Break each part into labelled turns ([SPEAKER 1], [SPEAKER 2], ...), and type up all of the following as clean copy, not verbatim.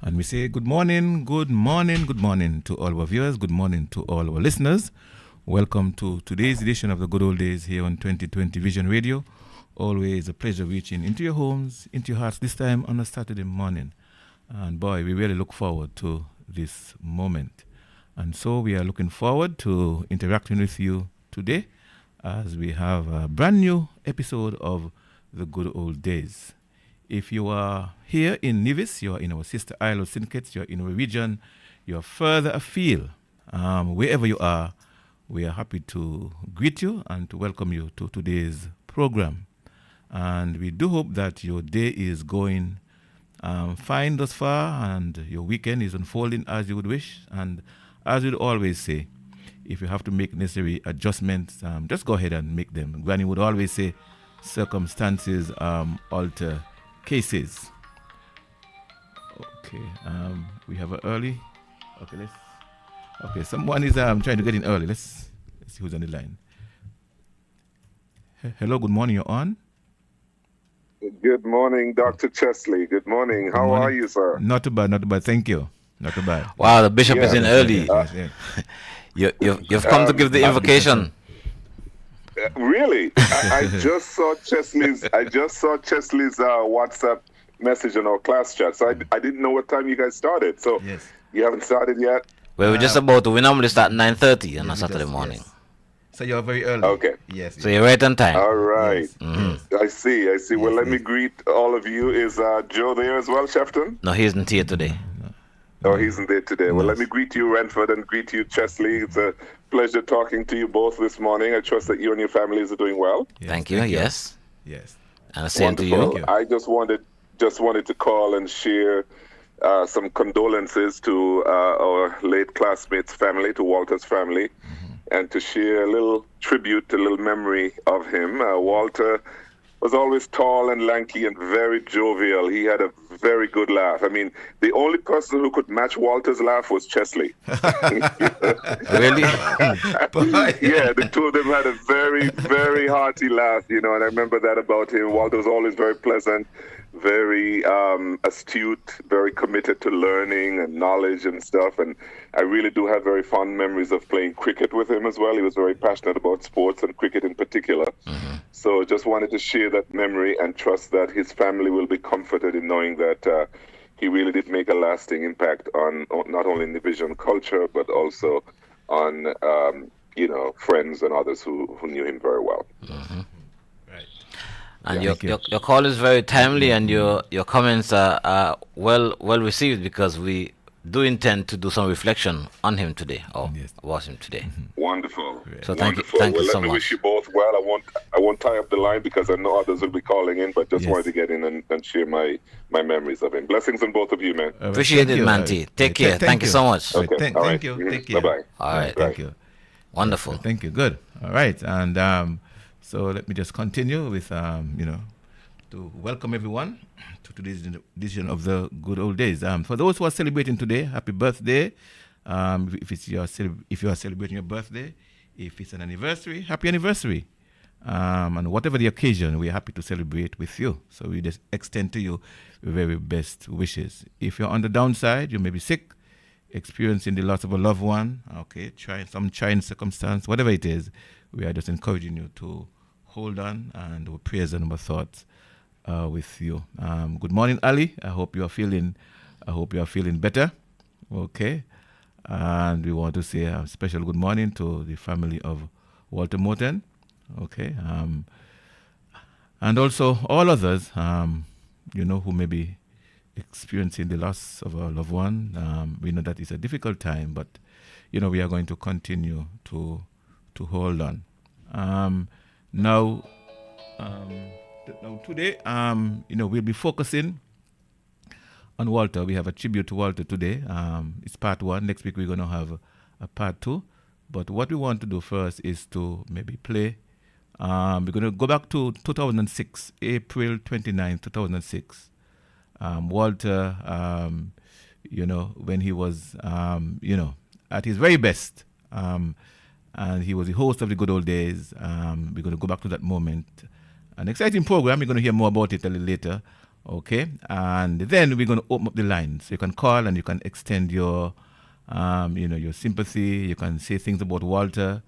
[SPEAKER 1] And we say good morning, good morning, good morning to all our viewers, good morning to all our listeners. Welcome to today's edition of the Good Old Days here on 2020 Vision Radio. Always a pleasure reaching into your homes, into your hearts, this time on a Saturday morning. And boy, we really look forward to this moment. And so we are looking forward to interacting with you today as we have a brand new episode of the Good Old Days. If you are here in Nevis, you are in our sister Isle of Syndicates, you are in our region, you are further afield, wherever you are, we are happy to greet you and to welcome you to today's program. And we do hope that your day is going fine thus far and your weekend is unfolding as you would wish. And as we'd always say, if you have to make necessary adjustments, just go ahead and make them. Granny would always say, circumstances alter cases. Okay, we have an early. Okay, someone is trying to get in early. Let's see who's on the line. Hello, good morning. You're on.
[SPEAKER 2] Good morning, Dr. Chesley. Good morning. How are you, sir?
[SPEAKER 1] Not too bad, not too bad. Thank you. Not too bad.
[SPEAKER 3] Wow, the bishop is in early. You've come to give the invocation.
[SPEAKER 2] Really? I just saw Chesley's WhatsApp message in our class chat. So I didn't know what time you guys started. So
[SPEAKER 1] Yes.
[SPEAKER 2] you haven't started yet?
[SPEAKER 3] Well, we're just about to. We normally start 9:30 on a Saturday morning.
[SPEAKER 1] Yes. So you're very early.
[SPEAKER 2] Okay.
[SPEAKER 1] Yes.
[SPEAKER 3] So you're right on time.
[SPEAKER 2] All right.
[SPEAKER 1] Yes.
[SPEAKER 3] Mm-hmm.
[SPEAKER 2] I see. Well, let me greet all of you. Is Joe there as well, Shefton?
[SPEAKER 3] No, he isn't here today.
[SPEAKER 2] Oh, he isn't there today. Well, let me greet you, Renford, and greet you, Chesley. It's a pleasure talking to you both this morning. I trust that you and your families are doing well.
[SPEAKER 1] Yes,
[SPEAKER 3] Thank you. Yes.
[SPEAKER 1] Yes.
[SPEAKER 3] And the same to
[SPEAKER 2] Wonderful.
[SPEAKER 3] you.
[SPEAKER 2] I just wanted to call and share some condolences to our late classmate's family, to Walter's family, and to share a little tribute, a little memory of him. Walter was always tall and lanky and very jovial. He had a very good laugh. I mean, the only person who could match Walter's laugh was Chesley.
[SPEAKER 3] Really?
[SPEAKER 2] Yeah, the two of them had a very, very hearty laugh, and I remember that about him. Walter was always very pleasant, very astute, very committed to learning and knowledge and stuff. And I really do have very fond memories of playing cricket with him as well. He was very passionate about sports and cricket in particular. So just wanted to share that memory and trust that his family will be comforted in knowing that he really did make a lasting impact on not only Division culture, but also on, friends and others who knew him very well.
[SPEAKER 1] Right.
[SPEAKER 3] And your call is very timely, and your comments are well received, because we do intend to do some reflection on him today, or about him today.
[SPEAKER 2] Wonderful.
[SPEAKER 3] So thank you
[SPEAKER 2] Well,
[SPEAKER 3] so
[SPEAKER 2] let me
[SPEAKER 3] much.
[SPEAKER 2] wish you both well. I won't tie up the line because I know others will be calling in, but just wanted to get in and share my memories of him. Blessings on both of you, man.
[SPEAKER 1] All right,
[SPEAKER 3] Appreciate
[SPEAKER 1] thank
[SPEAKER 3] it,
[SPEAKER 1] you.
[SPEAKER 3] Manti. Take care. Thank you so much.
[SPEAKER 1] All right,
[SPEAKER 2] Okay, all
[SPEAKER 1] thank
[SPEAKER 2] right.
[SPEAKER 1] you.
[SPEAKER 2] Mhm.
[SPEAKER 1] Take care.
[SPEAKER 2] Bye-bye.
[SPEAKER 3] All right.
[SPEAKER 1] Thank you.
[SPEAKER 3] Wonderful.
[SPEAKER 1] Thank you. Good. All right. And so let me just continue with, to welcome everyone to today's edition of the Good Old Days. For those who are celebrating today, happy birthday. If you are celebrating your birthday, if it's an anniversary, happy anniversary. And whatever the occasion, we're happy to celebrate with you. So we just extend to you the very best wishes. If you're on the downside, you may be sick, experiencing the loss of a loved one, trying circumstance, whatever it is, we are just encouraging you to hold on, and our prayers and our thoughts with you. Good morning, Ali. I hope you are feeling better. Okay. And we want to say a special good morning to the family of Walter Morton. Okay. And also all others, who may be experiencing the loss of a loved one. We know that it's a difficult time, but, we are going to continue to hold on. Now today, we'll be focusing on Walter. We have a tribute to Walter today. It's part one. Next week we're going to have a part two. But what we want to do first is to maybe play. We're going to go back to 2006, April 29, 2006. Walter, when he was, at his very best. And he was the host of the Good Old Days. We're going to go back to that moment. An exciting program. We're going to hear more about it a little later Okay, and then we're going to open up the lines. So you can call and you can extend your, your sympathy. You can say things about Walter.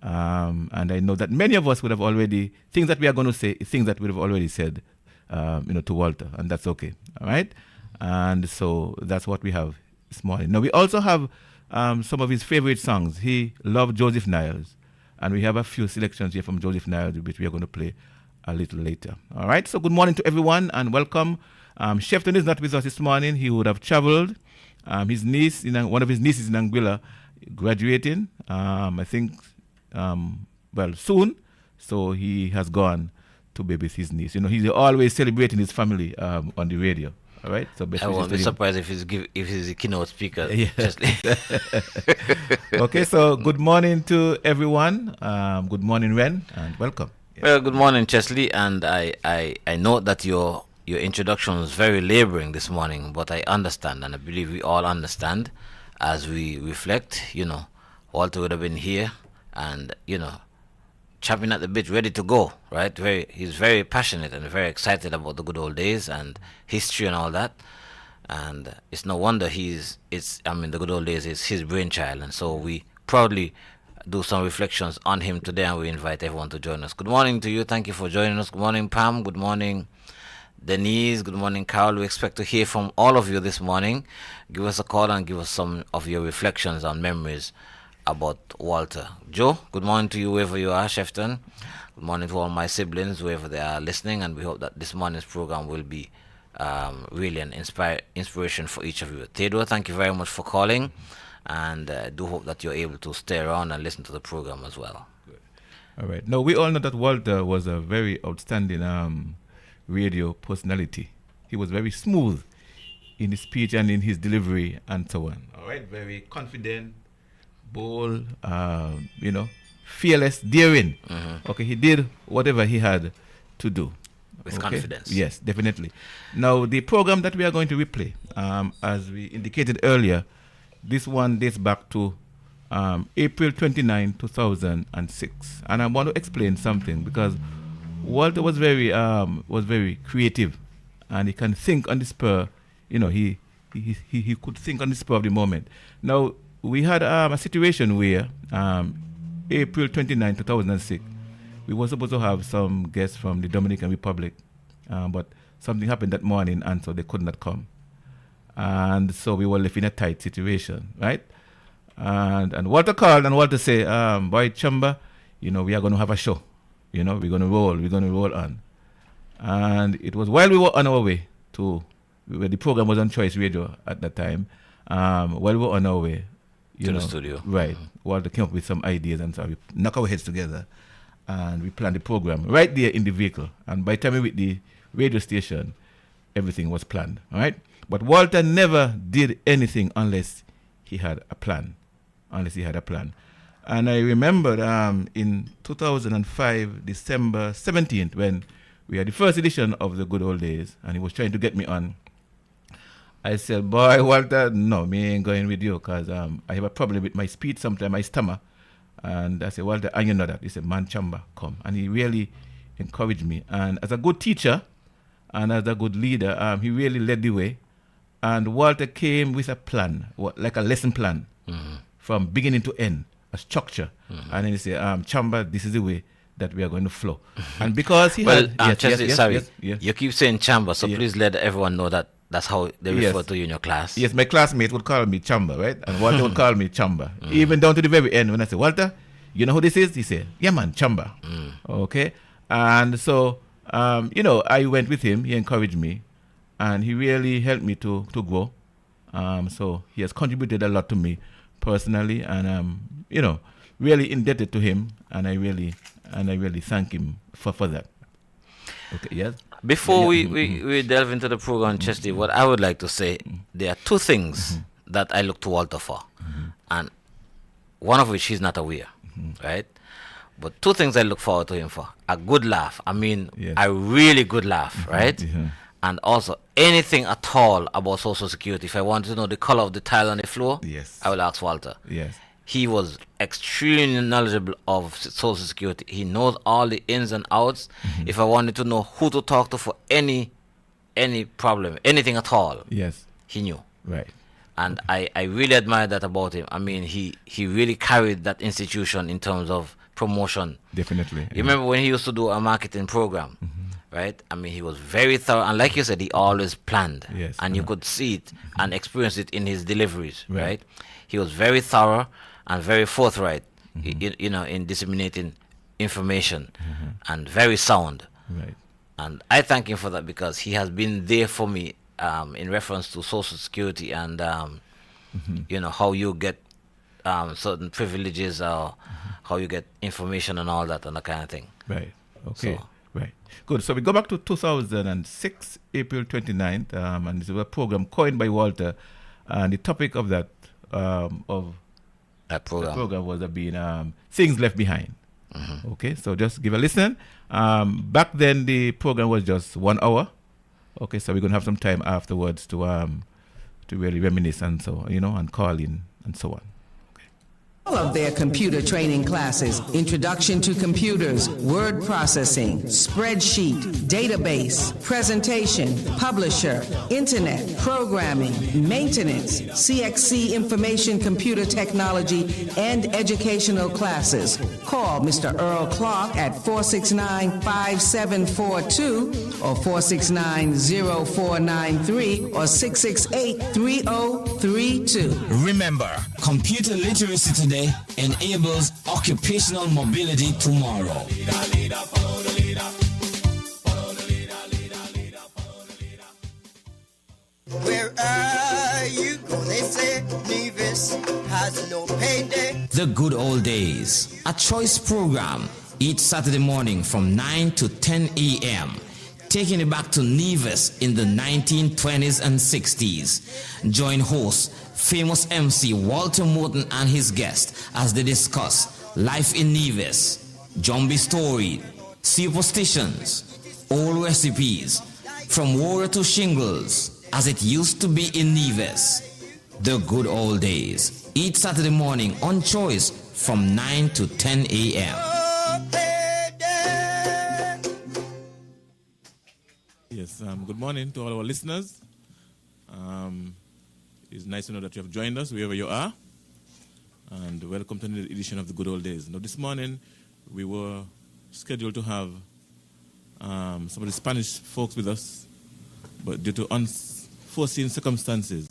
[SPEAKER 1] And I know that many of us would have already, things that we are going to say, things that we have already said, to Walter, and that's okay. All right. And so that's what we have this morning. Now we also have some of his favorite songs. He loved Joseph Niles, and we have a few selections here from Joseph Niles, which we are going to play a little later. All right. So good morning to everyone and welcome. Shefton is not with us this morning. He would have traveled. His niece, one of his nieces in Anguilla, graduating. I think, soon. So he has gone to be with his niece. He's always celebrating his family on the radio. All right. So
[SPEAKER 3] I won't be surprised if he's a keynote speaker. Yeah.
[SPEAKER 1] Okay. So good morning to everyone. Good morning, Ren, and welcome.
[SPEAKER 3] Yeah. Well, good morning, Chesley, and I know that your introduction was very laboring this morning, but I understand, and I believe we all understand as we reflect. Walter would have been here, and chopping at the bit, ready to go, right? He's very passionate and very excited about the good old days and history and all that. And it's no wonder the good old days is his brainchild, and so we proudly do some reflections on him today, and we invite everyone to join us. Good morning to you. Thank you for joining us. Good morning, Pam. Good morning, Denise. Good morning, Carol. We expect to hear from all of you this morning. Give us a call and give us some of your reflections and memories about Walter. Joe, good morning to you wherever you are. Shefton, good morning to all my siblings wherever they are listening, and we hope that this morning's program will be really an inspiration for each of you. Theodore, thank you very much for calling, and do hope that you're able to stay around and listen to the program as well.
[SPEAKER 1] Good. All right. Now, we all know that Walter was a very outstanding radio personality. He was very smooth in his speech and in his delivery and so on. All right. Very confident, bold, fearless, daring. Mm-hmm. Okay. He did whatever he had to do.
[SPEAKER 3] With confidence.
[SPEAKER 1] Yes, definitely. Now, the program that we are going to replay, as we indicated earlier, this one dates back to April 29, 2006. And I want to explain something because Walter was very creative, and he can think on the spur. He could think on the spur of the moment. Now, we had a situation where April 29, 2006, we were supposed to have some guests from the Dominican Republic, but something happened that morning, and so they could not come. And so we were left in a tight situation, right? And Walter called, and Walter said, boy, Chamba, we are going to have a show. We're going to roll on. And it was while we were on our way where the program was on Choice Radio at that time, while we were on our way
[SPEAKER 3] to the studio.
[SPEAKER 1] Right. Mm-hmm. Walter came up with some ideas, and so we knocked our heads together, and we planned the program right there in the vehicle. And by the time we reached the radio station, everything was planned, all right? But Walter never did anything unless he had a plan. And I remember in 2005, December 17th, when we had the first edition of the Good Old Days, and he was trying to get me on. I said, boy, Walter, no, me ain't going with you, because I have a problem with my speech. Sometimes I stammer. And I said, Walter, and you know that. He said, man, Chamba, come. And he really encouraged me. And as a good teacher and as a good leader, he really led the way. And Walter came with a plan, like a lesson plan, from beginning to end, a structure. And then he said, Chamba, this is the way that we are going to flow. And because he
[SPEAKER 3] you keep saying Chamba, so please let everyone know that that's how they refer to you in your class.
[SPEAKER 1] Yes, my classmates would call me Chamba, right? And Walter would call me Chamba. Even down to the very end, when I say, Walter, you know who this is? He said, yeah, man, Chamba. Okay? And so, I went with him. He encouraged me. And he really helped me to grow. So he has contributed a lot to me personally, and really indebted to him. And I really thank him for that. Okay, yes.
[SPEAKER 3] Before we delve into the program, Chesley, what I would like to say, there are two things that I look to Walter for, and one of which he's not aware, right? But two things I look forward to him for: a good laugh. I mean, a really good laugh, right? And also anything at all about Social Security. If I want to know the color of the tile on the floor, I will ask Walter.
[SPEAKER 1] Yes.
[SPEAKER 3] He was extremely knowledgeable of Social Security. He knows all the ins and outs. If I wanted to know who to talk to for any any problem, anything at all,
[SPEAKER 1] Yes.
[SPEAKER 3] he knew.
[SPEAKER 1] Right.
[SPEAKER 3] And I really admire that about him. I mean, he really carried that institution in terms of promotion.
[SPEAKER 1] Definitely.
[SPEAKER 3] You remember when he used to do a marketing program, right? I mean, he was very thorough, and like you said, he always planned.
[SPEAKER 1] Yes.
[SPEAKER 3] And you could see it and experience it in his deliveries,
[SPEAKER 1] Right.
[SPEAKER 3] right? He was very thorough and very forthright, in disseminating information, and very sound.
[SPEAKER 1] Right.
[SPEAKER 3] And I thank him for that, because he has been there for me in reference to Social Security and, how you get certain privileges, or how you get information and all that and that kind of thing.
[SPEAKER 1] Right. Okay.
[SPEAKER 3] So-
[SPEAKER 1] Right. Good. So we go back to 2006, April 29th, and this is a program coined by Walter, and the topic of that of
[SPEAKER 3] That
[SPEAKER 1] the
[SPEAKER 3] program.
[SPEAKER 1] program was being things left behind. Okay. So just give a listen. Back then the program was just 1 hour. Okay. So we're gonna have some time afterwards to really reminisce and so and call in and so on.
[SPEAKER 4] All of their computer training classes, Introduction to Computers, Word Processing, Spreadsheet, Database, Presentation, Publisher, Internet, Programming, Maintenance, CXC Information Computer Technology, and Educational Classes. Call Mr. Earl Clark at 469-5742 or 469-0493 or 668-3032.
[SPEAKER 5] Remember, computer literacy today enables occupational mobility tomorrow.
[SPEAKER 6] Where are you going? They say Nevis has no payday.
[SPEAKER 5] The Good Old Days, a choice program each Saturday morning from 9 to 10 a.m., taking it back to Nevis in the 1920s and 60s. Join host, famous MC Walter Morton and his guest as they discuss life in Nevis, zombie story, superstitions, old recipes, from water to shingles, as it used to be in Nevis. The Good Old Days, each Saturday morning on Choice from 9 to 10 a.m.
[SPEAKER 1] Yes, good morning to all our listeners. It's nice to know that you have joined us wherever you are. And welcome to another edition of the Good Old Days. Now, this morning we were scheduled to have some of the Spanish folks with us, but due to unforeseen circumstances,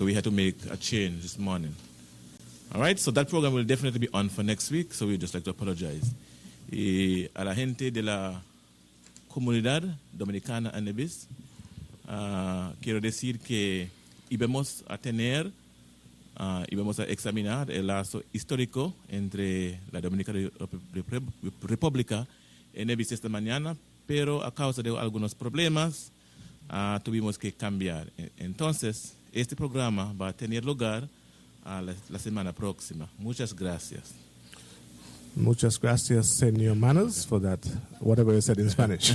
[SPEAKER 1] we had to make a change this morning. All right, so that program will definitely be on for next week, so we'd just like to apologize. A la gente de la Comunidad Dominicana en Nevis, quiero decir que íbamos a examinar el lazo histórico entre la Dominicana República y Nevis esta mañana, pero a causa de algunos problemas tuvimos que cambiar. Entonces, este programa va a tener lugar la semana próxima. Muchas gracias.
[SPEAKER 7] Muchas gracias, Senor Manos, for that, whatever you said in Spanish.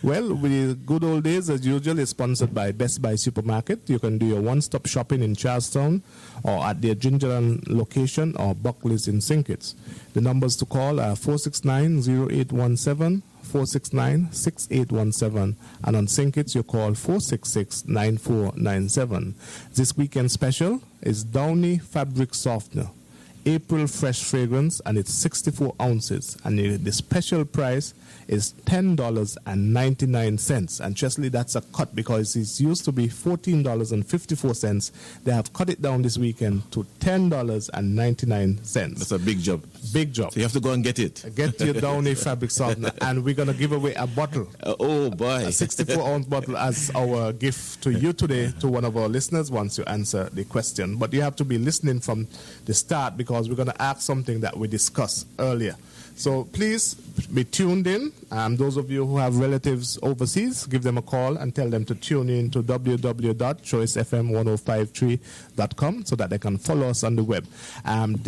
[SPEAKER 7] Well, the Good Old Days, as usual, is sponsored by Best Buy Supermarket. You can do your one-stop shopping in Charlestown or at their Gingerland location or Buckley's in St. Kitts. The numbers to call are 469-0817, 469-6817, and on St. Kitts you call 466-9497. This weekend special is Downy Fabric Softener. April fresh fragrance, and it's 64 ounces, and the special price is $10.99. And Chesley, that's a cut because it used to be $14.54. They have cut it down this weekend to $10.99.
[SPEAKER 1] That's a big job.
[SPEAKER 7] Big job.
[SPEAKER 1] So you have to go and get it.
[SPEAKER 7] Get your Downy fabric softener, and we're going to give away a bottle.
[SPEAKER 1] Oh boy.
[SPEAKER 7] A 64-ounce bottle as our gift to you today, to one of our listeners, once you answer the question. But you have to be listening from the start because we're going to ask something that we discussed earlier. So please be tuned in. Those of you who have relatives overseas, give them a call and tell them to tune in to www.choicefm1053.com so that they can follow us on the web.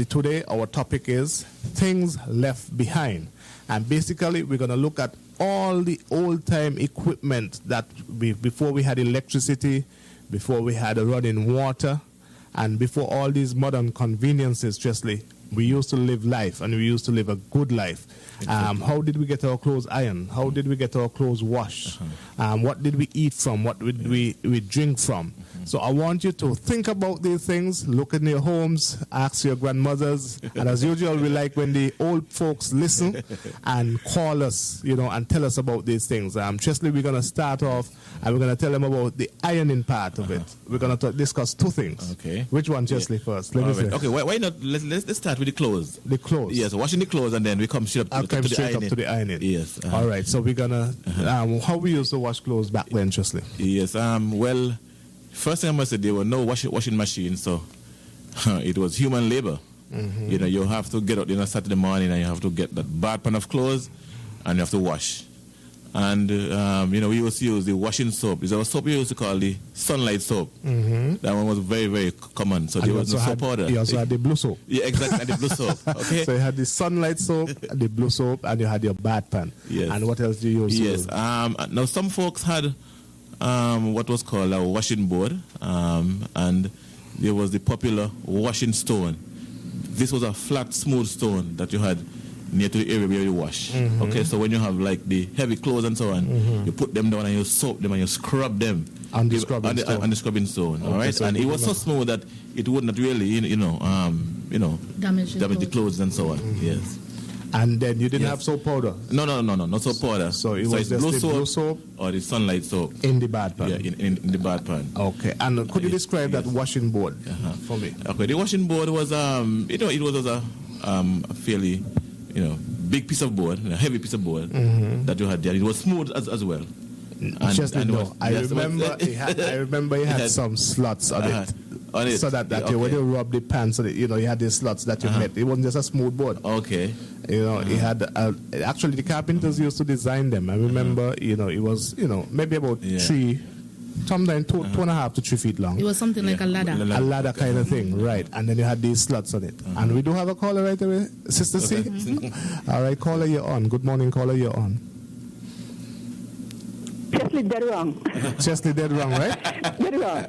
[SPEAKER 7] Today our topic is things left behind. And basically we're going to look at all the old-time equipment that before we had electricity, before we had running water, and before all these modern conveniences, Chesley, We used to live life, and we used to live a good life. How did we get our clothes ironed? How did we get our clothes washed? What did we eat from? What did we drink from? So I want you to think about these things, look in your homes, ask your grandmothers, and as usual, we like when the old folks listen and call us, and tell us about these things. Chesley, we're going to start off, and we're going to tell them about the ironing part of it. We're going to discuss two things.
[SPEAKER 1] Okay.
[SPEAKER 7] Which one, Chesley, first? Let me see.
[SPEAKER 1] Okay, why not? Let's start with the clothes.
[SPEAKER 7] The clothes.
[SPEAKER 1] Yes, washing the clothes, and then we come straight up to the ironing. Yes.
[SPEAKER 7] All right, so we're going to, how we used to wash clothes back then, Chesley?
[SPEAKER 1] Yes, well, first thing I must say, there were no washing machines, so it was human labor. You have to get out on a Saturday morning and you have to get that bad pan of clothes and you have to wash. And, we used to use the washing soap. There's a soap we used to call the sunlight soap. That one was very, very common. So there was no soap powder.
[SPEAKER 7] You also had the blue soap.
[SPEAKER 1] Yeah, exactly, and the blue soap. Okay.
[SPEAKER 7] So you had the sunlight soap, the blue soap, and you had your bath pan.
[SPEAKER 1] Yes.
[SPEAKER 7] And what else do you use?
[SPEAKER 1] Yes. Now, some folks had what was called a washing board, and there was the popular washing stone. This was a flat, smooth stone that you had near to the area where you wash. Okay, so when you have like the heavy clothes and so on, you put them down and you soap them and you scrub them
[SPEAKER 7] on the scrubbing
[SPEAKER 1] stone.
[SPEAKER 7] Okay,
[SPEAKER 1] all right,
[SPEAKER 7] so
[SPEAKER 1] and it was so smooth that it would not really, damage the clothes and so on. Yes.
[SPEAKER 7] And then you didn't have soap powder?
[SPEAKER 1] No, not soap powder.
[SPEAKER 7] So it was just the blue soap
[SPEAKER 1] or the sunlight soap
[SPEAKER 7] in the bath pan.
[SPEAKER 1] Yeah, in the bath pan.
[SPEAKER 7] Okay, and could you describe that washing board for me?
[SPEAKER 1] Okay, the washing board was it was a fairly big piece of board, a heavy piece of board that you had there. It was smooth as well.
[SPEAKER 7] I remember it had some slots on it. So that when you rub the pan, so that you had the slots that you met. It wasn't just a smooth board.
[SPEAKER 1] Okay.
[SPEAKER 7] It had actually the carpenters used to design them. I remember, it was maybe about 2.5 to 3 feet long.
[SPEAKER 8] It was something like a ladder.
[SPEAKER 7] A ladder kind of thing, right? And then you had these slots on it. And we do have a caller right away, Sister C. All right, caller, you're on. Good morning, caller, you're on.
[SPEAKER 9] Chesley dead wrong.
[SPEAKER 7] Chesley dead wrong, right?
[SPEAKER 9] Dead wrong.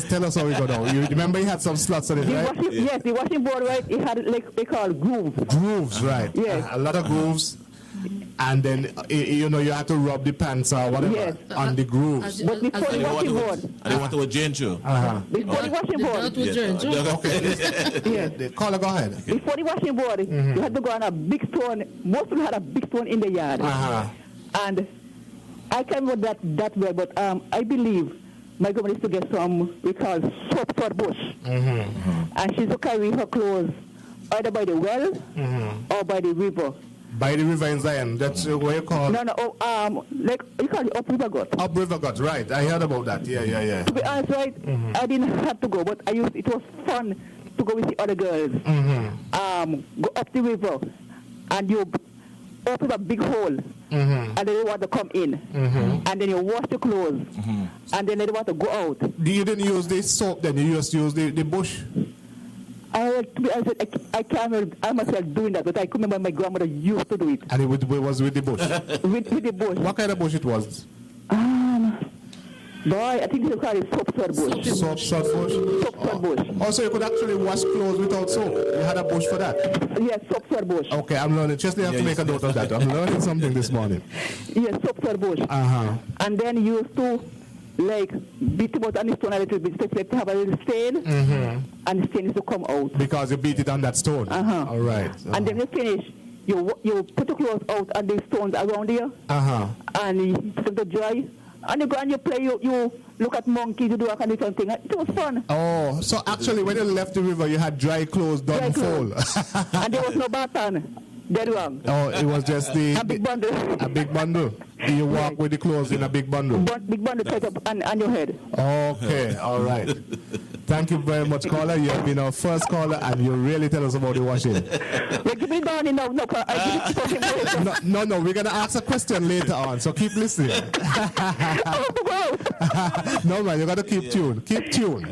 [SPEAKER 7] Tell us how we got on. You remember he had some slots on it, right?
[SPEAKER 9] Yes, the washing board, right? It had like they call grooves.
[SPEAKER 7] Grooves, right?
[SPEAKER 9] Yes.
[SPEAKER 7] A lot of grooves. And then you had to rub the pants or whatever on the grooves.
[SPEAKER 9] But before the washing board.
[SPEAKER 1] And they want to drain through.
[SPEAKER 9] Before the washing board.
[SPEAKER 7] Okay.
[SPEAKER 9] Yes.
[SPEAKER 7] Caller, go ahead.
[SPEAKER 9] Before the washing board, you had to go on a big stone. Most people had a big stone in the yard. And I can't remember that well, but I believe my grandmother used to get some we call soap for bush. And she used to carry her clothes either by the well or by the river.
[SPEAKER 7] By the river in Zion, that's what you call?
[SPEAKER 9] No, like you call it Up River Gut.
[SPEAKER 7] Up River Gut, right? I heard about that. Yeah.
[SPEAKER 9] To be honest, right, I didn't have to go, but it was fun to go with the other girls. Go up the river, and you open a big hole, and then they want to come in, and then you wash the clothes, and then they want to go out.
[SPEAKER 7] You didn't use the soap then? You just used the bush?
[SPEAKER 9] I can't remember myself doing that, but I could remember my grandmother used to do it.
[SPEAKER 7] And it was with the bush?
[SPEAKER 9] with the bush.
[SPEAKER 7] What kind of bush it was?
[SPEAKER 9] Boy, I think they call it soap sword bush.
[SPEAKER 7] Soap sword bush?
[SPEAKER 9] Soap sword bush.
[SPEAKER 7] Oh, so you could actually wash clothes without soap? You had a bush for that?
[SPEAKER 9] Yes, soap sword bush.
[SPEAKER 7] Okay, I'm learning. Chesley, have to make a note of that. I'm learning something this morning.
[SPEAKER 9] Yes, soap sword bush. And then you used to beat it out on the stone a little bit, so to have a little stain, and the stain is to come out.
[SPEAKER 7] Because you beat it on that stone? All right.
[SPEAKER 9] And then you finish, you put the clothes out and the stones around you, and you put them to dry, and you go and you play, you look at monkeys, you do a kind of thing. It was fun.
[SPEAKER 7] Oh, so actually when you left the river, you had dry clothes done full.
[SPEAKER 9] And there was no baton. Dead wrong.
[SPEAKER 7] Oh, it was just a
[SPEAKER 9] big bundle.
[SPEAKER 7] A big bundle. You walk with the clothes in a big bundle.
[SPEAKER 9] Big bundle tied up on your head.
[SPEAKER 7] Okay, all right. Thank you very much, caller. You have been our first caller, and you really tell us about the washing.
[SPEAKER 9] Give me down now. No,
[SPEAKER 7] we're gonna ask a question later on, so keep listening. No, man, you gotta keep tuned. Keep tuned.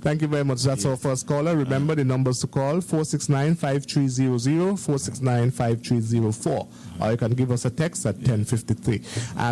[SPEAKER 7] Thank you very much. That's our first caller. Remember the numbers to call: 469-5300, 469-5304, or you can give us a text at 1053.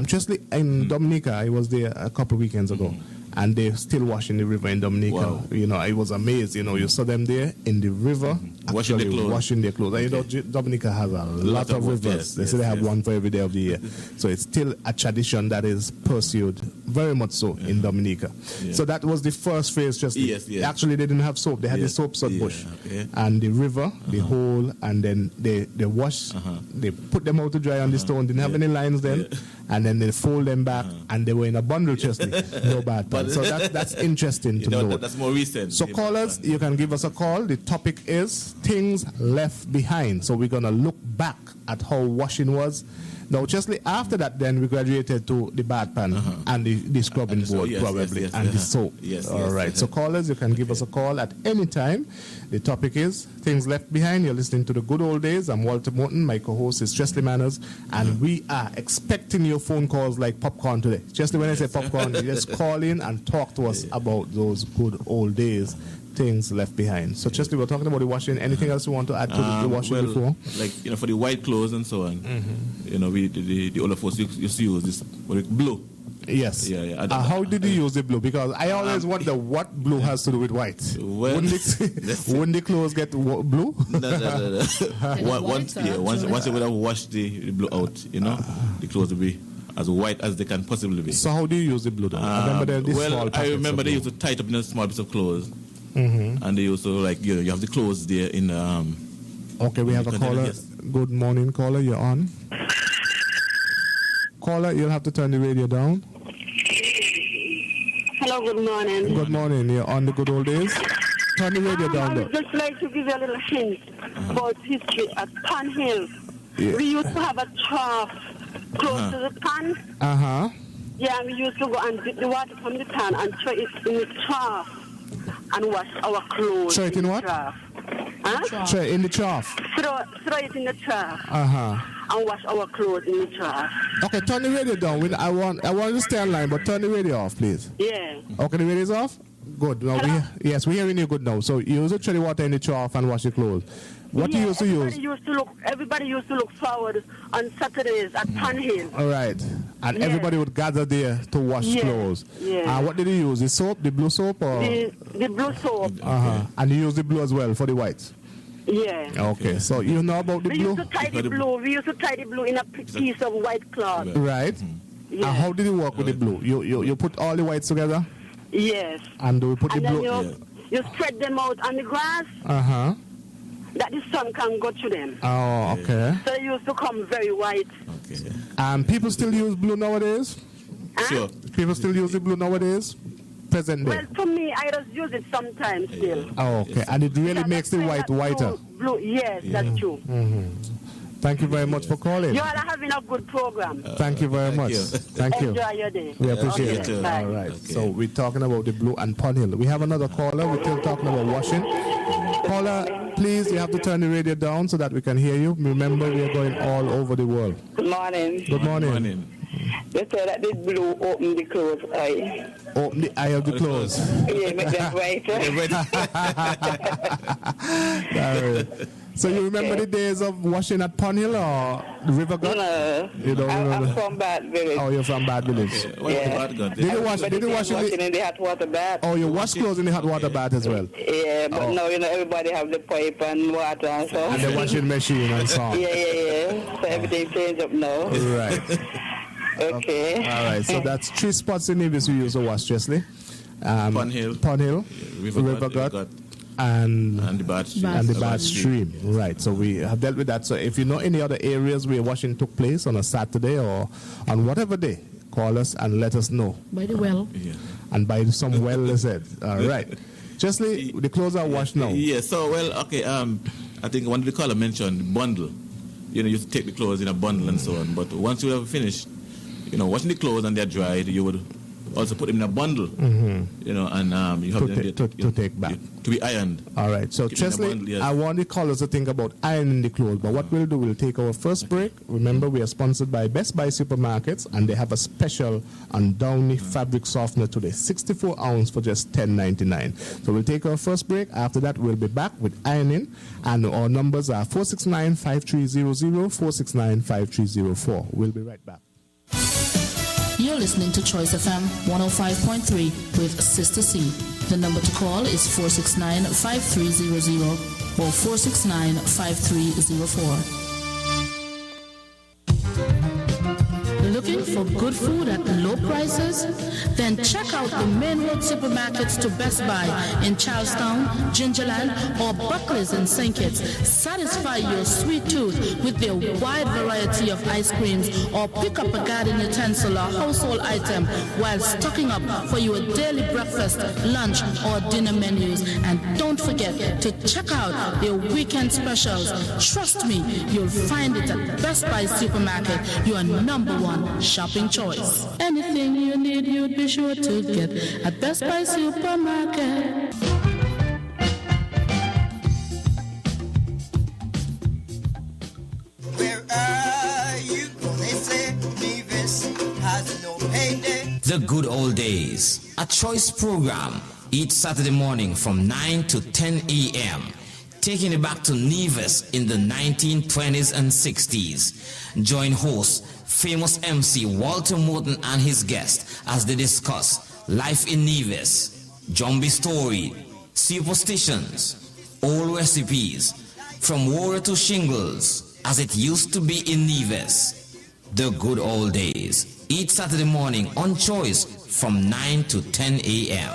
[SPEAKER 7] Chesley, in Dominica, I was there a couple of weekends ago. and they still wash in the river in Dominica.
[SPEAKER 1] Wow.
[SPEAKER 7] You know, I was amazed. You know, you saw them there in the river,
[SPEAKER 1] Washing their
[SPEAKER 7] actually
[SPEAKER 1] clothes.
[SPEAKER 7] washing their clothes. And you know, Dominica has a lot of rivers.
[SPEAKER 1] Yes,
[SPEAKER 7] They say they have
[SPEAKER 1] yes.
[SPEAKER 7] one for every day of the year. So it's still a tradition that is pursued very much so in Dominica.
[SPEAKER 1] Yeah.
[SPEAKER 7] So that was the first phase. Just
[SPEAKER 1] Yes, yes.
[SPEAKER 7] Actually, they didn't have soap. They had the
[SPEAKER 1] Yes.
[SPEAKER 7] soap sod bush
[SPEAKER 1] okay.
[SPEAKER 7] and the river, the hole, and then they wash. They put them out to dry on the stone. Didn't have any lines then, and then they fold them back, and they were in a bundle, Chesley. No bad pan. So that's interesting to know.
[SPEAKER 1] That's more recent.
[SPEAKER 7] So callers, you can give us a call. The topic is things left behind. So we're gonna look back at how washing was. Now, Chesley, after that, then we graduated to the bad pan and the scrubbing
[SPEAKER 1] And the
[SPEAKER 7] board,
[SPEAKER 1] soap, yes,
[SPEAKER 7] probably,
[SPEAKER 1] yes, yes,
[SPEAKER 7] and the soap.
[SPEAKER 1] Yes,
[SPEAKER 7] All
[SPEAKER 1] yes,
[SPEAKER 7] right.
[SPEAKER 1] yes.
[SPEAKER 7] So callers, you can give us a call at any time. The topic is things left behind. You're listening to the good old days. I'm Walter Morton. My co-host is Chesley Manners, and we are expecting your phone calls like popcorn today. Chesley, when I say popcorn, you just call in and talk to us about those good old days. Things left behind. So, Chesley, we're talking about the washing. Anything else you want to add to the washing
[SPEAKER 1] well,
[SPEAKER 7] before?
[SPEAKER 1] like for the white clothes and so on, you know, we the older folks used to use this blue.
[SPEAKER 7] Yes.
[SPEAKER 1] Yeah, yeah.
[SPEAKER 7] How did you use the blue? Because I always wonder what blue has to do with white.
[SPEAKER 1] Well,
[SPEAKER 7] wouldn't the clothes get blue?
[SPEAKER 1] No. Once you would have washed the blue out, you know, the clothes would be as white as they can possibly be.
[SPEAKER 7] So how do you use the blue? Then? I remember this small
[SPEAKER 1] I
[SPEAKER 7] packets
[SPEAKER 1] remember
[SPEAKER 7] of
[SPEAKER 1] they
[SPEAKER 7] blue.
[SPEAKER 1] used to tie it up in a small piece of clothes, and they also like you have the clothes there in.
[SPEAKER 7] Okay, we have a
[SPEAKER 1] container,
[SPEAKER 7] caller.
[SPEAKER 1] yes.
[SPEAKER 7] Good morning, caller. You're on. Caller, you'll have to turn the radio down.
[SPEAKER 8] Hello, good morning.
[SPEAKER 7] Good morning. You're on the good old days. Turn the radio
[SPEAKER 8] I
[SPEAKER 7] down.
[SPEAKER 8] would just like to give you a little hint about history at Pan Hill.
[SPEAKER 7] Yeah.
[SPEAKER 8] We used to have a trough close to the pan. Yeah, we used to go and dip the water from the pan and throw it in the trough and wash our clothes.
[SPEAKER 7] Throw it in what?
[SPEAKER 8] Trough. Huh?
[SPEAKER 7] Throw it in the trough.
[SPEAKER 8] Throw it in the trough and wash our clothes in the trough.
[SPEAKER 7] Okay, turn the radio down. I want to stay online, but turn the radio off, please.
[SPEAKER 8] Yeah.
[SPEAKER 7] Okay, the radio's off? Good. Now we're hearing you good now. So you used to throw the water in the trough and wash your clothes. What you used to use?
[SPEAKER 8] Everybody used to look forward on Saturdays at Pan Hill.
[SPEAKER 7] All right. And everybody would gather there to wash clothes.
[SPEAKER 8] Yeah.
[SPEAKER 7] What did you use? The soap, the blue soap? Or?
[SPEAKER 8] The blue soap.
[SPEAKER 7] And you use the blue as well for the whites?
[SPEAKER 8] Yeah.
[SPEAKER 7] Okay. So you know about the
[SPEAKER 8] We
[SPEAKER 7] blue?
[SPEAKER 8] used to tie the blue. We used to tie the blue in a piece of white cloth.
[SPEAKER 7] Right.
[SPEAKER 8] Yeah.
[SPEAKER 7] And how did you work with the blue? You put all the whites together?
[SPEAKER 8] Yes.
[SPEAKER 7] And we put
[SPEAKER 8] And
[SPEAKER 7] the
[SPEAKER 8] then
[SPEAKER 7] blue...
[SPEAKER 8] you spread them out on the grass that the sun can go to them.
[SPEAKER 7] Oh, okay.
[SPEAKER 8] So they used to come very white.
[SPEAKER 1] Okay.
[SPEAKER 7] People still use blue nowadays?
[SPEAKER 1] Sure.
[SPEAKER 7] People still use the blue nowadays? Present day?
[SPEAKER 8] Well, for me, I just use it sometimes still.
[SPEAKER 7] Oh, okay. And it really makes the white whiter?
[SPEAKER 8] Blue, yes, that's true.
[SPEAKER 7] Thank you very much for calling.
[SPEAKER 8] You all are having a good program.
[SPEAKER 7] Thank you very much. Thank you.
[SPEAKER 8] Enjoy your day.
[SPEAKER 7] We appreciate it.
[SPEAKER 8] Bye.
[SPEAKER 7] All right. So we're talking about the blue and Pond Hill. We have another caller. We're still talking about washing. Caller, please, you have to turn the radio down so that we can hear you. Remember, we are going all over the world.
[SPEAKER 10] Good morning.
[SPEAKER 7] Good morning.
[SPEAKER 10] You said that this blue open the clothes eye.
[SPEAKER 7] Open the eye of the clothes.
[SPEAKER 10] Yeah, make them
[SPEAKER 7] Right. So you remember the days of washing at Pond Hill or the River Gut?
[SPEAKER 10] No.
[SPEAKER 7] You don't remember?
[SPEAKER 10] I'm from Bad Village.
[SPEAKER 7] Oh, you're from Bad Village.
[SPEAKER 10] Yeah.
[SPEAKER 7] Did you wash
[SPEAKER 10] washing in the hot water bath.
[SPEAKER 7] Oh, you wash clothes in the hot water bath as well?
[SPEAKER 10] Yeah, but now, everybody have the pipe and water and so.
[SPEAKER 7] And the washing machine and so on.
[SPEAKER 10] Yeah. So everything changed up now.
[SPEAKER 7] Right.
[SPEAKER 10] Okay.
[SPEAKER 7] All right. So that's 3 spots in Nevis we use to wash, Chesley.
[SPEAKER 1] Pond Hill.
[SPEAKER 7] River Gut. And
[SPEAKER 1] the Bad Stream.
[SPEAKER 7] And the Bad Stream. Right. So we have dealt with that. So if you know any other areas where washing took place on a Saturday or on whatever day, call us and let us know.
[SPEAKER 11] By the well.
[SPEAKER 1] Yeah.
[SPEAKER 7] And by some well, they said. All right. Chesley, the clothes are washed now.
[SPEAKER 1] Yeah. So, okay. I think one of the caller mentioned bundle. You used to take the clothes in a bundle and so on. But once you have finished, washing the clothes and they're dried, you would also put them in a bundle, and you have them
[SPEAKER 7] to take back.
[SPEAKER 1] To be ironed.
[SPEAKER 7] All right. So, Chesley,
[SPEAKER 1] bundle, yes.
[SPEAKER 7] I want the callers to think about ironing the clothes. But what we'll do, we'll take our first break. Remember, we are sponsored by Best Buy Supermarkets, and they have a special on Downy fabric softener today, 64 ounce for just $10.99. So we'll take our first break. After that, we'll be back with ironing, and our numbers are 469-5300, 469-5304. We'll be right back.
[SPEAKER 11] You're listening to Choice FM 105.3 with Sister C. The number to call is 469-5300 or 469-5304. Looking for good food at low prices? Then check out the main road supermarkets to Best Buy in Charlestown, Gingerland, or Buckley's in St. Kitts. Satisfy your sweet tooth with their wide variety of ice creams, or pick up a garden utensil or household item while stocking up for your daily breakfast, lunch, or dinner menus. And don't forget to check out their weekend specials. Trust me, you'll find it at Best Buy Supermarket, your number one shopping choice. Anything you need, you'd be sure to get at Best Buy Supermarket.
[SPEAKER 6] Where are you? They say Nevis has no payday.
[SPEAKER 5] The Good Old Days, a choice program each Saturday morning from 9 to 10 a.m., taking it back to Nevis in the 1920s and 60s. Join host, famous MC Walter Morton and his guest as they discuss life in Nevis, zombie story, superstitions, old recipes, from water to shingles, as it used to be in Nevis. The Good Old Days, each Saturday morning on Choice from 9 to 10 a.m.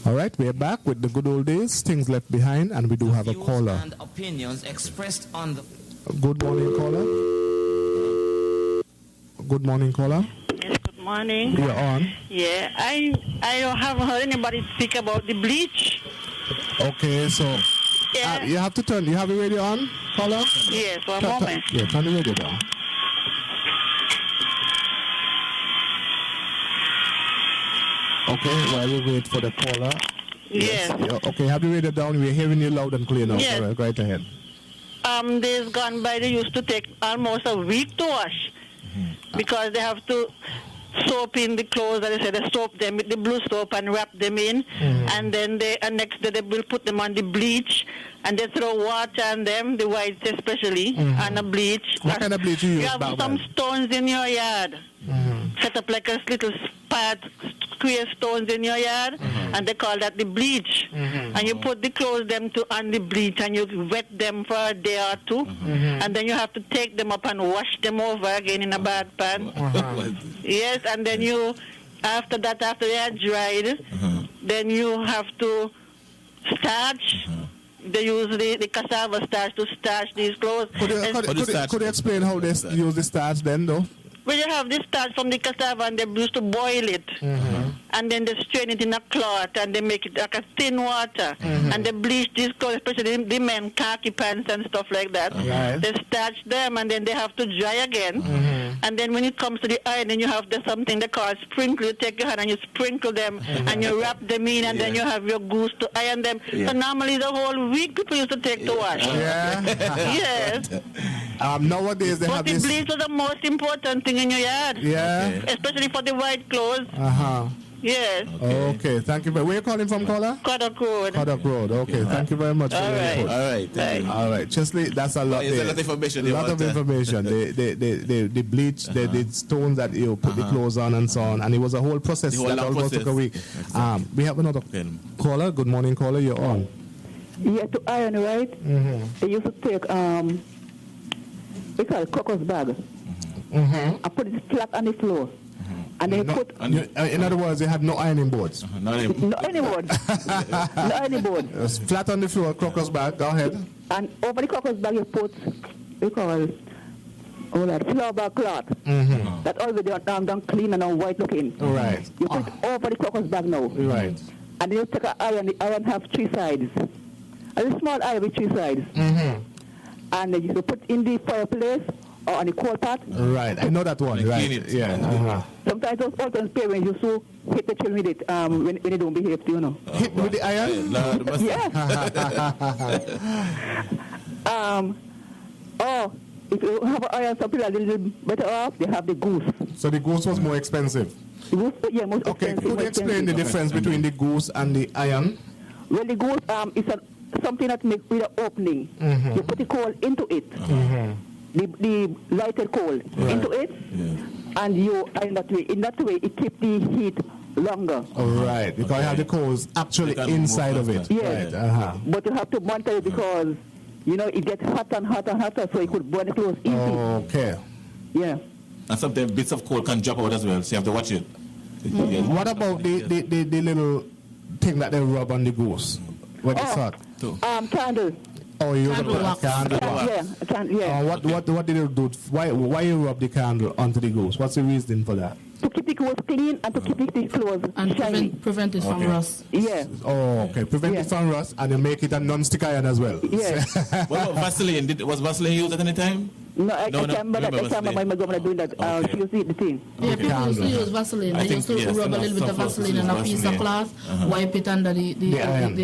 [SPEAKER 7] All right, we are back with the Good Old Days, things left behind, and we do have a caller.
[SPEAKER 5] And opinions expressed on the...
[SPEAKER 7] Good morning, caller. Good morning, caller.
[SPEAKER 12] Yes, good morning.
[SPEAKER 7] You're on.
[SPEAKER 12] Yeah, I haven't heard anybody speak about the bleach.
[SPEAKER 7] Okay, so
[SPEAKER 12] Yeah.
[SPEAKER 7] you have to turn. You have the radio on, caller?
[SPEAKER 12] Yes, one moment.
[SPEAKER 7] Yeah, turn the radio down. Okay, while we wait for the caller.
[SPEAKER 12] Yes.
[SPEAKER 7] Yeah, okay, have the radio down. We're hearing you loud and clear now.
[SPEAKER 12] Yes.
[SPEAKER 7] All right, right ahead.
[SPEAKER 12] Days gone by, they used to take almost a week to wash because they have to soap in the clothes, and they say they soap them with the blue soap and wrap them in, and then next day they will put them on the bleach, and they throw water on them, the whites especially, and the bleach.
[SPEAKER 7] What kind of bleach you use?
[SPEAKER 12] You have some stones in your yard. Set up like a little spot, square stones in your yard, and they call that the bleach. And you put the clothes them on the bleach, and you wet them for a day or two, and then you have to take them up and wash them over again in a bad pan. Yes, and then after they are dried, then you have to starch. They use the cassava starch to starch these clothes.
[SPEAKER 7] Could you explain how they use the starch then, though?
[SPEAKER 12] Well, you have this starch from the cassava, and they used to boil it, and then they strain it in a cloth, and they make it like a thin water, and they bleach these clothes, especially the men khaki pants and stuff like that.
[SPEAKER 7] Right.
[SPEAKER 12] They starch them, and then they have to dry again. And then when it comes to the ironing, you have something they call sprinkle. You take your hand and you sprinkle them, and you wrap them in, and then you have your goose to iron them. So normally the whole week people used to take to wash.
[SPEAKER 7] Yeah.
[SPEAKER 12] Yes.
[SPEAKER 7] Nowadays they have
[SPEAKER 12] the
[SPEAKER 7] this.
[SPEAKER 12] bleach was the most important thing in your yard.
[SPEAKER 7] Yeah.
[SPEAKER 12] Especially for the white clothes. Yes.
[SPEAKER 7] Okay, thank you. Where are you calling from, caller?
[SPEAKER 12] Kodok Road.
[SPEAKER 7] Kodok Road. Okay, thank you very much for your input.
[SPEAKER 1] All right. Thank you.
[SPEAKER 7] All right, Chesley, that's a lot.
[SPEAKER 1] It's a
[SPEAKER 7] there.
[SPEAKER 1] lot of information.
[SPEAKER 7] A lot of information. The bleach, the stones that you put the clothes on and so on, and it was a whole process that almost took a week. We have another caller. Good morning, caller. You're on.
[SPEAKER 9] Yeah, to iron, right? They used to take we call it crocus bag, and put it flat on the floor. And they put...
[SPEAKER 7] in other words, they had no ironing boards.
[SPEAKER 9] No ironing board. No ironing board.
[SPEAKER 7] It was flat on the floor, crocus bag. Go ahead.
[SPEAKER 9] And over the crocus bag, you put, we call it, flower bag cloth. That already done clean and white looking.
[SPEAKER 7] Right.
[SPEAKER 9] You put it over the crocus bag now.
[SPEAKER 7] Right.
[SPEAKER 9] And then you take an iron. The iron have three sides. A small iron with three sides. And then you put in the fireplace or on the coal pot.
[SPEAKER 7] Right, I know that one. Right, yeah.
[SPEAKER 9] Sometimes those older parents used to hit the children with it when they don't behave, you know.
[SPEAKER 7] Hit with the iron?
[SPEAKER 9] Yeah. If you have an iron, some people are a little better off. They have the goose.
[SPEAKER 7] So the goose was more expensive?
[SPEAKER 9] The goose, yeah, most expensive.
[SPEAKER 7] Could you explain the difference between the goose and the iron?
[SPEAKER 9] Well, the goose is something that makes with an opening. You put the coal into it. the lighted coal into it, and you in that way it keeps the heat longer.
[SPEAKER 7] Right, because you have the coals actually inside of it.
[SPEAKER 9] Yes.
[SPEAKER 7] Right.
[SPEAKER 9] But you have to monitor it because it gets hotter and hotter and hotter, so it could burn the clothes easy.
[SPEAKER 7] Okay.
[SPEAKER 9] Yeah.
[SPEAKER 1] And sometimes bits of coal can drop out as well, so you have to watch it.
[SPEAKER 7] What about the little thing that they rub on the goose when it's hot?
[SPEAKER 9] Candle.
[SPEAKER 7] Oh, you rub the candle wax.
[SPEAKER 9] Yeah.
[SPEAKER 7] What did you do? Why you rub the candle onto the goose? What's the reason for that?
[SPEAKER 9] To keep the clothes clean and to keep the clothes
[SPEAKER 11] and
[SPEAKER 9] shiny.
[SPEAKER 11] prevent it from rust.
[SPEAKER 9] Yeah.
[SPEAKER 7] Oh, okay. Prevent it from rust, and you make it a non-stick iron as well.
[SPEAKER 9] Yeah.
[SPEAKER 1] What about Vaseline? Was Vaseline used at any time?
[SPEAKER 9] No, I can't remember that. I can't remember my grandmother doing that. She used to eat the thing.
[SPEAKER 11] Yeah, people used to use Vaseline. They used to rub a little bit of Vaseline on a piece of cloth, wipe it under the iron.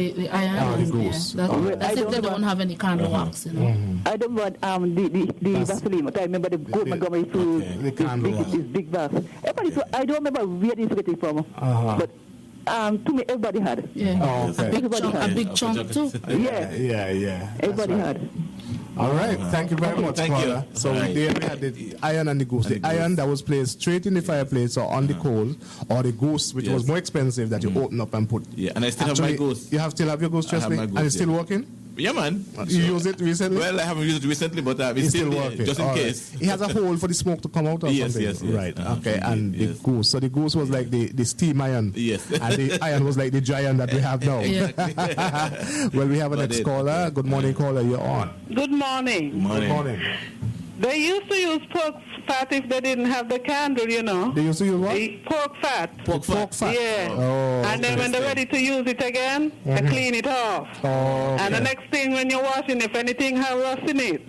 [SPEAKER 11] That's if they don't have any candle wax,
[SPEAKER 9] I don't want the Vaseline, but I remember the goat my grandma used to use this big vase. I don't remember where they used to get it from, but to me everybody had.
[SPEAKER 11] Yeah.
[SPEAKER 9] A
[SPEAKER 11] big chunk too.
[SPEAKER 7] Yeah.
[SPEAKER 9] Everybody had.
[SPEAKER 7] All right, thank you very much,
[SPEAKER 1] thank
[SPEAKER 7] Paula.
[SPEAKER 1] you.
[SPEAKER 7] So there we had the iron and the goose. The iron that was placed straight in the fireplace or on the coal, or the goose, which was more expensive, that you open up and put.
[SPEAKER 1] Yeah, and I still have my goose.
[SPEAKER 7] You still have your goose, Chesley? And it's still working?
[SPEAKER 1] Yeah, man.
[SPEAKER 7] You use it recently?
[SPEAKER 1] Well, I haven't used it recently, but it's still working. Just in case.
[SPEAKER 7] It has a hole for the smoke to come out or something?
[SPEAKER 1] Yes.
[SPEAKER 7] Right, okay. And the goose. So the goose was like the steam iron.
[SPEAKER 1] Yes.
[SPEAKER 7] And the iron was like the giant that we have now. Well, we have a next caller. Good morning, caller. You're on.
[SPEAKER 12] Good morning.
[SPEAKER 7] Good morning.
[SPEAKER 12] They used to use pork fat if they didn't have the candle,
[SPEAKER 7] They used to use what?
[SPEAKER 12] Pork fat.
[SPEAKER 7] Pork fat.
[SPEAKER 12] Yeah.
[SPEAKER 7] Oh,
[SPEAKER 12] and then when they're ready to use it again, they clean it off.
[SPEAKER 7] Oh, okay.
[SPEAKER 12] And the next thing when you're washing, if anything has rust in it,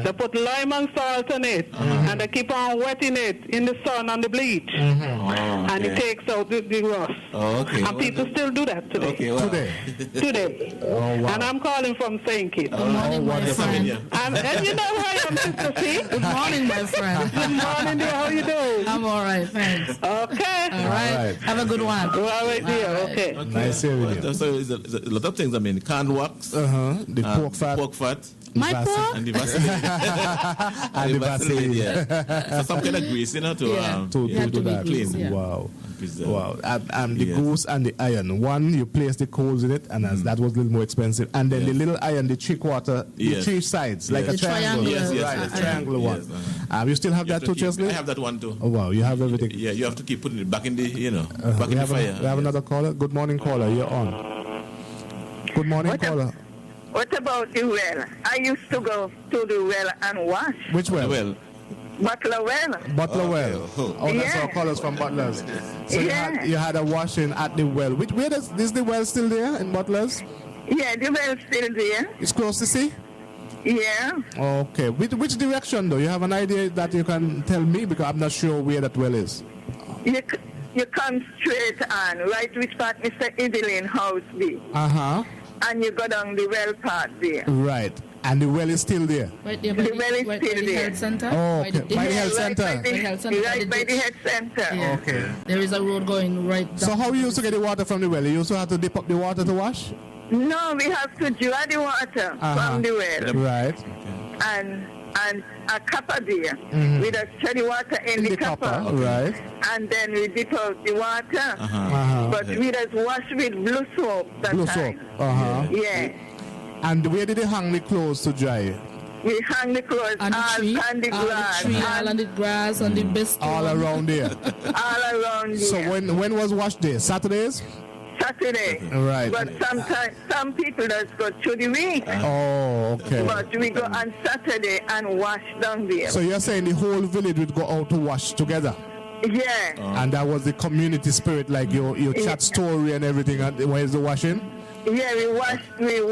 [SPEAKER 12] they put lime and salt on it, and they keep on wetting it in the sun on the bleach, and it takes out the rust.
[SPEAKER 1] Oh, okay.
[SPEAKER 12] And people still do that today.
[SPEAKER 1] Okay, wow.
[SPEAKER 12] Today.
[SPEAKER 7] Oh, wow.
[SPEAKER 12] And I'm calling from St. Kitts.
[SPEAKER 11] Good morning, my friend.
[SPEAKER 12] And you know how I am, Sister C?
[SPEAKER 11] Good morning, my friend.
[SPEAKER 12] Good morning, dear. How you doing?
[SPEAKER 11] I'm all right, thanks.
[SPEAKER 12] Okay.
[SPEAKER 11] All right. Have a good one.
[SPEAKER 12] All right, dear. Okay.
[SPEAKER 7] Nice hearing you.
[SPEAKER 1] So it's a lot of things. I mean, canned wax.
[SPEAKER 7] The pork fat.
[SPEAKER 11] My pork?
[SPEAKER 1] And the Vaseline.
[SPEAKER 7] And the Vaseline.
[SPEAKER 1] Yeah. So some kind of grease, to
[SPEAKER 7] do that.
[SPEAKER 1] Clean.
[SPEAKER 11] Yeah.
[SPEAKER 7] Wow. And the goose and the iron. One, you place the coals in it, and as that was a little more expensive. And then the little iron, the 3/4, the 3 sides, like a triangle.
[SPEAKER 1] Yes.
[SPEAKER 7] A triangle one. You still have that too, Chesley?
[SPEAKER 1] I have that one too.
[SPEAKER 7] Oh, wow. You have everything.
[SPEAKER 1] Yeah, you have to keep putting it back in the, back in the fire.
[SPEAKER 7] We have another caller. Good morning, caller. You're on. Good morning, caller.
[SPEAKER 10] What about the well? I used to go to the well and wash.
[SPEAKER 7] Which well?
[SPEAKER 10] Butler well.
[SPEAKER 7] Butler well. Oh, that's our callers from Butlers. So you had a washing at the well. Where is the well still there in Butlers?
[SPEAKER 10] Yeah, the well's still there.
[SPEAKER 7] It's close to sea?
[SPEAKER 10] Yeah.
[SPEAKER 7] Okay. Which direction though? You have an idea that you can tell me, because I'm not sure where that well is.
[SPEAKER 10] You come straight on, right which part Mr. Evelyn house be. And you go down the well part there.
[SPEAKER 7] Right. And the well is still there?
[SPEAKER 11] Right there by the health center?
[SPEAKER 7] Oh, okay. By the health center?
[SPEAKER 10] Right by the health center.
[SPEAKER 11] Yeah.
[SPEAKER 7] Okay.
[SPEAKER 11] There is a road going right down.
[SPEAKER 7] So how you used to get the water from the well? You used to have to dip up the water to wash?
[SPEAKER 10] No, we have to draw the water from the well.
[SPEAKER 7] Right.
[SPEAKER 10] And a copper there. We just throw the water in the copper.
[SPEAKER 7] Right.
[SPEAKER 10] And then we dip out the water. But we just wash with blue soap that
[SPEAKER 7] blue
[SPEAKER 10] time.
[SPEAKER 7] Soap.
[SPEAKER 10] Yeah.
[SPEAKER 7] And where did they hang the clothes to dry?
[SPEAKER 10] We hang the clothes
[SPEAKER 11] on the tree,
[SPEAKER 10] on the grass.
[SPEAKER 11] All on the grass, on the biscuit.
[SPEAKER 7] All around there.
[SPEAKER 10] All around there.
[SPEAKER 7] So when was wash day? Saturdays?
[SPEAKER 10] Saturday.
[SPEAKER 7] Right.
[SPEAKER 10] But sometimes some people just go through the week.
[SPEAKER 7] Oh, okay.
[SPEAKER 10] But we go on Saturday and wash down there.
[SPEAKER 7] So you're saying the whole village would go out to wash together?
[SPEAKER 10] Yeah.
[SPEAKER 7] And that was the community spirit, like your chat story and everything. And where's the washing?
[SPEAKER 10] Yeah, we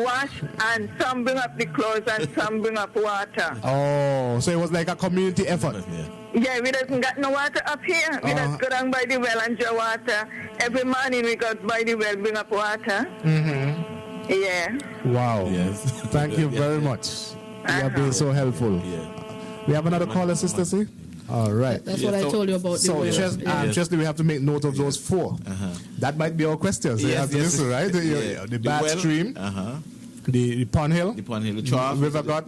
[SPEAKER 10] wash, and some bring up the clothes and some bring up water.
[SPEAKER 7] Oh, so it was like a community effort.
[SPEAKER 10] Yeah, we doesn't got no water up here. We just go down by the well and draw water. Every morning we go by the well, bring up water. Yeah.
[SPEAKER 7] Wow. Yes. Thank you very much. You have been so helpful. We have another caller, Sister C? All right.
[SPEAKER 11] That's what I told you about.
[SPEAKER 7] So, just we have to make note of those 4. That might be our questions. So you have to listen, right? The bad stream, the Pond Hill,
[SPEAKER 1] the Trough,
[SPEAKER 7] River God,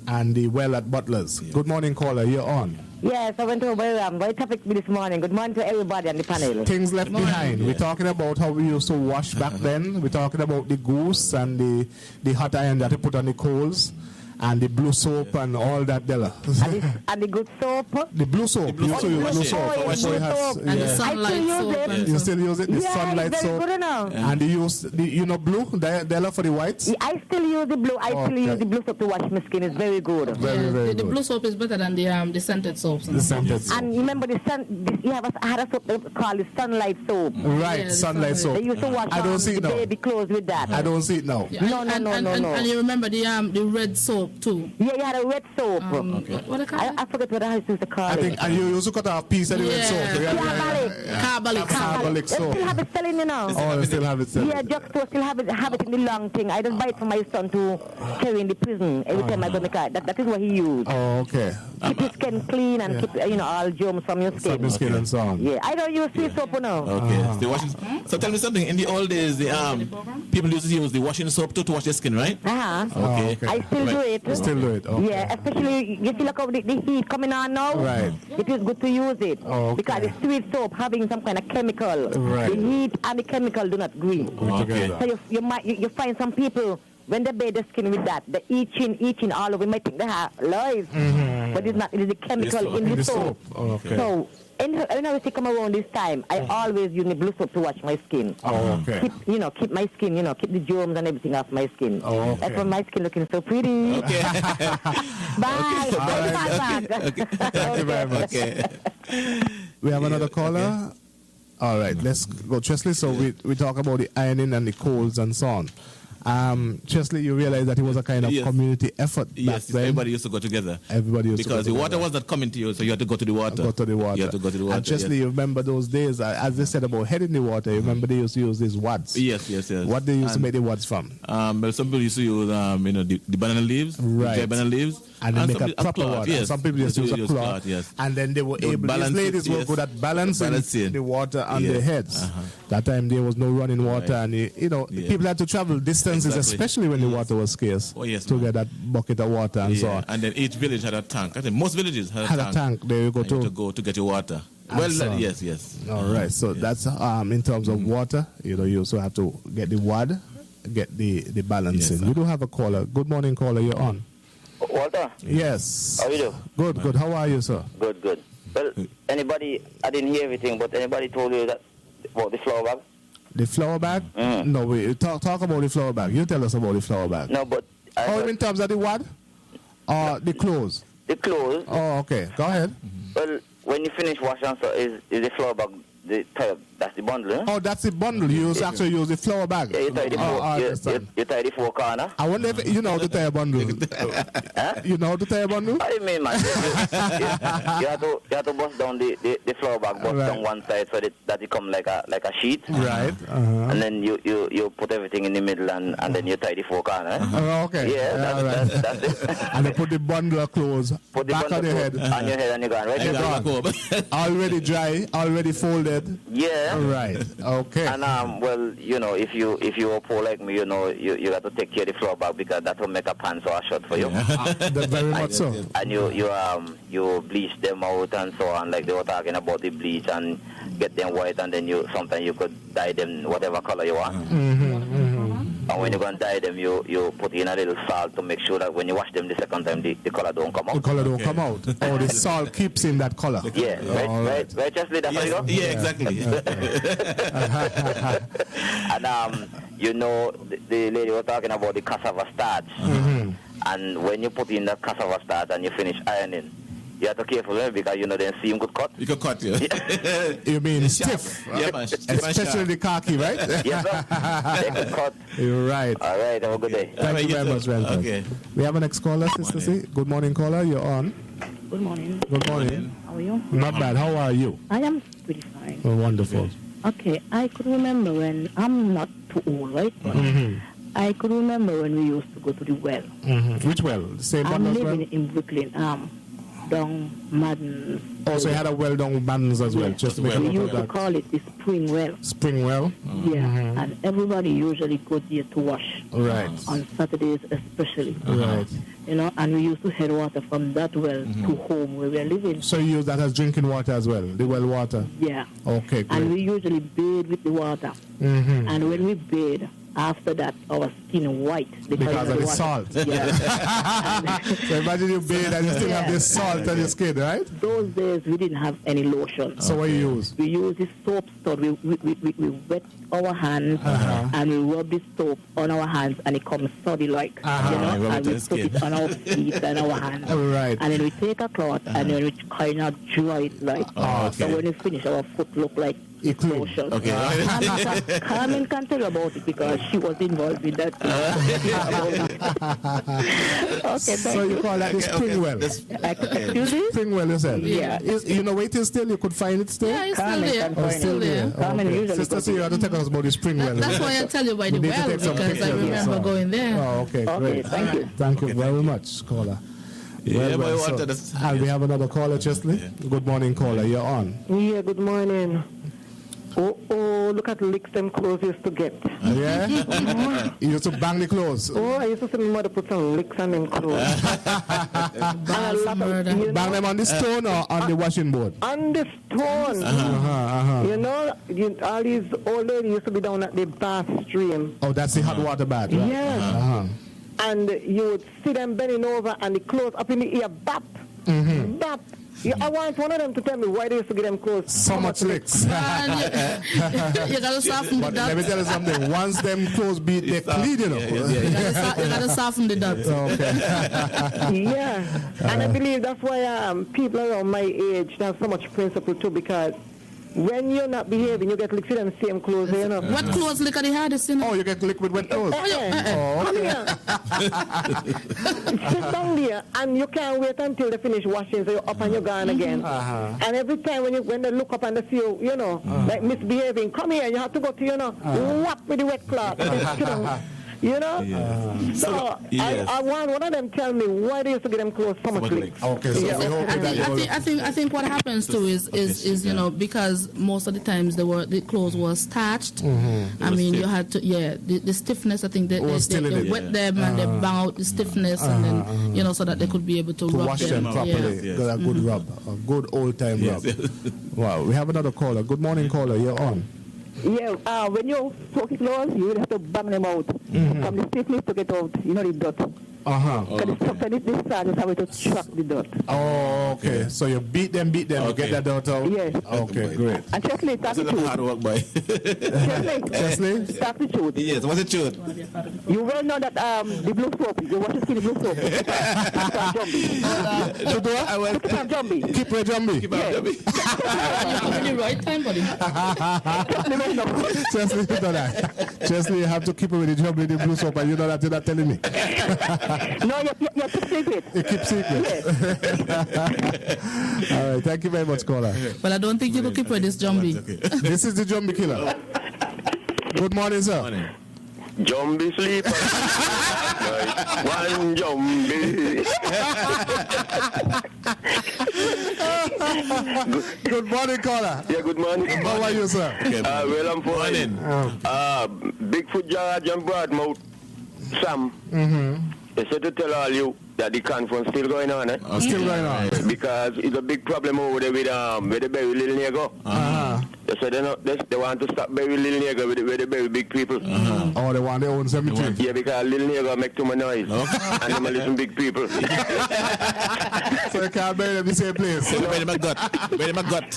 [SPEAKER 7] and the well at Butler's. Good morning, caller. You're on.
[SPEAKER 13] Yes, I went over very topic this morning. Good morning to everybody on the panel.
[SPEAKER 7] Things left behind. We're talking about how we used to wash back then. We're talking about the goose and the hot iron that you put on the coals. And the blue soap and all that, Della.
[SPEAKER 13] And the good soap?
[SPEAKER 7] The blue soap. You also use blue soap.
[SPEAKER 13] And the sunlight soap.
[SPEAKER 7] You still use it? The sunlight soap.
[SPEAKER 13] Good enough.
[SPEAKER 7] And you use, blue, Della, for the whites?
[SPEAKER 13] I still use the blue. I still use the blue soap to wash my skin. It's very good.
[SPEAKER 7] Very good.
[SPEAKER 11] The blue soap is better than the scented soaps.
[SPEAKER 7] The scented soap.
[SPEAKER 13] And remember, I had a soap called the sunlight soap.
[SPEAKER 7] Right, sunlight soap.
[SPEAKER 13] They used to wash the baby clothes with that.
[SPEAKER 7] I don't see it now.
[SPEAKER 13] No.
[SPEAKER 11] And you remember the red soap too.
[SPEAKER 13] Yeah, you had a red soap.
[SPEAKER 11] What
[SPEAKER 13] I forget what I used to call it.
[SPEAKER 7] And you used to cut off a piece of the red soap. Carbolic soap.
[SPEAKER 13] They still have it selling, you know.
[SPEAKER 7] They still have it selling.
[SPEAKER 13] Yeah, drugstore still have it in the long thing. I just buy it for my son to carry in the prison every time I go to the car. That is what he used.
[SPEAKER 7] Oh, okay.
[SPEAKER 13] Keep your skin clean and keep, all germs from your skin.
[SPEAKER 7] From your skin and so on.
[SPEAKER 13] Yeah, I don't use sweet soap now.
[SPEAKER 14] Okay. So tell me something. In the old days, people used to use the washing soap to wash their skin, right?
[SPEAKER 13] Okay. I still do it.
[SPEAKER 7] Still do it. Okay.
[SPEAKER 13] Yeah, especially you see look how the heat coming on now.
[SPEAKER 7] Right.
[SPEAKER 13] It is good to use it because the sweet soap having some kind of chemical.
[SPEAKER 7] Right.
[SPEAKER 13] The heat and the chemical do not agree.
[SPEAKER 7] Okay.
[SPEAKER 13] So you find some people when they bathe their skin with that, they itching all over. Might think they have lice, but it's not. It is the chemical in the soap.
[SPEAKER 7] Okay.
[SPEAKER 13] So. When I come around this time, I always use the blue soap to wash my skin.
[SPEAKER 7] Okay.
[SPEAKER 13] Keep my skin, keep the germs and everything off my skin.
[SPEAKER 7] Okay.
[SPEAKER 13] That's why my skin looking so pretty.
[SPEAKER 14] Okay.
[SPEAKER 13] Bye.
[SPEAKER 14] Okay. Thank you very much. Okay.
[SPEAKER 7] We have another caller. All right, let's go. Chesley, so we talk about the ironing and the coals and so on. Chesley, you realize that it was a kind of community effort back then.
[SPEAKER 14] Everybody used to go together.
[SPEAKER 7] Everybody used
[SPEAKER 14] because
[SPEAKER 7] to go
[SPEAKER 14] the water
[SPEAKER 7] together.
[SPEAKER 14] was not coming to you, so you had to go to the water.
[SPEAKER 7] Go to the water.
[SPEAKER 14] You had to go to the water.
[SPEAKER 7] And Chesley, you remember those days, as they said about heading the water, you remember they used to use these wads.
[SPEAKER 14] Yes.
[SPEAKER 7] What they used to make the wads from?
[SPEAKER 14] Well, some people used to use, the banana leaves,
[SPEAKER 7] right.
[SPEAKER 14] the banana leaves.
[SPEAKER 7] And they make a proper water.
[SPEAKER 14] Yes.
[SPEAKER 7] Some people used to use a cloth.
[SPEAKER 14] Yes.
[SPEAKER 7] And then they were able, these ladies were good at balancing the water on their heads. That time there was no running water, and people had to travel distances, especially when the water was scarce, to get that bucket of water and so on.
[SPEAKER 14] And then each village had a tank. I think most villages had
[SPEAKER 7] a tank. There you go
[SPEAKER 14] to get your water. Well, yes.
[SPEAKER 7] All right. So that's in terms of water. You also have to get the wad, get the balancing. We do have a caller. Good morning, caller. You're on.
[SPEAKER 15] Walter?
[SPEAKER 7] Yes.
[SPEAKER 15] How you do?
[SPEAKER 7] Good. How are you, sir?
[SPEAKER 15] Good. Well, anybody, I didn't hear everything, but anybody told you that about the flour bag?
[SPEAKER 7] The flour bag? No, we talk about the flour bag. You tell us about the flour bag.
[SPEAKER 15] No, but...
[SPEAKER 7] in terms of the what? The clothes?
[SPEAKER 15] The clothes.
[SPEAKER 7] Oh, okay. Go ahead.
[SPEAKER 15] Well, when you finish washing, so is the flour bag that's the bundle, eh?
[SPEAKER 7] Oh, that's the bundle. You actually use the flour bag.
[SPEAKER 15] Yeah, you tie the four. You tie the four corner.
[SPEAKER 7] I wonder if you know how to tie a bundle. You know how to tie a bundle?
[SPEAKER 15] What do you mean, man? you have to bust down the flour bag, bust down one side so that it come like a sheet.
[SPEAKER 7] Right.
[SPEAKER 15] And then you put everything in the middle and then you tie the four corner. Eh?
[SPEAKER 7] Okay.
[SPEAKER 15] Yeah, that's it.
[SPEAKER 7] And you put the bundle of clothes back on your head.
[SPEAKER 15] On your head and you're gone. Right?
[SPEAKER 7] You're gone. Already dry, already folded.
[SPEAKER 15] Yeah.
[SPEAKER 7] Right. Okay.
[SPEAKER 15] And well, if you are poor like me, you got to take care of the floor bag because that will make a pants or a shirt for you.
[SPEAKER 7] Very much so.
[SPEAKER 15] And you bleach them out and so on, like they were talking about the bleach and get them white, and then sometimes you could dye them whatever color you want. And when you're going to dye them, you put in a little salt to make sure that when you wash them the second time, the color don't come out.
[SPEAKER 7] The color don't come out. Oh, the salt keeps in that color.
[SPEAKER 15] Yeah, right, Chesley, that's how you go?
[SPEAKER 14] Yeah, exactly.
[SPEAKER 15] And, the lady was talking about the cassava starch. And when you put in the cassava starch and you finish ironing, you have to be careful because then seam could cut.
[SPEAKER 14] You could cut, yeah.
[SPEAKER 7] You mean stiff?
[SPEAKER 14] Yeah, man.
[SPEAKER 7] Especially the khaki, right?
[SPEAKER 15] Yes, sir. They could cut.
[SPEAKER 7] You're right.
[SPEAKER 15] All right, have a good day.
[SPEAKER 7] Thank you very much, Welton.
[SPEAKER 14] Okay.
[SPEAKER 7] We have a next caller, Sister C. Good morning, caller. You're on.
[SPEAKER 16] Good morning.
[SPEAKER 7] Good morning.
[SPEAKER 16] How are you?
[SPEAKER 7] Not bad. How are you?
[SPEAKER 16] I am pretty fine.
[SPEAKER 7] Oh, wonderful.
[SPEAKER 16] Okay, I could remember when, I'm not too old, right? I could remember when we used to go to the well.
[SPEAKER 7] Which well? The same one
[SPEAKER 16] I'm
[SPEAKER 7] as well?
[SPEAKER 16] living in Brooklyn. down Madden.
[SPEAKER 7] Also, you had a well done Maddens as well, just to make
[SPEAKER 16] We
[SPEAKER 7] a note
[SPEAKER 16] used
[SPEAKER 7] of
[SPEAKER 16] to
[SPEAKER 7] that.
[SPEAKER 16] call it the spring well.
[SPEAKER 7] Spring well?
[SPEAKER 16] Yeah, and everybody usually goes there to wash.
[SPEAKER 7] Right.
[SPEAKER 16] On Saturdays especially.
[SPEAKER 7] Right.
[SPEAKER 16] You know, and we used to head water from that well to home where we are living.
[SPEAKER 7] So you use that as drinking water as well, the well water?
[SPEAKER 16] Yeah.
[SPEAKER 7] Okay, great.
[SPEAKER 16] And we usually bathe with the water. And when we bathe, after that, our skin white
[SPEAKER 7] Because of the
[SPEAKER 16] water.
[SPEAKER 7] salt.
[SPEAKER 16] Yeah.
[SPEAKER 7] So imagine you bathe and you still have this salt on your skin, right?
[SPEAKER 16] Those days we didn't have any lotion.
[SPEAKER 7] So what you use?
[SPEAKER 16] We use the soap stud. We wet our hands and we rub the soap on our hands and it comes soddy like. You know, and we put it on our feet and our hands.
[SPEAKER 7] Right.
[SPEAKER 16] And then we take a cloth and then we kind of dry it like. So when we finish, our foot look like lotion.
[SPEAKER 14] Okay.
[SPEAKER 16] Carmen can tell you about it because she was involved in that. Okay,
[SPEAKER 7] So you call that the spring well?
[SPEAKER 16] Excuse me?
[SPEAKER 7] Spring well, you said?
[SPEAKER 16] Yeah.
[SPEAKER 7] You know, waiting still, you could find it still?
[SPEAKER 11] Yeah, it's still
[SPEAKER 16] Carmen
[SPEAKER 11] there.
[SPEAKER 16] can
[SPEAKER 7] Oh,
[SPEAKER 16] find
[SPEAKER 7] still
[SPEAKER 16] it.
[SPEAKER 7] there.
[SPEAKER 16] Carmen
[SPEAKER 7] Okay.
[SPEAKER 16] usually
[SPEAKER 7] Sister,
[SPEAKER 16] goes
[SPEAKER 7] so you have to tell us about the spring well.
[SPEAKER 11] That's why I tell you by the
[SPEAKER 7] We need to
[SPEAKER 11] well,
[SPEAKER 7] take some
[SPEAKER 11] because I
[SPEAKER 7] pictures,
[SPEAKER 11] remember
[SPEAKER 7] so.
[SPEAKER 11] going there.
[SPEAKER 7] Oh, okay, great.
[SPEAKER 16] thank you.
[SPEAKER 7] Thank you very much, caller.
[SPEAKER 14] Yeah, but I
[SPEAKER 7] so-
[SPEAKER 14] wanted us.
[SPEAKER 7] and we have another caller, Chesley. Good morning, caller. You're on.
[SPEAKER 17] Yeah, good morning. Oh, look at the licks them clothes used to get.
[SPEAKER 7] Yeah? You used to bang the clothes.
[SPEAKER 17] Oh, I used to see my mother put some licks on them clothes. And a lot of, you know,
[SPEAKER 7] Bang them on the stone or on the washing board?
[SPEAKER 17] on the stone. You know, all these old ladies used to be down at the bath stream.
[SPEAKER 7] Oh, that's the hot water bath, right?
[SPEAKER 17] Yes. And you would see them bending over and the clothes up in the ear, bap, bap. Yeah, I want one of them to tell me why they used to get them clothes
[SPEAKER 7] So much licks.
[SPEAKER 11] You gotta soften the
[SPEAKER 7] But let me
[SPEAKER 11] dot.
[SPEAKER 7] tell you something. Once them clothes beat, they clean, you know.
[SPEAKER 11] You gotta soften the dot.
[SPEAKER 17] Yeah, and I believe that's why people around my age have so much principle too, because when you're not behaving, you get licked in the same clothes, you know.
[SPEAKER 11] What clothes lick are the hardest, you know?
[SPEAKER 7] Oh, you get liquid wet clothes.
[SPEAKER 17] Come here. Sit down there, and you can't wait until they finish washing, so you're up and you're gone again. And every time when they look up and they see you, you know, like misbehaving, come here, you have to go to, you know, whap with the wet cloth. You know? So I want one of them tell me why they used to get them clothes so much licks.
[SPEAKER 7] Okay, so we hope that
[SPEAKER 11] I think what happens too is you know, because most of the times the clothes were starched. I mean, you had to the stiffness. I think they wet them and they bang out the stiffness and then you know, so that they could be able to rub
[SPEAKER 7] wash them properly.
[SPEAKER 11] Yeah.
[SPEAKER 7] Get a good rub, a good old time rub. Wow, we have another caller. Good morning, caller. You're on.
[SPEAKER 9] Yeah, when you soak it close, you will have to bang them out. From the stiffness to get out, you know, the dirt. Because the stuff that this side is how to track the dirt.
[SPEAKER 7] Oh, okay. So you beat them, you get that dirt out?
[SPEAKER 9] Yes.
[SPEAKER 7] Okay, great.
[SPEAKER 9] And Chesley, talk the truth.
[SPEAKER 14] Hard work, boy.
[SPEAKER 7] Chesley?
[SPEAKER 9] Talk the truth.
[SPEAKER 14] Yes, what's the truth?
[SPEAKER 9] You well know that the blue soap, you wash your skin in blue soap. Keep on jumping.
[SPEAKER 7] Keep on jumping.
[SPEAKER 14] Keep on jumping.
[SPEAKER 11] You're in the right time, buddy.
[SPEAKER 7] Chesley, you know that. Chesley, you have to keep it with the jumping the blue soap, and you know that you're not telling me.
[SPEAKER 9] No, you keep secret.
[SPEAKER 7] You keep secret. All right, thank you very much, caller.
[SPEAKER 11] But I don't think you could keep with this Jumbie.
[SPEAKER 7] This is the Jumbie killer. Good morning, sir.
[SPEAKER 18] Jumbie sleeper. One Jumbie.
[SPEAKER 7] Good morning, caller.
[SPEAKER 18] Yeah, good morning.
[SPEAKER 7] How are you, sir?
[SPEAKER 18] Well, I'm fine. Bigfoot George and Broadmouth Sam. They said to tell all you that the conference still going on, eh?
[SPEAKER 7] Still going on.
[SPEAKER 18] Because it's a big problem over there with the very little nigger. They said they want to stop very little nigger with the very big people.
[SPEAKER 7] Oh, they want their own cemetery.
[SPEAKER 18] Yeah, because little nigger make too much noise. And them a listen big people.
[SPEAKER 7] So you can't bury them in the same place.
[SPEAKER 14] Bury them a gut. Bury them a gut.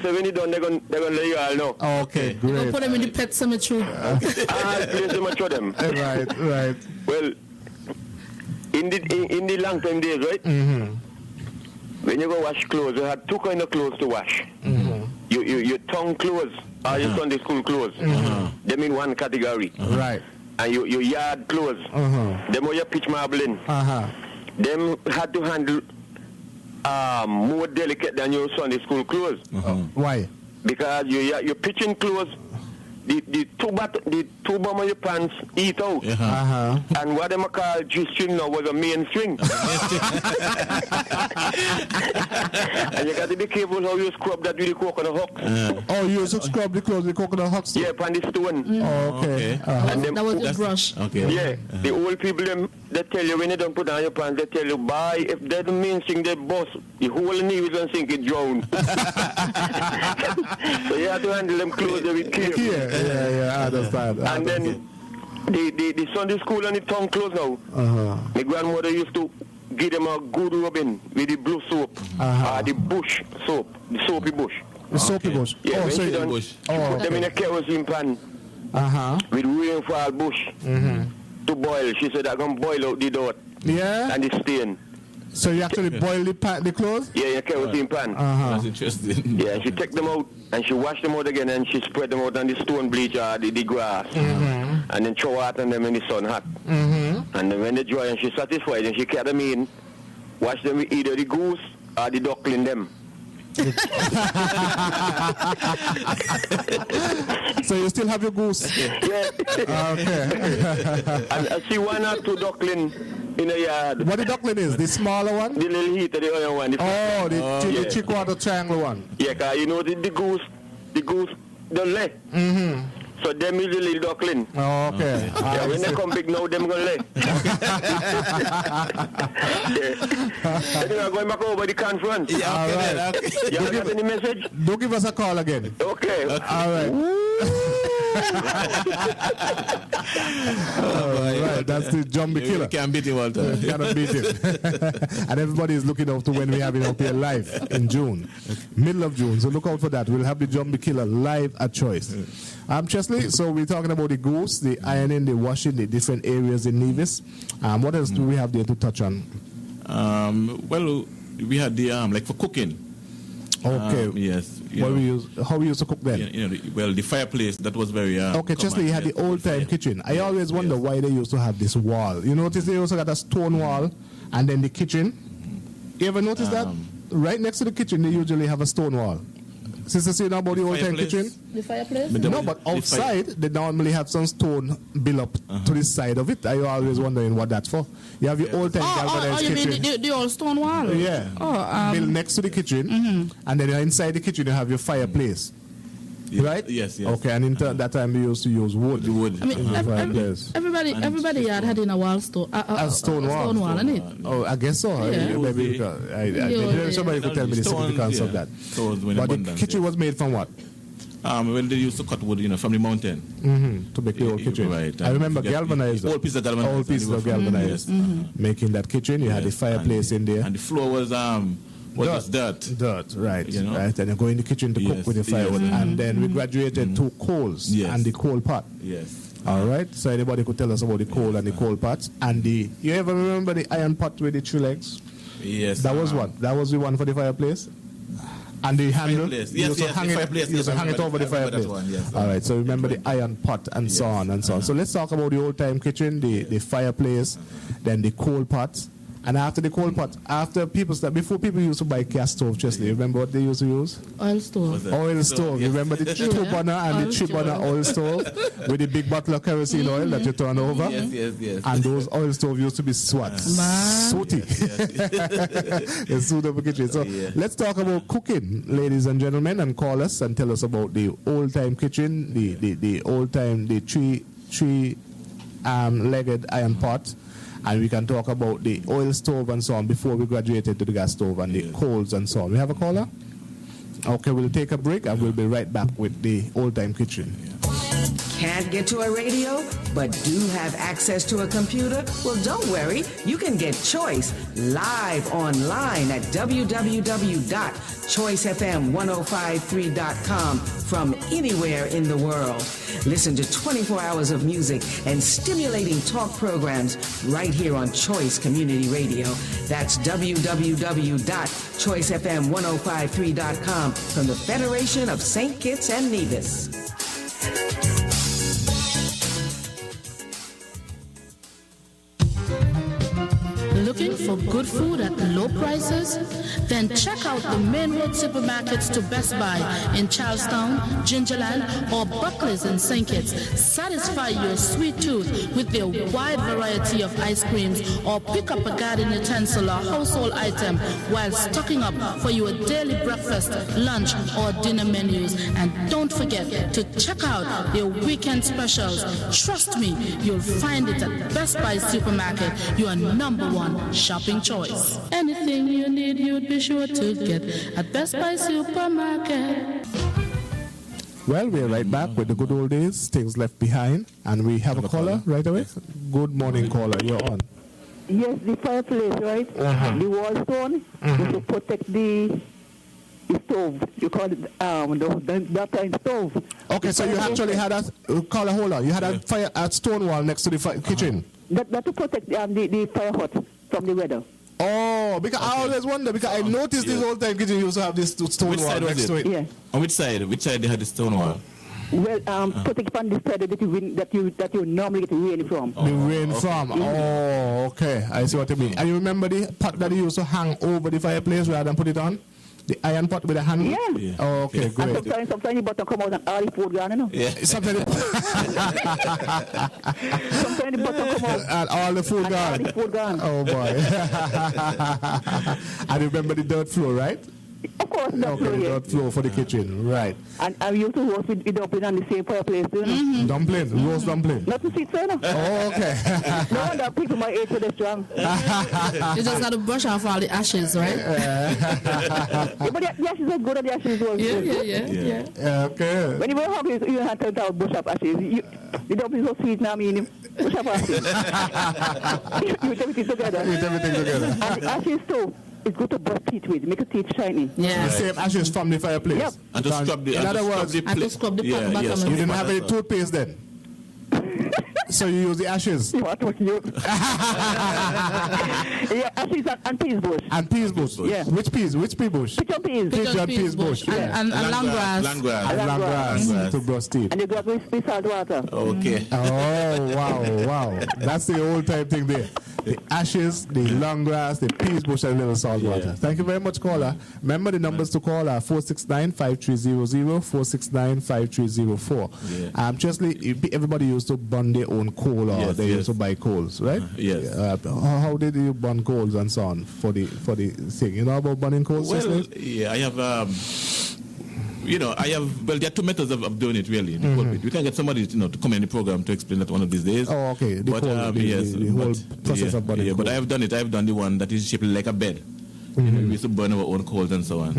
[SPEAKER 18] So when you done, they're gonna let you all know.
[SPEAKER 7] Okay,
[SPEAKER 11] Don't
[SPEAKER 7] great.
[SPEAKER 11] put them in the pet cemetery.
[SPEAKER 18] I'll place them and show them.
[SPEAKER 7] Right.
[SPEAKER 18] Well, in the long time days, right? When you go wash clothes, you had two kind of clothes to wash. Your tongue clothes or your Sunday school clothes. Them in one category.
[SPEAKER 7] Right.
[SPEAKER 18] And your yard clothes. Them were your pitch marbling. Them had to handle more delicate than your Sunday school clothes.
[SPEAKER 7] Why?
[SPEAKER 18] Because your pitching clothes, the two bottom of your pants eat out. And what them call G-string now was a main string. And you got to be careful how you scrub that with the coconut hooks.
[SPEAKER 7] Oh, you used to scrub the clothes with coconut hooks?
[SPEAKER 18] Yeah, upon the stone.
[SPEAKER 7] Okay.
[SPEAKER 18] And
[SPEAKER 11] that was the brush.
[SPEAKER 18] Okay. Yeah, the old people, they tell you when you don't put on your pants, they tell you, bye, if that main string, they bust, the whole knee is and sink it drown. So you have to handle them clothes with care.
[SPEAKER 7] Yeah, I understand.
[SPEAKER 18] And then the Sunday school and the tongue clothes now. My grandmother used to give them a good rubbing with the blue soap, the bush soap, the soapy bush.
[SPEAKER 7] The soapy bush.
[SPEAKER 18] Yeah, when she done,
[SPEAKER 7] bush.
[SPEAKER 18] She put them in a kerosene pan with rainfall bush to boil. She said, I'm going to boil out the dirt and the stain.
[SPEAKER 7] So you actually boil the clothes?
[SPEAKER 18] Yeah, in a kerosene pan.
[SPEAKER 14] That's interesting.
[SPEAKER 18] Yeah, and she take them out and she wash them out again and she spread them out on the stone bleach or the grass. And then throw water on them in the sun hot. And then when they dry and she's satisfied, and she carry them in, wash them with either the goose or the duckling them.
[SPEAKER 7] So you still have your goose?
[SPEAKER 18] Yeah.
[SPEAKER 7] Okay.
[SPEAKER 18] I see one or two duckling in the yard.
[SPEAKER 7] What the duckling is? The smaller one?
[SPEAKER 18] The little heater, the other one.
[SPEAKER 7] The three-quarter triangle one.
[SPEAKER 18] Yeah, because you know the goose, the leg. So them is the little duckling.
[SPEAKER 7] Oh, okay.
[SPEAKER 18] Yeah, when they come big now, them gonna lay. Anyway, I'm going back over the conference.
[SPEAKER 7] Yeah, all right.
[SPEAKER 18] You got any message?
[SPEAKER 7] Don't give us a call again.
[SPEAKER 18] Okay.
[SPEAKER 7] All right. Right, that's the Zombie Killer.
[SPEAKER 14] You can't beat him, Walter.
[SPEAKER 7] You cannot beat him. And everybody is looking out to when we have it up here live in June, middle of June. So look out for that. We'll have the Zombie Killer live at Choice. Chesley, so we're talking about the goose, the ironing, the washing, the different areas in Nevis. What else do we have there to touch on?
[SPEAKER 14] Well, we had the like for cooking.
[SPEAKER 7] Okay.
[SPEAKER 14] Yes.
[SPEAKER 7] How we used to cook then?
[SPEAKER 14] The fireplace, that was very
[SPEAKER 7] okay, Chesley, you had the old-time kitchen. I always wonder why they used to have this wall. You notice they also got a stone wall, and then the kitchen. You ever notice that? Right next to the kitchen, they usually have a stone wall. Sister, say about the old-time kitchen?
[SPEAKER 11] The fireplace?
[SPEAKER 7] No, but outside, they normally have some stone built up to the side of it. I always wondering what that's for. You have your old-time galvanized kitchen.
[SPEAKER 11] You mean the old stone wall?
[SPEAKER 7] Yeah. Built next to the kitchen, and then inside the kitchen, you have your fireplace. Right?
[SPEAKER 14] Yes.
[SPEAKER 7] Okay, and in that time we used to use wood.
[SPEAKER 11] I mean, everybody had in a wall stone.
[SPEAKER 7] A stone wall.
[SPEAKER 11] Stone wall, isn't it?
[SPEAKER 7] Oh, I guess so.
[SPEAKER 11] Yeah.
[SPEAKER 7] Maybe somebody could tell me the significance of that. But the kitchen was made from what?
[SPEAKER 14] Well, they used to cut wood, from the mountain.
[SPEAKER 7] To make the old kitchen.
[SPEAKER 14] Right.
[SPEAKER 7] I remember galvanized.
[SPEAKER 14] Old pieces of galvanized.
[SPEAKER 7] Old pieces of galvanized. Making that kitchen, you had the fireplace in there.
[SPEAKER 14] And the floor was dirt.
[SPEAKER 7] Dirt, right. Right. And you go in the kitchen to cook with the firewood. And then we graduated to coals and the coal pot.
[SPEAKER 14] Yes.
[SPEAKER 7] All right. So anybody could tell us about the coal and the coal pots. And you ever remember the iron pot with the 3 legs?
[SPEAKER 14] Yes.
[SPEAKER 7] That was what? That was the one for the fireplace? And the handle?
[SPEAKER 14] Yes,
[SPEAKER 7] you used to hang it over the fireplace.
[SPEAKER 14] Yes.
[SPEAKER 7] All right. So remember the iron pot and so on and so on. So let's talk about the old-time kitchen, the fireplace, then the coal pot. And after the coal pot, before people used to buy gas stove, Chesley, remember what they used to use?
[SPEAKER 11] Oil stove.
[SPEAKER 7] Oil stove.
[SPEAKER 11] Yes.
[SPEAKER 7] Remember the 2-burner and the 3-burner oil stove with the big bottle of kerosene oil that you turn over?
[SPEAKER 14] Yes.
[SPEAKER 7] And those oil stoves used to be sooty. They suit up the kitchen. So let's talk about cooking, ladies and gentlemen, and call us and tell us about the old-time kitchen, the old-time, the three-legged iron pot. And we can talk about the oil stove and so on before we graduated to the gas stove and the coals and so on. We have a caller? Okay, we'll take a break and we'll be right back with the old-time kitchen.
[SPEAKER 4] Can't get to a radio, but do have access to a computer? Well, don't worry. You can get Choice live online at www.choicefm1053.com from anywhere in the world. Listen to 24 hours of music and stimulating talk programs right here on Choice Community Radio. That's www.choicefm1053.com from the Federation of St. Kitts and Nevis.
[SPEAKER 11] Looking for good food at low prices? Then check out the main road supermarkets to Best Buy in Charlestown, Gingerland, or Buckley's in St. Kitts. Satisfy your sweet tooth with their wide variety of ice creams, or pick up a garden utensil or household item while stocking up for your daily breakfast, lunch, or dinner menus. And don't forget to check out their weekend specials. Trust me, you'll find it at Best Buy Supermarket, your #1 shopping choice. Anything you need, you'd be sure to get at Best Buy Supermarket.
[SPEAKER 7] Well, we're right back with the good old days, things left behind, and we have a caller right away. Good morning, caller. You're on.
[SPEAKER 9] Yes, the fireplace, right? The wall stone is to protect the stove. You call it that kind of stove.
[SPEAKER 7] Okay, so you actually had a caller. Hold on. You had a stone wall next to the kitchen.
[SPEAKER 9] That to protect the fire hut from the weather.
[SPEAKER 7] Oh, because I always wonder, because I noticed this whole time kitchen used to have this stone wall next to it.
[SPEAKER 9] Yeah.
[SPEAKER 14] On which side? Which side they had the stone wall?
[SPEAKER 9] Well, protect from the side that you normally get rain from.
[SPEAKER 7] The rain from. Oh, okay. I see what you mean. And you remember the pot that you used to hang over the fireplace rather than put it on? The iron pot with a handle?
[SPEAKER 9] Yeah.
[SPEAKER 7] Oh, okay, great.
[SPEAKER 9] And sometimes the bottom come out and all the food gone, you know?
[SPEAKER 14] Yeah.
[SPEAKER 7] Sometimes
[SPEAKER 9] the bottom come out.
[SPEAKER 7] And all the food gone.
[SPEAKER 9] All the food gone.
[SPEAKER 7] Oh, boy. And remember the dirt floor, right?
[SPEAKER 9] Of course,
[SPEAKER 7] dirt floor for the kitchen, right.
[SPEAKER 9] And I used to roast with dumpling on the same fireplace, you know?
[SPEAKER 7] Dumpling, roast dumpling.
[SPEAKER 9] Not to see it, sir, no?
[SPEAKER 7] Oh, okay.
[SPEAKER 9] No wonder people my age are strong.
[SPEAKER 11] You just got to brush off all the ashes, right?
[SPEAKER 9] But the ashes are good, and the ashes are good.
[SPEAKER 11] Yeah.
[SPEAKER 7] Okay.
[SPEAKER 9] When you were hungry, you have to brush up ashes. The dumpling is so sweet now, I mean, brush up ashes. You put everything together.
[SPEAKER 7] Put everything together.
[SPEAKER 9] And the ashes too. It's good to brush teeth with, make your teeth shiny.
[SPEAKER 11] Yeah.
[SPEAKER 7] The same ashes from the fireplace.
[SPEAKER 9] Yep.
[SPEAKER 14] And to scrub the.
[SPEAKER 7] In other words,
[SPEAKER 11] and to scrub the pot bottom.
[SPEAKER 7] You didn't have any toothpaste then? So you use the ashes?
[SPEAKER 9] You want to use? Yeah, ashes and peas bush.
[SPEAKER 7] And peas bush?
[SPEAKER 9] Yeah.
[SPEAKER 7] Which peas? Which pea bush?
[SPEAKER 9] Pigeon peas.
[SPEAKER 7] Pigeon peas bush.
[SPEAKER 11] And long grass.
[SPEAKER 14] Long grass.
[SPEAKER 7] And long grass to brush teeth.
[SPEAKER 9] And you got with salt water.
[SPEAKER 14] Okay.
[SPEAKER 7] Oh, wow. That's the old type thing there. The ashes, the long grass, the peas bush, and a little salt water. Thank you very much, caller. Remember the numbers to call are 469-5300, 469-5304. Justly, everybody used to burn their own coal, or they used to buy coals, right?
[SPEAKER 14] Yes.
[SPEAKER 7] How did you burn coals and so on for the thing? You know about burning coals?
[SPEAKER 14] Well, yeah, I have. There are two methods of doing it, really. We can get somebody, to come in the program to explain that one of these days.
[SPEAKER 7] Oh, okay. The whole process of burning coal.
[SPEAKER 14] But I have done it. I have done the one that is shaped like a bed. We used to burn our own coals and so on.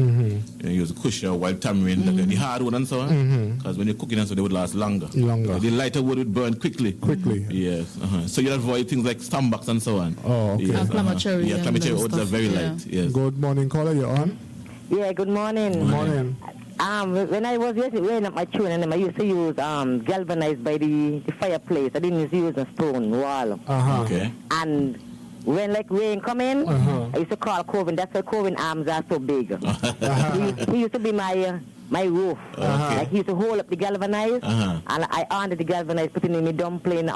[SPEAKER 14] You use cushion, wild tamarind, the hard wood and so on. Because when you're cooking and so, they would last longer. The lighter wood would burn quickly. Yes. So you avoid things like stomachs and so on.
[SPEAKER 7] Oh, okay.
[SPEAKER 11] And plamacherry.
[SPEAKER 14] Yeah, plamacherry woods are very light. Yes.
[SPEAKER 7] Good morning, caller. You're on.
[SPEAKER 13] Yeah, good morning.
[SPEAKER 7] Good morning.
[SPEAKER 13] When I was weighing up my children, I used to use galvanized by the fireplace. I didn't use a stone wall.
[SPEAKER 14] Okay.
[SPEAKER 13] And when rain come in, I used to call Coven. That's why Coven arms are so big. He used to be my roof. He used to hold up the galvanized, and I under the galvanized, putting in the dumpling.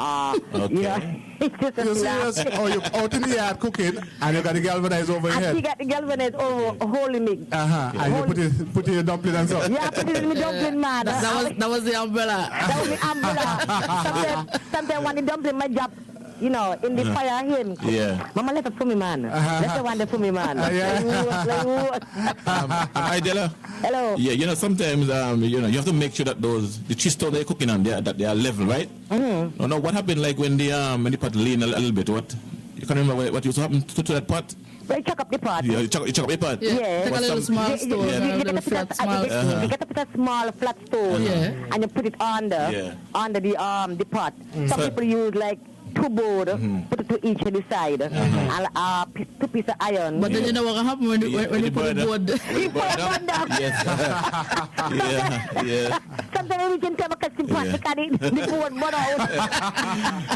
[SPEAKER 13] It's just a
[SPEAKER 7] serious? Oh, you're out in the yard cooking, and you got the galvanized over your head.
[SPEAKER 13] He got the galvanized over holding me.
[SPEAKER 7] And you put in your dumpling and so.
[SPEAKER 13] Yeah, I put it in the dumpling, man.
[SPEAKER 11] That was the umbrella.
[SPEAKER 13] That was the umbrella. Sometimes when the dumpling, my job. In the fire him.
[SPEAKER 14] Yeah.
[SPEAKER 13] Mama left it for me, man. Left the one for me, man.
[SPEAKER 14] Hi, Della.
[SPEAKER 13] Hello.
[SPEAKER 14] Yeah, sometimes, you have to make sure that the cheese stone they're cooking on, that they are level, right? No, what happened, when the pot lean a little bit, what? You can remember what used to happen to that pot?
[SPEAKER 13] Well, you chuck up the pot.
[SPEAKER 14] Yeah, you chuck up the pot.
[SPEAKER 13] Yeah.
[SPEAKER 11] Take a little small stone.
[SPEAKER 13] You get up with a small flat stone, and you put it under the pot. Some people use 2 board, put it to each of the side, and 2 pieces of iron.
[SPEAKER 11] But then you know what can happen when you put the board.
[SPEAKER 13] You put it on that.
[SPEAKER 14] Yes. Yeah.
[SPEAKER 13] sometimes we can come a catch pot because the board but out.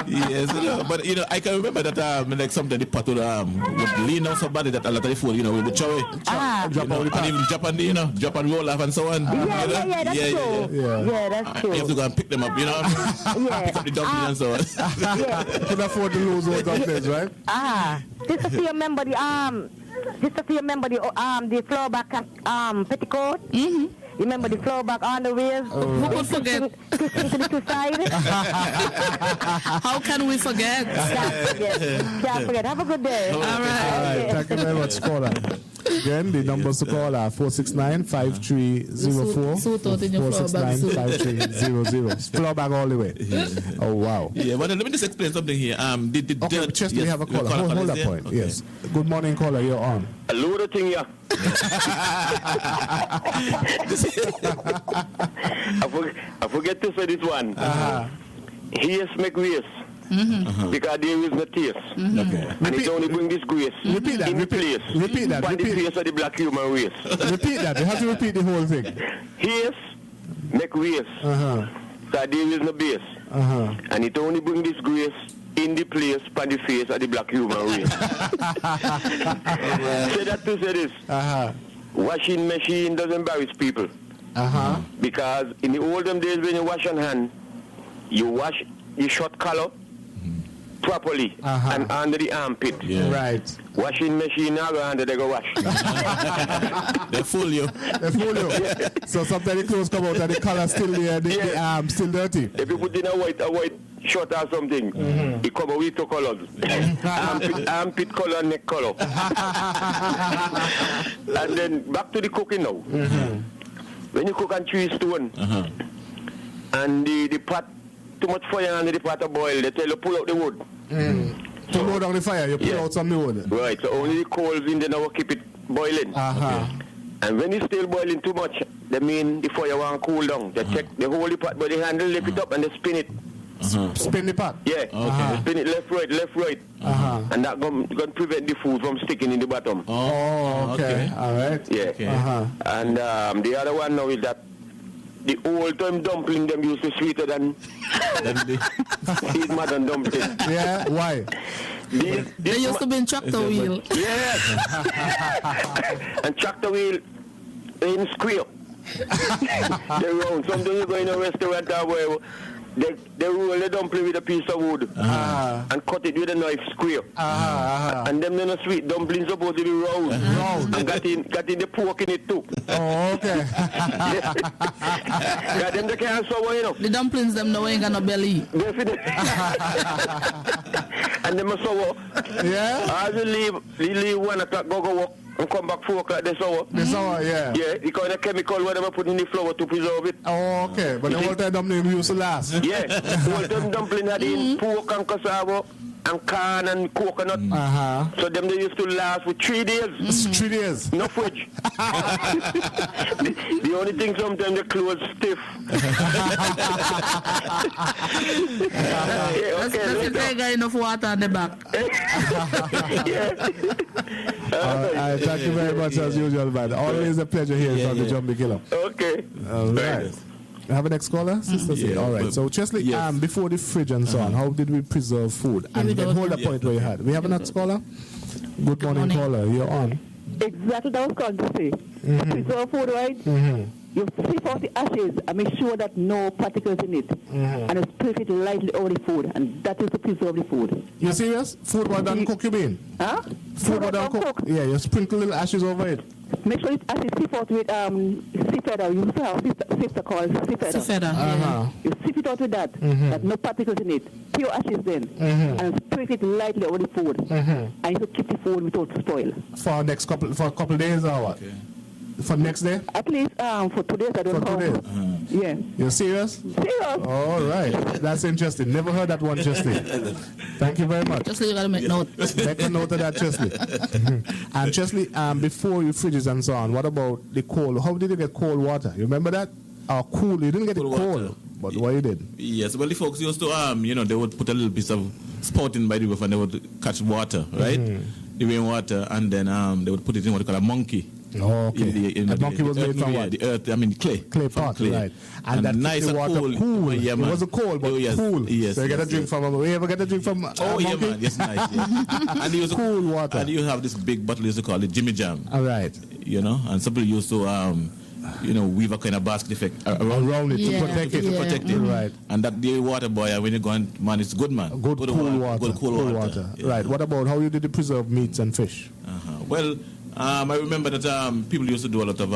[SPEAKER 14] Yes, but I can remember that like sometimes the pot would lean on somebody that a lot of the food, we would drop out and even drop and roll off and so on.
[SPEAKER 13] Yeah, that's true. Yeah, that's true.
[SPEAKER 14] You have to go and pick them up, pick up the dumpling and so on.
[SPEAKER 7] Could afford to lose those dumplings, right?
[SPEAKER 13] Just to remember the floor back petticoat. Mm-hmm. Remember the floor back on the waist?
[SPEAKER 11] Who could forget?
[SPEAKER 13] To the two side.
[SPEAKER 11] How can we forget?
[SPEAKER 13] Can't forget. Have a good day.
[SPEAKER 11] All right.
[SPEAKER 7] Thank you very much, caller. Again, the numbers to call are 469-5304, 469-5300. Floor back all the way. Oh, wow.
[SPEAKER 14] Yeah, but let me just explain something here.
[SPEAKER 7] We have a caller. Hold that point. Okay. Yes. Good morning, caller. You're on.
[SPEAKER 18] A load of thing, yeah. I forget to say this one. Here's McWays. Mm-hmm. Because there is no taste. Mm-hmm. Okay. And it only bring disgrace in the place.
[SPEAKER 7] Repeat that.
[SPEAKER 18] But the place of the black human race.
[SPEAKER 7] Repeat that. You have to repeat the whole thing.
[SPEAKER 18] Here's McWays. So there is no base. And it only bring disgrace in the place on the face of the black human race. Say that to say this. Washing machine doesn't embarrass people. Because in the olden days when you wash on hand, you wash your short collar properly and under the armpit.
[SPEAKER 7] Yeah. Right.
[SPEAKER 18] Washing machine now go under they go wash.
[SPEAKER 14] They fool you.
[SPEAKER 7] So sometimes the clothes come out and the color still there, the arm still dirty.
[SPEAKER 18] If you put in a white shirt or something, it come out with two colors. armpit color, neck color. And then back to the cooking now. When you cook on 3 stone and the pot too much fire under the pot of boil, they tell you pull out the wood.
[SPEAKER 7] To load down the fire, you pull out some wood.
[SPEAKER 18] Right, so only the coals in there now keep it boiling. And when it's still boiling too much, they mean the fire won't cool down. They check, they hold the pot by the handle, lift it up and they spin it.
[SPEAKER 7] Spin the pot?
[SPEAKER 18] Yeah, they spin it left, right. And that going to prevent the food from sticking in the bottom.
[SPEAKER 7] Oh, okay. All right.
[SPEAKER 18] Yeah. Okay. And the other one now is that the old time dumpling them used to sweeter than modern dumpling.
[SPEAKER 7] Yeah, why?
[SPEAKER 11] They used to be in tractor wheel.
[SPEAKER 18] Yes. And tractor wheel in square. They're round. Sometimes you go in a restaurant where they roll the dumpling with a piece of wood and cut it with a knife square. And them then a sweet dumpling supposed to be round. And got in the pork in it too.
[SPEAKER 7] Oh, okay.
[SPEAKER 18] Got them the can't sour,
[SPEAKER 11] The dumplings them now ain't got no belly.
[SPEAKER 18] Definitely. And them a sour.
[SPEAKER 7] Yeah.
[SPEAKER 18] As you leave 1 o'clock, go work. And come back 4 o'clock, they sour.
[SPEAKER 7] The sour, yeah.
[SPEAKER 18] Yeah, because the chemical where they put in the flour to preserve it.
[SPEAKER 7] Oh, okay. But the whole time dumpling used to last.
[SPEAKER 18] Yeah, the whole time dumpling had in pork and cassava and corn and coconut. So them they used to last for 3 days.
[SPEAKER 7] 3 days?
[SPEAKER 18] No fridge. the only thing sometimes the clothes stiff.
[SPEAKER 11] That's if they got enough water on the back.
[SPEAKER 7] Thank you very much as usual, man. Always a pleasure hearing from the Jumbie Killer.
[SPEAKER 18] Okay.
[SPEAKER 7] All right. Have a next caller, sister? All right. So, Chesley, before the fridge and so on, how did we preserve food? And then hold the point where you had. We have a next caller? Good morning, caller. You're on.
[SPEAKER 9] Exactly what I was going to say. Preserve food, right? You sift out the ashes and make sure that no particles in it. And you split it lightly over the food. And that is to preserve the food.
[SPEAKER 7] You serious? Food was done cook, you mean?
[SPEAKER 9] Huh?
[SPEAKER 7] Food was done cook? Yeah, you sprinkle little ashes over it.
[SPEAKER 9] Make sure it's ashes sift out with sifter. You used to have a sifter called sifter. You sift it out with that. That no particles in it. Pure ashes then. And split it lightly over the food. And you should keep the food without spoil.
[SPEAKER 7] For a couple days or what? Okay. For next day?
[SPEAKER 9] At least for 2 days, I don't know. For 2 days? Yeah.
[SPEAKER 7] You're serious?
[SPEAKER 9] Serious.
[SPEAKER 7] All right. That's interesting. Never heard that one, Chesley. Thank you very much.
[SPEAKER 11] Chesley, you got to make note.
[SPEAKER 7] Make a note of that, Chesley. And Chesley, before you fridges and so on, what about the cold? How did you get cold water? You remember that? Cool. You didn't get cold it cold. But what you did?
[SPEAKER 14] Yes. Well, the folks used to, they would put a little piece of spouting by the roof and they would catch water, right? The rainwater, and then they would put it in what they call a monkey.
[SPEAKER 7] Oh, okay. The monkey was made from what?
[SPEAKER 14] The earth, I mean clay.
[SPEAKER 7] Clay pot,
[SPEAKER 14] clay.
[SPEAKER 7] right. And that
[SPEAKER 14] nice
[SPEAKER 7] the water cool.
[SPEAKER 14] Yeah,
[SPEAKER 7] it wasn't cold, but cool.
[SPEAKER 14] Yes,
[SPEAKER 7] so you get a drink from you ever get a drink from
[SPEAKER 14] Oh, yeah,
[SPEAKER 7] monkey?
[SPEAKER 14] man. Yes, nice. Yeah. And you used
[SPEAKER 7] cool water.
[SPEAKER 14] And you have this big bottle, used to call it Jimmy Jam.
[SPEAKER 7] All right.
[SPEAKER 14] You know, and some people used to, weave a kind of basket effect
[SPEAKER 7] around it to protect it.
[SPEAKER 14] To protect it.
[SPEAKER 7] Right.
[SPEAKER 14] And that the water boy, when you go and, man, it's good, man.
[SPEAKER 7] Good cool water.
[SPEAKER 14] Good cool water. Yeah.
[SPEAKER 7] Right. What about how you did you preserve meats and fish?
[SPEAKER 14] Well, I remember that people used to do a lot of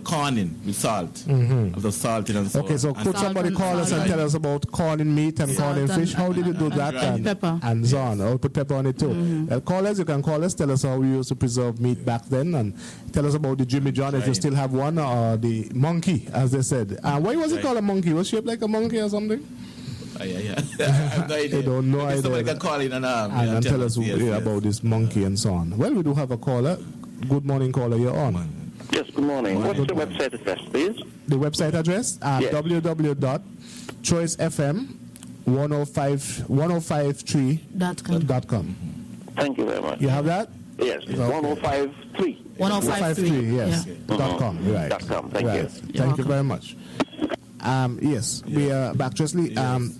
[SPEAKER 14] corning with salt. Of the salting and so on.
[SPEAKER 7] Okay, so could somebody call us and tell us about corning meat and corning fish? How did you do that?
[SPEAKER 11] And pepper.
[SPEAKER 7] And so on. I'll put pepper on it too. Call us, you can call us, tell us how we used to preserve meat back then, and tell us about the Jimmy John, if you still have one, or the monkey, as they said. Why was it called a monkey? Was it shaped like a monkey or something?
[SPEAKER 14] Yeah. I have no idea.
[SPEAKER 7] They don't know idea.
[SPEAKER 14] Somebody can call in
[SPEAKER 7] and tell us about this monkey and so on. Well, we do have a caller. Good morning, caller. You're on.
[SPEAKER 19] Yes, good morning. What's the website address, please?
[SPEAKER 7] The website address? www.choicefm1053.com.
[SPEAKER 19] Thank you very much.
[SPEAKER 7] You have that?
[SPEAKER 19] Yes, 1053.
[SPEAKER 7] 1053, yes. .com, right.
[SPEAKER 19] .com, thank you.
[SPEAKER 7] Thank you very much. Yes, we are back. Chesley,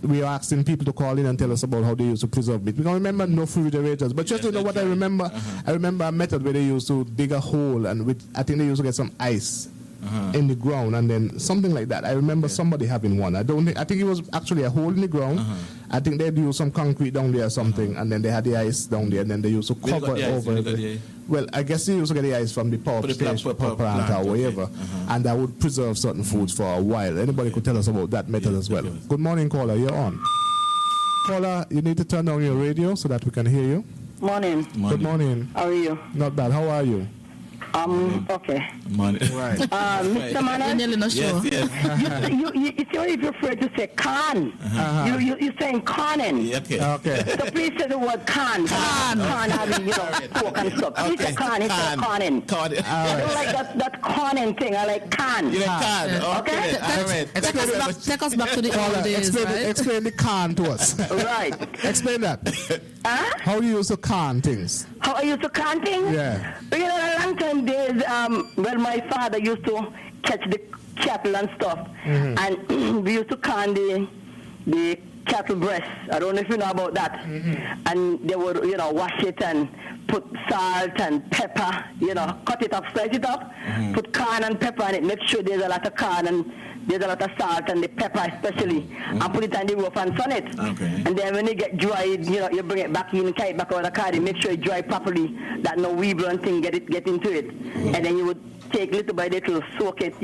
[SPEAKER 7] we are asking people to call in and tell us about how they used to preserve meat. We can remember no refrigerators, but just what I remember. I remember a method where they used to dig a hole, and I think they used to get some ice in the ground, and then something like that. I remember somebody having one. I think it was actually a hole in the ground. I think they'd use some concrete down there or something, and then they had the ice down there, and then they used to cover it over. Well, I guess they used to get the ice from the power plant or whatever, and that would preserve certain foods for a while. Anybody could tell us about that method as well. Good morning, caller. You're on. Caller, you need to turn down your radio so that we can hear you.
[SPEAKER 20] Morning.
[SPEAKER 7] Good morning.
[SPEAKER 20] How are you?
[SPEAKER 7] Not bad. How are you?
[SPEAKER 20] Okay.
[SPEAKER 7] Right.
[SPEAKER 20] Mr. Manuel?
[SPEAKER 11] Yes.
[SPEAKER 20] It's only prefer to say con. You're saying conning.
[SPEAKER 14] Okay.
[SPEAKER 20] So please say the word con. Con having, pork and stuff. Please say con instead of conning. I don't like that conning thing. I like con.
[SPEAKER 14] You like con? Okay.
[SPEAKER 11] Take us back to the old days, right?
[SPEAKER 7] Explain the con to us.
[SPEAKER 20] Right.
[SPEAKER 7] Explain that. How do you use to con things?
[SPEAKER 20] How I used to con things?
[SPEAKER 7] Yeah.
[SPEAKER 20] In a long time days, my father used to catch the cattle and stuff, and we used to con the cattle breast. I don't know if you know about that. And they would, wash it and put salt and pepper, cut it up, slice it up, put corn and pepper on it, make sure there's a lot of corn and there's a lot of salt and the pepper especially, and put it on the roof and sun it. And then when it get dried, you bring it back in, carry it back over the car, make sure it dry properly, that no weevil and thing get into it. And then you would take little by little, soak it,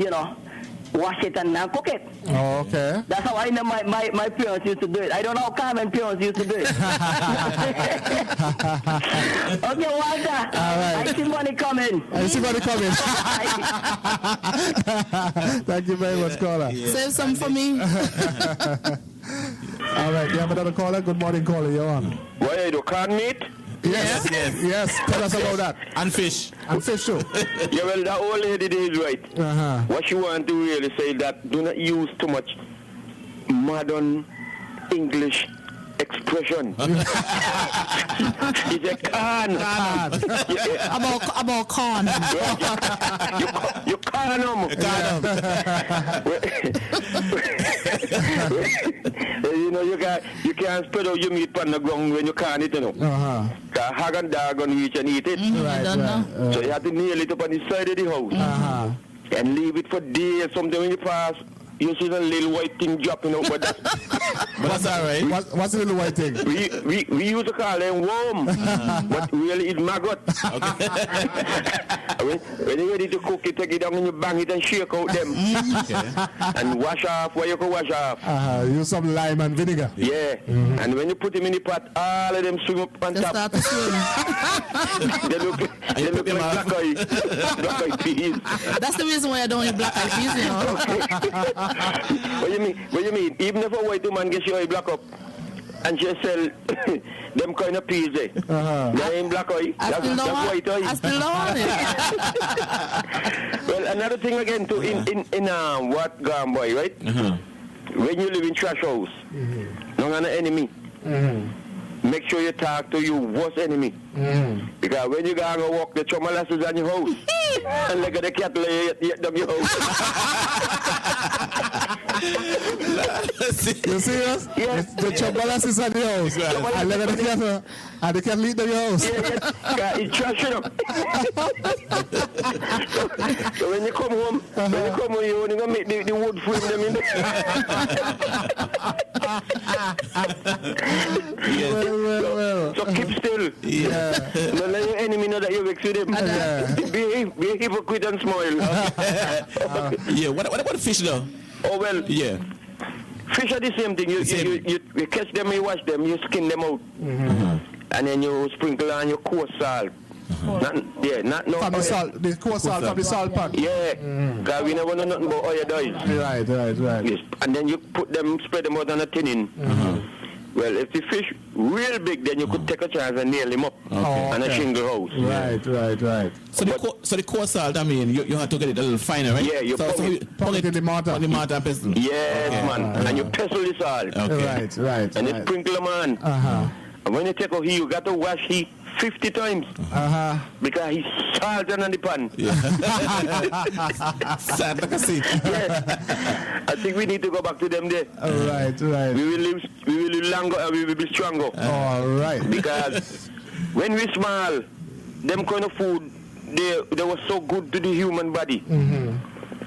[SPEAKER 20] wash it and cook it.
[SPEAKER 7] Oh, okay.
[SPEAKER 20] That's how I know my parents used to do it. I don't know how Carmen parents used to do it. Okay, Walter.
[SPEAKER 7] All right.
[SPEAKER 20] I see money coming.
[SPEAKER 7] Thank you very much, caller.
[SPEAKER 11] Save some for me.
[SPEAKER 7] All right, you have another caller? Good morning, caller. You're on.
[SPEAKER 18] Why you do corn meat?
[SPEAKER 7] Yes. Tell us about that.
[SPEAKER 14] And fish.
[SPEAKER 7] And fish too.
[SPEAKER 18] Yeah, well, that old lady is right. What she want to really say that do not use too much modern English expression. It's a can.
[SPEAKER 11] About corn.
[SPEAKER 18] You can them. You can't spread out your meat on the ground when you can't eat it. Because hog and dog gonna reach and eat it. So you have to nail it up on the side of the house and leave it for days. Sometimes when you pass, you see the little white thing dropping out, but
[SPEAKER 14] that's all right.
[SPEAKER 7] What's the little white thing?
[SPEAKER 18] We used to call them worm, but really it's maggot. When you're ready to cook it, take it down and you bang it and shake out them. And wash off where you can wash off.
[SPEAKER 7] Use some lime and vinegar.
[SPEAKER 18] Yeah. And when you put them in the pot, all of them swim up on top.
[SPEAKER 11] Start to swim.
[SPEAKER 18] They look like black eye peas.
[SPEAKER 11] That's the reason why I don't eat black eye peas,
[SPEAKER 18] What you mean? Even if a white woman gets your eye black up and she sell them kind of peas there, they ain't black eye. That's white eye.
[SPEAKER 11] I still don't
[SPEAKER 18] Well, another thing again too in what Gamboy, right? When you live in trash house, no an enemy. make sure you talk to your worst enemy. Because when you go and walk the chomolasses on your house, and look at the cattle eat them your house.
[SPEAKER 7] You serious? Yes. The chomolasses on your house. And look at the cattle, and the cattle eat them your house.
[SPEAKER 18] Yeah, it's trash, you know. So when you come home, you only gonna make the wood frame them in there. So keep still. Don't let your enemy know that you vex with him. Be a hypocrite and smile.
[SPEAKER 14] Yeah, what about fish though?
[SPEAKER 18] Oh well.
[SPEAKER 14] Yeah.
[SPEAKER 18] Fish are the same thing. You catch them, you wash them, you skin them out. And then you sprinkle on your coarse salt. Not no
[SPEAKER 7] from the salt, the coarse salt from the salt pan.
[SPEAKER 18] Yeah, because we never know nothing about oil dyes.
[SPEAKER 7] Right.
[SPEAKER 18] Yes. And then you put them, spread them out on a tinning. Well, if the fish real big, then you could take a chance and nail him up on a shingle house.
[SPEAKER 7] Right.
[SPEAKER 14] So the coarse salt, I mean, you have to get it a little finer, right?
[SPEAKER 18] Yeah, you
[SPEAKER 14] put it
[SPEAKER 7] in the mortar.
[SPEAKER 14] On the mortar and pestle.
[SPEAKER 18] Yes, man. And you pestle the salt.
[SPEAKER 7] Right.
[SPEAKER 18] And you sprinkle them on. And when you take out here, you got to wash heat 50 times. Because he's salted on the pan.
[SPEAKER 14] Sad like a seed.
[SPEAKER 18] I think we need to go back to them there.
[SPEAKER 7] Right.
[SPEAKER 18] We will live longer and we will be stronger.
[SPEAKER 7] All right.
[SPEAKER 18] Because when we small, them kind of food, they were so good to the human body.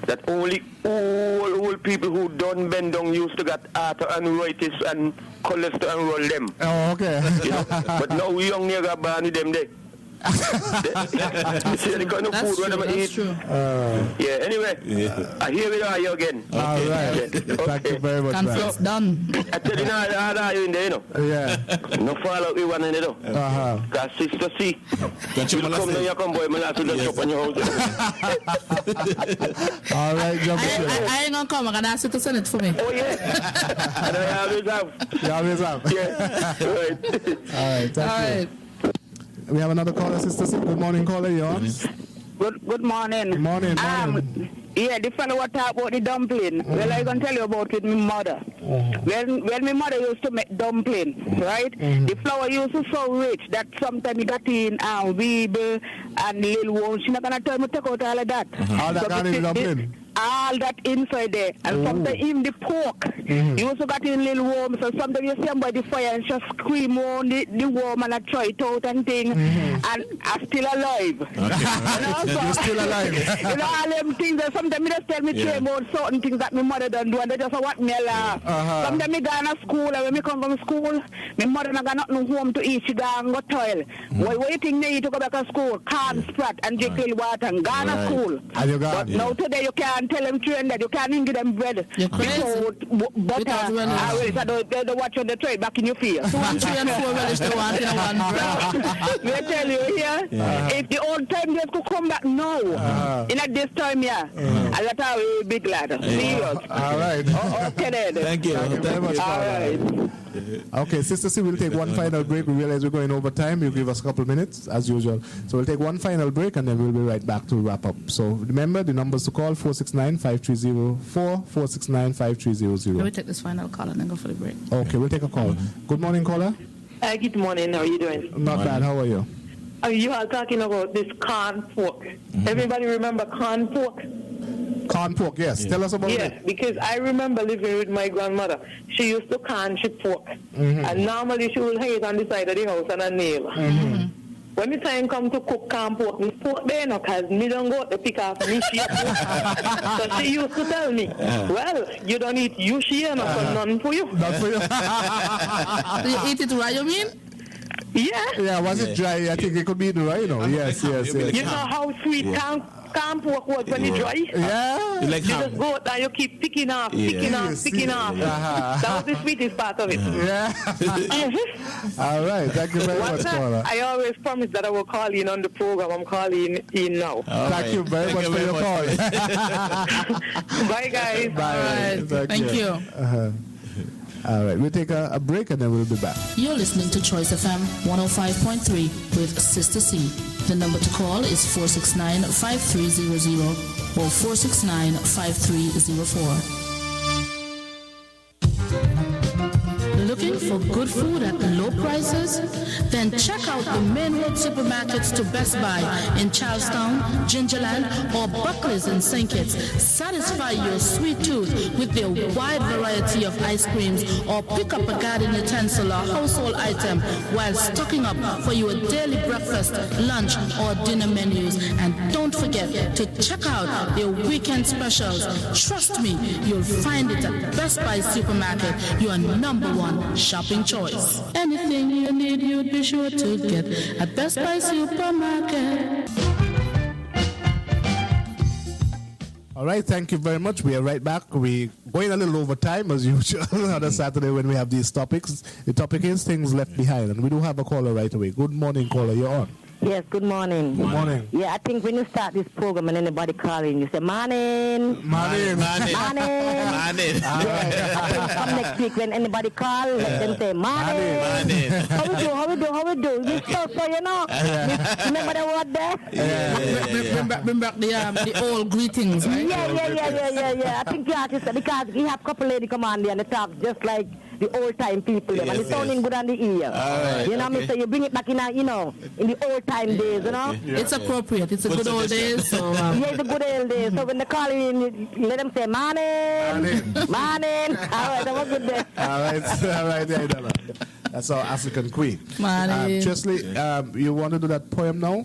[SPEAKER 18] That only old people who don't bend down used to get arthritis and cholesterol and roll them.
[SPEAKER 7] Oh, okay.
[SPEAKER 18] You know? But now we young nigga born with them there. See the kind of food what them eat. Yeah, anyway, I hear we are you again.
[SPEAKER 7] All right. Thank you very much, man.
[SPEAKER 11] Conference done.
[SPEAKER 18] I tell you now, how are you in there, you know?
[SPEAKER 7] Yeah.
[SPEAKER 18] No fall out with one another. Because Sister C, you come down, you come boy, man, I just chop on your house.
[SPEAKER 7] All right, jump
[SPEAKER 11] I ain't gonna come. I'm gonna ask you to send it for me.
[SPEAKER 18] Oh yeah. And I always have.
[SPEAKER 7] You always have.
[SPEAKER 18] Yeah. Right.
[SPEAKER 7] All right. Thank you. We have another caller, Sister C. Good morning, caller. You on?
[SPEAKER 21] Good morning.
[SPEAKER 7] Morning.
[SPEAKER 21] Yeah, the fellow what talk about the dumpling. Well, I can tell you about it, my mother. When my mother used to make dumpling, right? The flour used to so rich that sometimes you got in weeble and little worms. She's not gonna tell me to take out all of that.
[SPEAKER 7] All that kind of dumpling.
[SPEAKER 21] All that inside there, and sometimes even the pork. You also got in little worms, so sometimes you see them by the fire and just scream on the worm and I try it out and thing, and I'm still alive.
[SPEAKER 7] You know, so, you're still alive.
[SPEAKER 21] You know, all them things, sometimes they just tell me about certain things that my mother done do, and they just want me to laugh. Sometimes I go to school, and when I come from school, my mother not got nothing home to eat, she go and go toilet. What you think they need to go back to school? Corn sprat and drink little water and go to school.
[SPEAKER 7] And you got,
[SPEAKER 21] but now today you can't tell them train that you can't give them bread. Butter. They watch on the tray back in your face.
[SPEAKER 11] 1, 3, and 4 relish they want in one bread.
[SPEAKER 21] They tell you here, if the old time days could come back now, in at this time, a lot of big lad. Serious.
[SPEAKER 7] All right.
[SPEAKER 21] Okay then.
[SPEAKER 7] Thank you very much.
[SPEAKER 21] All right.
[SPEAKER 7] Okay, Sister C, we'll take one final break. We realize we're going over time. You give us a couple minutes, as usual. So we'll take one final break, and then we'll be right back to wrap up. So remember, the numbers to call, 469-5304, 469-5300.
[SPEAKER 11] Can we take this final call and then go for the break?
[SPEAKER 7] Okay, we'll take a call. Good morning, caller.
[SPEAKER 22] Good morning. How are you doing?
[SPEAKER 7] Not bad. How are you?
[SPEAKER 22] You are talking about this corn pork. Everybody remember corn pork?
[SPEAKER 7] Corn pork, yes. Tell us about it.
[SPEAKER 22] Yes, because I remember living with my grandmother. She used to corn she pork. And normally she will hang it on the side of the house on a nail. When the time come to cook corn pork, me pork there no, because me don't go to pick off me share. So she used to tell me, well, you don't eat you share, no, so none for you.
[SPEAKER 7] Not for you.
[SPEAKER 11] Do you eat it right, you mean?
[SPEAKER 22] Yeah.
[SPEAKER 7] Yeah, was it dry? I think it could be dry, you know. Yes.
[SPEAKER 22] You know how sweet corn pork was when it's dry?
[SPEAKER 7] Yeah.
[SPEAKER 22] You just go out and you keep picking off. That was the sweetest part of it.
[SPEAKER 7] Yeah. All right. Thank you very much, caller.
[SPEAKER 22] I always promise that I will call in on the program. I'm calling in now.
[SPEAKER 7] Thank you very much for your call.
[SPEAKER 22] Bye, guys.
[SPEAKER 7] Bye.
[SPEAKER 11] All right. Thank you.
[SPEAKER 7] All right, we'll take a break and then we'll be back.
[SPEAKER 11] You're listening to Choice FM 105.3 with Sister C. The number to call is 469-5300 or 469-5304. Looking for for good food at low prices? Then check out the main road supermarkets to Best Buy in Charlestown, Gingerland, or Buckley's in St. Kitts. Satisfy your sweet tooth with their wide variety of ice creams, or pick up a garden utensil or household item while stocking up for your daily breakfast, lunch, or dinner menus. And don't forget to check out their weekend specials. Trust me, you'll find it at Best Buy Supermarket, your #1 shopping choice. Anything you need, you'd be sure to get at Best Buy Supermarket.
[SPEAKER 7] All right, thank you very much. We are right back. We're going a little over time, as usual, on a Saturday when we have these topics. The topic is things left behind, and we do have a caller right away. Good morning, caller. You're on.
[SPEAKER 13] Yes, good morning.
[SPEAKER 7] Good morning.
[SPEAKER 13] Yeah, I think when you start this program and anybody calling, you say, morning.
[SPEAKER 7] Morning.
[SPEAKER 13] Morning.
[SPEAKER 14] Morning.
[SPEAKER 13] Come next week when anybody call, let them say, morning. How we do? We so, you know. Remember the word there?
[SPEAKER 11] Bring back the old greetings, right?
[SPEAKER 13] Yeah. I think you have to say, because we have a couple ladies come on there and they talk just like the old time people, and it's sounding good on the ear.
[SPEAKER 14] Right,
[SPEAKER 13] you know what I mean? So you bring it back in, in the old time days, you know?
[SPEAKER 11] Yeah. It's appropriate. It's a good old days. So,
[SPEAKER 13] yeah, it's a good old days. So when they call in, let them say, morning. All right, have a good day.
[SPEAKER 7] All right, yeah, that's our African queen.
[SPEAKER 11] Morning.
[SPEAKER 7] Chesley, you want to do that poem now?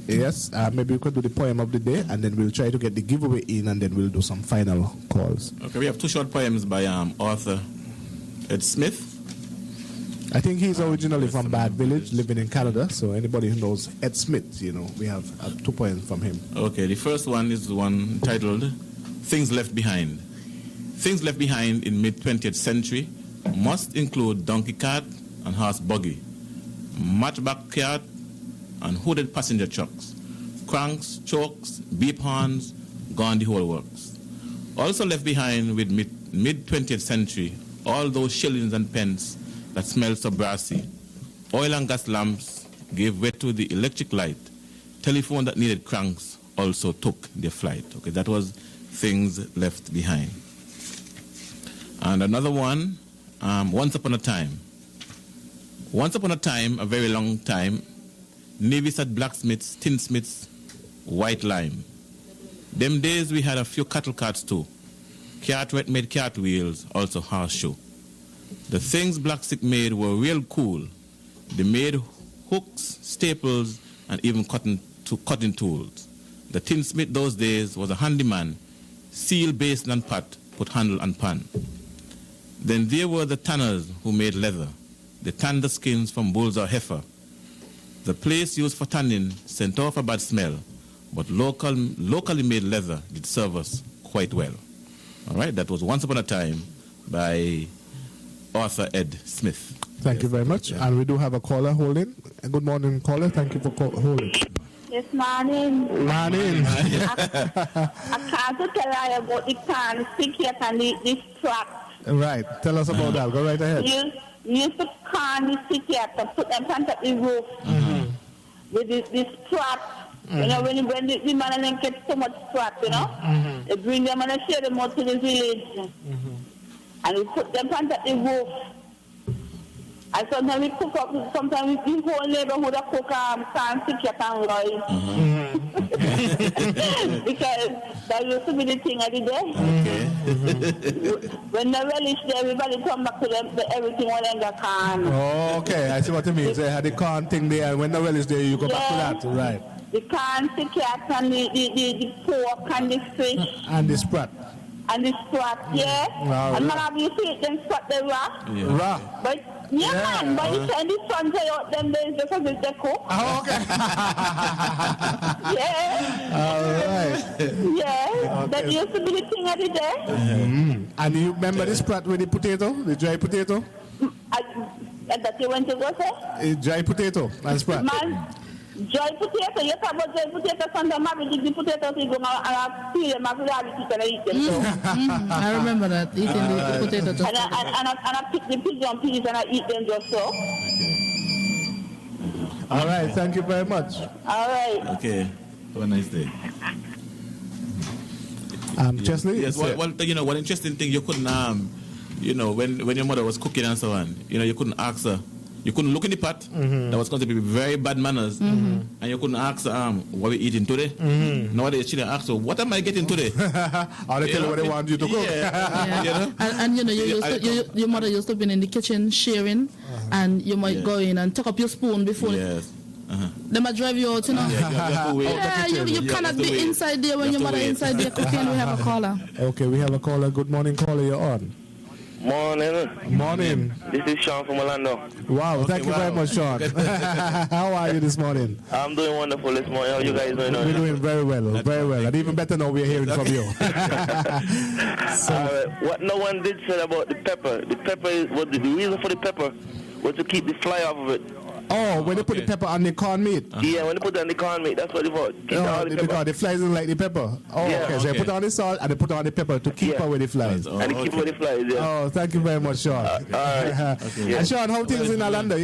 [SPEAKER 7] Yes, maybe we could do the poem of the day, and then we'll try to get the giveaway in, and then we'll do some final calls.
[SPEAKER 14] Okay, we have 2 short poems by author Ed Smith.
[SPEAKER 7] I think he's originally from Bad Village, living in Canada. So anybody who knows Ed Smith, we have 2 poems from him.
[SPEAKER 14] Okay, the first one is the one titled Things Left Behind. Things left behind in mid-20th century must include donkey cart and horse buggy, matchback cart and hooded passenger trucks, cranks, chokes, beep horns, gone the whole works. Also left behind with mid-20th century, all those shillings and pence that smelled so brassy. Oil and gas lamps gave way to the electric light. Telephone that needed cranks also took their flight. Okay, that was things left behind. And another one, once upon a time. Once upon a time, a very long time, navies had blacksmiths, tinsmiths, white lime. Them days we had a few cattle carts too. Cartwright made cart wheels, also horseshoe. The things blacksmith made were real cool. They made hooks, staples, and even cutting tools. The tinsmith those days was a handyman, seal, basin, and pot, put handle and pan. Then there were the tanners who made leather. They tanned the skins from bulls or heifer. The place used for tanning sent off a bad smell, but locally made leather did serve us quite well. All right, that was Once Upon a Time by author Ed Smith.
[SPEAKER 7] Thank you very much. And we do have a caller holding. Good morning, caller. Thank you for holding.
[SPEAKER 8] Yes, morning.
[SPEAKER 7] Morning.
[SPEAKER 8] I can't tell you about the can stick here and this trap.
[SPEAKER 7] Right. Tell us about that. Go right ahead.
[SPEAKER 8] You used to can the stick here to put them on the roof with this trap. You know, when the man and get so much scrap, they bring them and share them out to the village. And we put them on the roof. And sometimes we cook up, sometimes the whole neighborhood of cook can't stick your tongue, because that used to be the thing of the day. When the relish there, everybody come back to them, everything was in the can.
[SPEAKER 7] Oh, okay, I see what you mean. So you had the corn thing there, and when the relish there, you go back to that, right?
[SPEAKER 8] The corn, the cat, and the pork, and the fish.
[SPEAKER 7] And the sprat.
[SPEAKER 8] And the sprat, yeah.
[SPEAKER 7] Wow,
[SPEAKER 8] and man, you see them sprat the raw.
[SPEAKER 7] Yeah. Raw.
[SPEAKER 8] But man, but you send the sun say out them days just as they cook.
[SPEAKER 7] Oh, okay.
[SPEAKER 8] Yeah.
[SPEAKER 7] All right.
[SPEAKER 8] Yeah. Okay. That used to be the thing of the day.
[SPEAKER 7] And you remember the sprat with the potato, the dry potato?
[SPEAKER 8] That you went to go say?
[SPEAKER 7] Dry potato and sprat.
[SPEAKER 8] Man, dry potato, you talk about dry potato, sometimes I will the potatoes, you go and peel them, I will eat them.
[SPEAKER 11] I remember that, eating the potato.
[SPEAKER 8] And I pick the pigeon peas and I eat them just so.
[SPEAKER 7] All right, thank you very much.
[SPEAKER 8] All right.
[SPEAKER 14] Okay, have a nice day.
[SPEAKER 7] Chesley?
[SPEAKER 14] Yes, well, you know, one interesting thing, you couldn't you know, when your mother was cooking and so on, you know, you couldn't ask her. You couldn't look in the pot. That was considered to be very bad manners. And you couldn't ask her, what are we eating today? Nowadays, children ask her, what am I getting today?
[SPEAKER 7] Or they tell you what they want you to cook.
[SPEAKER 11] Yeah.
[SPEAKER 14] You know?
[SPEAKER 11] And you know, your mother used to be in the kitchen sharing, and you might go in and take up your spoon before.
[SPEAKER 14] Yes.
[SPEAKER 11] They might drive you out, you know.
[SPEAKER 14] You have to wait.
[SPEAKER 11] You cannot be inside there when your mother inside there cooking. We have a caller.
[SPEAKER 7] Okay, we have a caller. Good morning, caller. You're on.
[SPEAKER 2] Morning.
[SPEAKER 7] Morning.
[SPEAKER 2] This is Sean from Orlando.
[SPEAKER 7] Wow, thank you very much, Sean. How are you this morning?
[SPEAKER 2] I'm doing wonderful this morning. How are you guys doing?
[SPEAKER 7] We're doing very well, very well. And even better now we're hearing from you.
[SPEAKER 2] What no one did say about the pepper. The pepper is what the reason for the pepper was to keep the fly off of it.
[SPEAKER 7] Oh, when they put the pepper on the corned meat?
[SPEAKER 2] Yeah, when they put it on the corned meat, that's what it was.
[SPEAKER 7] Because the flies don't like the pepper. Oh,
[SPEAKER 2] Yeah.
[SPEAKER 7] okay. So they put on the salt and they put on the pepper to keep away the flies.
[SPEAKER 2] And they keep away the flies, yeah.
[SPEAKER 7] Oh, thank you very much, Sean.
[SPEAKER 2] All right.
[SPEAKER 7] And Sean, how things in Orlando?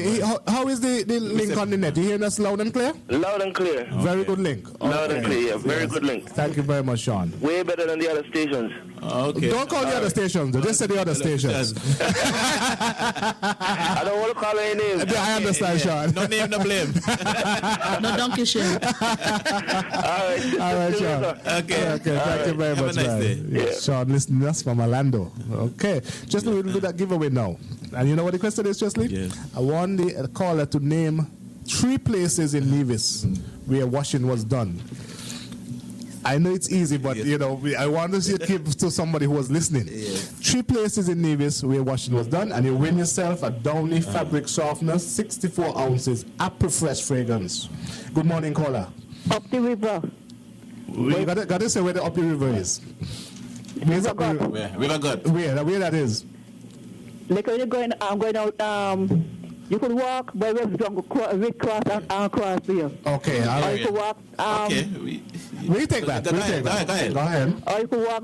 [SPEAKER 7] How is the link on the net? You hearing us loud and clear?
[SPEAKER 2] Loud and clear.
[SPEAKER 7] Very good link.
[SPEAKER 2] Loud and clear, yeah. Very good link.
[SPEAKER 7] Thank you very much, Sean.
[SPEAKER 2] Way better than the other stations.
[SPEAKER 14] Okay.
[SPEAKER 7] Don't call the other stations. Just say the other stations.
[SPEAKER 2] I don't want to call any names.
[SPEAKER 7] I understand, Sean.
[SPEAKER 14] No name, no blame.
[SPEAKER 11] No donkey shit.
[SPEAKER 7] All right, Sean.
[SPEAKER 14] Okay.
[SPEAKER 7] Thank you very
[SPEAKER 14] Have
[SPEAKER 7] much,
[SPEAKER 14] a nice
[SPEAKER 7] man.
[SPEAKER 14] day.
[SPEAKER 7] Yes, Sean, listening to us from Orlando. Okay. Just a little bit of giveaway now. And you know what the question is, Chesley?
[SPEAKER 14] Yes.
[SPEAKER 7] I want the caller to name 3 places in Nevis where washing was done. I know it's easy, but you know, I want to give to somebody who was listening. 3 places in Nevis where washing was done, and you win yourself a Downy fabric softener, 64 ounces, Apple Fresh fragrance. Good morning, caller.
[SPEAKER 9] Up the river.
[SPEAKER 7] You got to say where the up the river is. Where's up the river?
[SPEAKER 14] River God.
[SPEAKER 7] Where that is?
[SPEAKER 9] Like when you're going out, you could walk by Restream, cross and cross here.
[SPEAKER 7] Okay, all
[SPEAKER 9] Or
[SPEAKER 7] right.
[SPEAKER 9] you could walk.
[SPEAKER 14] Okay.
[SPEAKER 7] We take that.
[SPEAKER 14] Go ahead.
[SPEAKER 7] Go ahead.
[SPEAKER 9] Or you could walk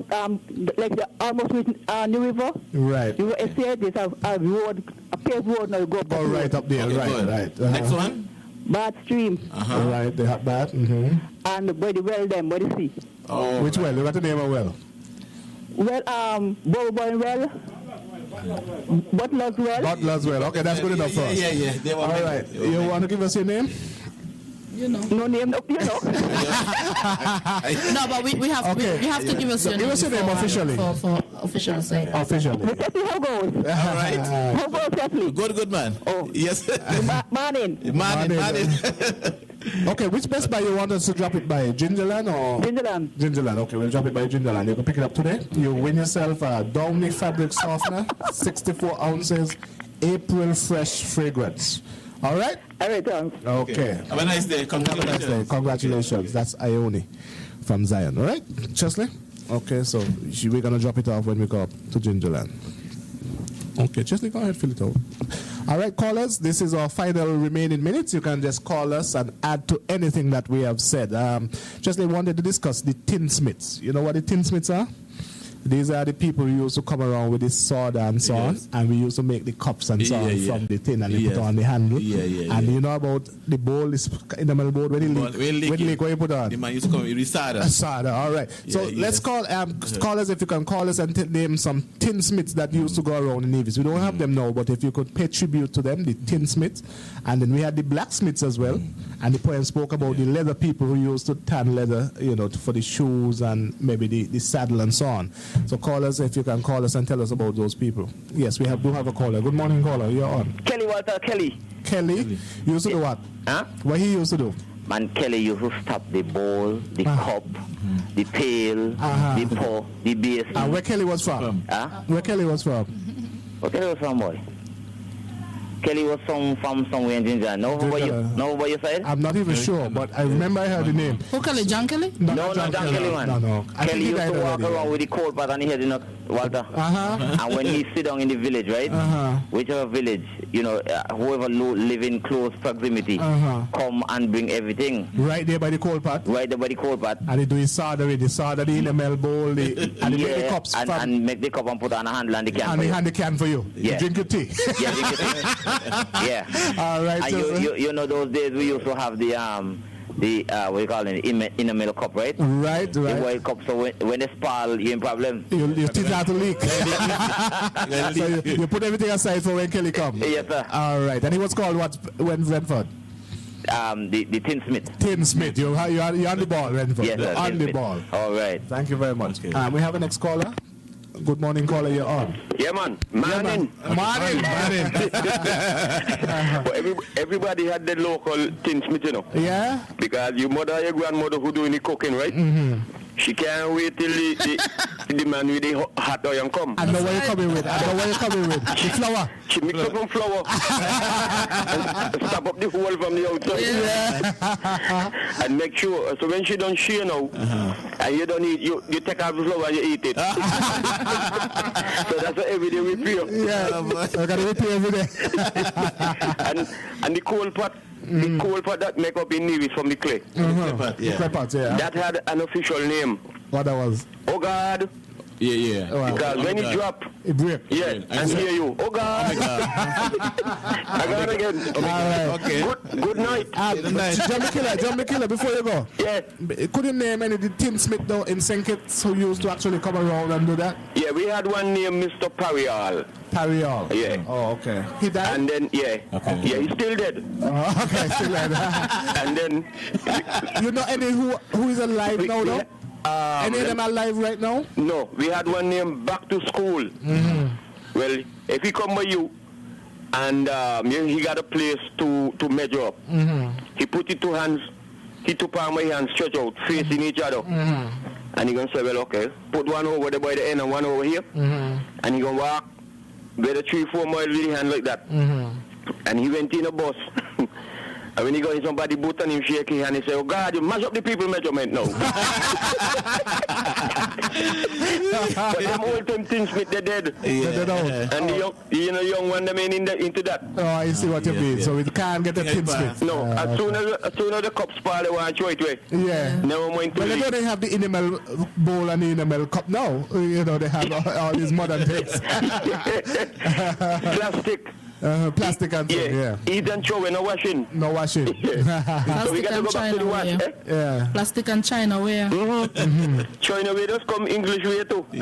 [SPEAKER 9] like almost with the river.
[SPEAKER 7] Right.
[SPEAKER 9] You will see there's a road, a paved road now you go up.
[SPEAKER 7] Go right up there.
[SPEAKER 14] Okay,
[SPEAKER 7] Right.
[SPEAKER 14] good.
[SPEAKER 7] Right.
[SPEAKER 14] Next one.
[SPEAKER 9] Bad stream.
[SPEAKER 7] All right. They have that.
[SPEAKER 9] And by the well them, by the sea.
[SPEAKER 14] Oh.
[SPEAKER 7] Which well? You got to name a well.
[SPEAKER 9] Well, Bowen well. Butler's well.
[SPEAKER 7] Butler's well. Okay, that's good enough for us.
[SPEAKER 14] Yeah. They were
[SPEAKER 7] All right. You want to give us your name?
[SPEAKER 11] You know.
[SPEAKER 9] No name, no, you know.
[SPEAKER 11] No, but we have
[SPEAKER 7] Okay.
[SPEAKER 11] we have to give us your
[SPEAKER 7] Give us your name officially.
[SPEAKER 11] for official sake.
[SPEAKER 7] Officially.
[SPEAKER 9] Let's see how goes.
[SPEAKER 14] All right.
[SPEAKER 9] How goes, Jeffrey?
[SPEAKER 14] Good man.
[SPEAKER 9] Oh.
[SPEAKER 14] Yes.
[SPEAKER 9] Morning.
[SPEAKER 14] Morning.
[SPEAKER 7] Okay, which Best Buy you want us to drop it by? Gingerland or?
[SPEAKER 9] Gingerland.
[SPEAKER 7] Gingerland. Okay, we'll drop it by Gingerland. You can pick it up today. You win yourself a Downy fabric softener, 64 ounces, April Fresh fragrance. All right?
[SPEAKER 9] All right, thanks.
[SPEAKER 7] Okay.
[SPEAKER 14] Have a nice day.
[SPEAKER 7] Have a nice day. Congratulations. That's Ione from Zion. All right, Chesley? Okay, so we're going to drop it off when we go up to Gingerland. Okay, Chesley, go ahead, fill it out. All right, callers, this is our final remaining minutes. You can just call us and add to anything that we have said. Chesley wanted to discuss the tinsmiths. You know what the tinsmiths are? These are the people who used to come around with this sword and so on, and we used to make the cups and so on from the tin, and they put on the handle. And you know about the bowl, this enamel bowl, when it leak, what you put on?
[SPEAKER 14] The man used to come with solder.
[SPEAKER 7] Solder, all right. So let's call callers, if you can call us and name some tinsmiths that used to go around in Nevis. We don't have them now, but if you could pay tribute to them, the tinsmiths. And then we had the blacksmiths as well. And the poem spoke about the leather people who used to tan leather, you know, for the shoes and maybe the saddle and so on. So call us if you can call us and tell us about those people. Yes, we do have a caller. Good morning, caller. You're on.
[SPEAKER 2] Kelly Walter, Kelly.
[SPEAKER 7] Kelly? You used to do what?
[SPEAKER 2] Huh?
[SPEAKER 7] What he used to do?
[SPEAKER 15] Man, Kelly used to stop the bowl, the cup, the pail, the pot, the basin.
[SPEAKER 7] And where Kelly was from? Where Kelly was from?
[SPEAKER 15] Where Kelly was from, boy? Kelly was from somewhere in Ginger. Know what you said?
[SPEAKER 7] I'm not even sure, but I remember I heard the name.
[SPEAKER 11] Who Kelly? John Kelly?
[SPEAKER 15] No, not John Kelly, man.
[SPEAKER 7] No.
[SPEAKER 15] Kelly used to walk around with the cold pot on his head, you know, Walter. And when he sit down in the village, right? Whichever village, you know, whoever live in close proximity, come and bring everything.
[SPEAKER 7] Right there by the cold pot?
[SPEAKER 15] Right there by the cold pot.
[SPEAKER 7] And they do his solder with the enamel bowl, and they make the cups
[SPEAKER 15] and make the cup and put on a handle and the can
[SPEAKER 7] and they hand the can for you.
[SPEAKER 15] Yeah.
[SPEAKER 7] You drink your tea.
[SPEAKER 15] Yeah, drink your tea. Yeah.
[SPEAKER 7] All right.
[SPEAKER 15] And you know those days we used to have the the what you call it, enamel cup, right?
[SPEAKER 7] Right.
[SPEAKER 15] The white cup. So when they spoil, you're in problem.
[SPEAKER 7] Your teeth start to leak. So you put everything aside for when Kelly comes.
[SPEAKER 15] Yes, sir.
[SPEAKER 7] All right. And he was called what? When Renford?
[SPEAKER 15] The Tin Smith.
[SPEAKER 7] Tin Smith. You're on the ball, Renford.
[SPEAKER 15] Yes,
[SPEAKER 7] you're
[SPEAKER 15] sir,
[SPEAKER 7] on
[SPEAKER 15] Tin
[SPEAKER 7] the
[SPEAKER 15] Smith.
[SPEAKER 7] ball.
[SPEAKER 15] All right.
[SPEAKER 7] Thank you very much. We have a next caller. Good morning, caller. You're on.
[SPEAKER 18] Yeah, man. Morning.
[SPEAKER 7] Morning.
[SPEAKER 18] But everybody had the local Tin Smith, you know.
[SPEAKER 7] Yeah.
[SPEAKER 18] Because your mother, your grandmother who doing the cooking, right?
[SPEAKER 7] Mm-hmm.
[SPEAKER 18] She can't wait till the man with the hot oil come.
[SPEAKER 7] I know where you're coming with. The flour.
[SPEAKER 18] She mix up some flour and stop up the hole from the outside.
[SPEAKER 7] Yeah.
[SPEAKER 18] And make sure, so when she don't share now, and you don't eat, you take out the flour and you eat it. So that's what every day we feel.
[SPEAKER 7] Yeah, I got to repeat every day.
[SPEAKER 18] and the coal pot. The coal pot that make up in Nevis from the clay.
[SPEAKER 7] The clay pot, yeah.
[SPEAKER 18] That had an official name.
[SPEAKER 7] What that was?
[SPEAKER 18] Oh God.
[SPEAKER 14] Yeah.
[SPEAKER 18] Because when it drop,
[SPEAKER 7] it break.
[SPEAKER 18] Yeah, and hear you. Oh God. I got it again.
[SPEAKER 7] All right.
[SPEAKER 14] Okay.
[SPEAKER 18] Good night.
[SPEAKER 7] John McKiller, before you go.
[SPEAKER 18] Yeah.
[SPEAKER 7] Could you name any of the Tim Smith though in St. Kitts who used to actually come around and do that?
[SPEAKER 18] Yeah, we had one named Mr. Parrial.
[SPEAKER 7] Parrial.
[SPEAKER 18] Yeah.
[SPEAKER 7] Oh, okay. He died?
[SPEAKER 18] And then, yeah.
[SPEAKER 14] Okay.
[SPEAKER 18] Yeah, he's still dead.
[SPEAKER 7] Oh, okay, still dead.
[SPEAKER 18] And then...
[SPEAKER 7] You know any who is alive now though? Any of them are alive right now?
[SPEAKER 18] No, we had one named Back to School.
[SPEAKER 7] Mm-hmm.
[SPEAKER 18] Well, if he come by you, and he got a place to measure up, he put it two hands, he two palm my hands stretch out, facing each other. And he gonna say, well, okay, put one over there by the end and one over here. And he gonna walk, get a 3-4 mile with his hand like that. And he went in a bus. And when he got in somebody boot and him shake his hand, he said, oh God, you mash up the people measurement now. But them old time Tin Smith, they're dead. And the young one, them ain't into that.
[SPEAKER 7] Oh, I see what you mean. So we can't get the Tin Smith.
[SPEAKER 18] No, as soon as the cups fall, they want to throw it away.
[SPEAKER 7] Yeah.
[SPEAKER 18] Never mind to
[SPEAKER 7] Well, they don't have the enamel bowl and the enamel cup now. You know, they have all these modern things.
[SPEAKER 18] Plastic.
[SPEAKER 7] Plastic and thing, yeah.
[SPEAKER 18] Eat and throw, no washing.
[SPEAKER 7] No washing.
[SPEAKER 18] So we got to go back to the wash.
[SPEAKER 7] Yeah.
[SPEAKER 11] Plastic and China ware.
[SPEAKER 18] China way just come English way too. All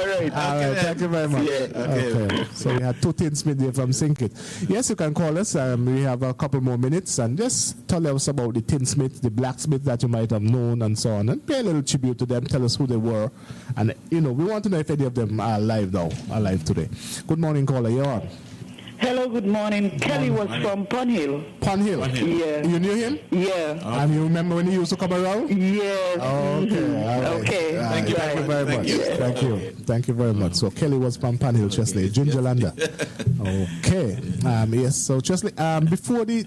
[SPEAKER 18] right.
[SPEAKER 7] Thank you very much.
[SPEAKER 18] Yeah.
[SPEAKER 7] Okay. So we had two Tin Smith there from St. Kitts. Yes, you can call us. We have a couple more minutes and just tell us about the Tin Smith, the blacksmith that you might have known and so on, and pay a little tribute to them. Tell us who they were, and we want to know if any of them are alive today. Good morning, caller. You're on.
[SPEAKER 21] Hello, good morning. Kelly was from Pun Hill.
[SPEAKER 7] Pun Hill?
[SPEAKER 21] Yeah.
[SPEAKER 7] You knew him?
[SPEAKER 21] Yeah.
[SPEAKER 7] And you remember when he used to come around?
[SPEAKER 21] Yes.
[SPEAKER 7] Okay. All right.
[SPEAKER 21] Okay.
[SPEAKER 7] Thank you very much. Thank you very much. So Kelly was from Pun Hill, Chesley. Gingerlander. Okay. Yes. So Chesley, before the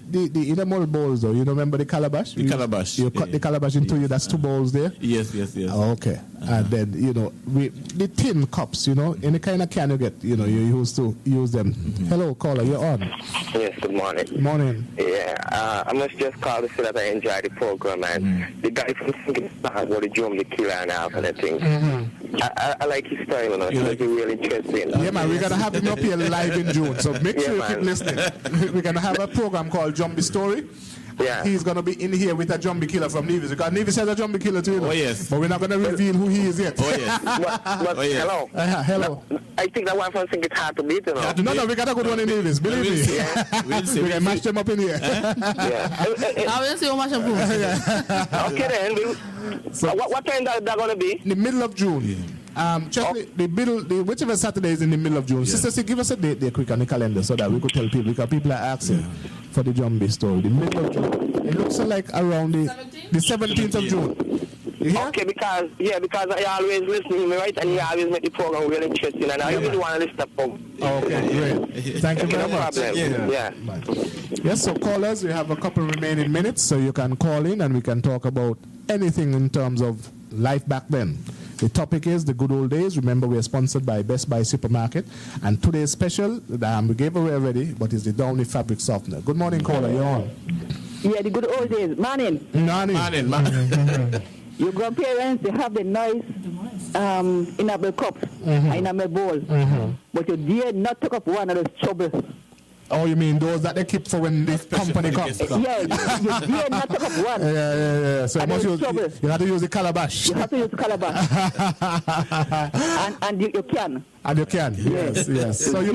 [SPEAKER 7] enamel bowls, though, you remember the calabash?
[SPEAKER 14] The calabash.
[SPEAKER 7] You cut the calabash into you. That's two bowls there.
[SPEAKER 14] Yes.
[SPEAKER 7] Okay. And then the tin cups. Any kind of can you get. You used to use them. Hello, caller. You're on.
[SPEAKER 3] Yes. Good morning.
[SPEAKER 7] Morning.
[SPEAKER 3] Yeah. I must just call to say that I enjoy the program, and the guy from Singing Stars, the drum, the killer, and all kind of things. I like his style. It's really interesting.
[SPEAKER 7] Yeah, man. We're gonna have him up here live in June. So make sure you keep listening. We're gonna have a program called Jumbie Story.
[SPEAKER 3] Yeah.
[SPEAKER 7] He's going to be in here with a Jumbie killer from Nevis. Because Nevis has a Jumbie killer too.
[SPEAKER 14] Oh, yes.
[SPEAKER 7] But we're not going to reveal who he is yet.
[SPEAKER 14] Oh, yes.
[SPEAKER 3] But hello.
[SPEAKER 7] Hello.
[SPEAKER 3] I think that one from Singing it's hard to beat, No,
[SPEAKER 7] we got a good one in Nevis. Believe me.
[SPEAKER 14] We'll see.
[SPEAKER 7] We can mash them up in here.
[SPEAKER 11] I will see how much I'm
[SPEAKER 3] Okay, then. What time that going to be?
[SPEAKER 7] In the middle of June. Chesley, whichever Saturday is in the middle of June. Sister, give us a date there quick on the calendar so that we could tell people, because people are asking for the Jumbie Story. The middle of June. It looks like around the 17th of June.
[SPEAKER 3] Okay, because I always listen to him, right? And he always make the program really interesting, and I really want to listen to him.
[SPEAKER 7] Okay, great. Thank you very much.
[SPEAKER 3] No problem. Yeah.
[SPEAKER 7] Yes, so callers, we have a couple remaining minutes, so you can call in and we can talk about anything in terms of life back then. The topic is the good old days. Remember, we are sponsored by Best Buy Supermarket. And today's special, we gave away already, but it's the Downy Fabric Softener. Good morning, caller. You're on.
[SPEAKER 21] Yeah, the good old days. Morning. Your grandparents, they have the nice enamel cups, enamel bowl. But you dare not take up one of those troubles.
[SPEAKER 7] Oh, you mean those that they keep for when this company comes?
[SPEAKER 9] Yeah, you dare not take up one.
[SPEAKER 7] Yeah. So you have to use the calabash.
[SPEAKER 9] You have to use the calabash. and you can.
[SPEAKER 7] And you can, yes. So you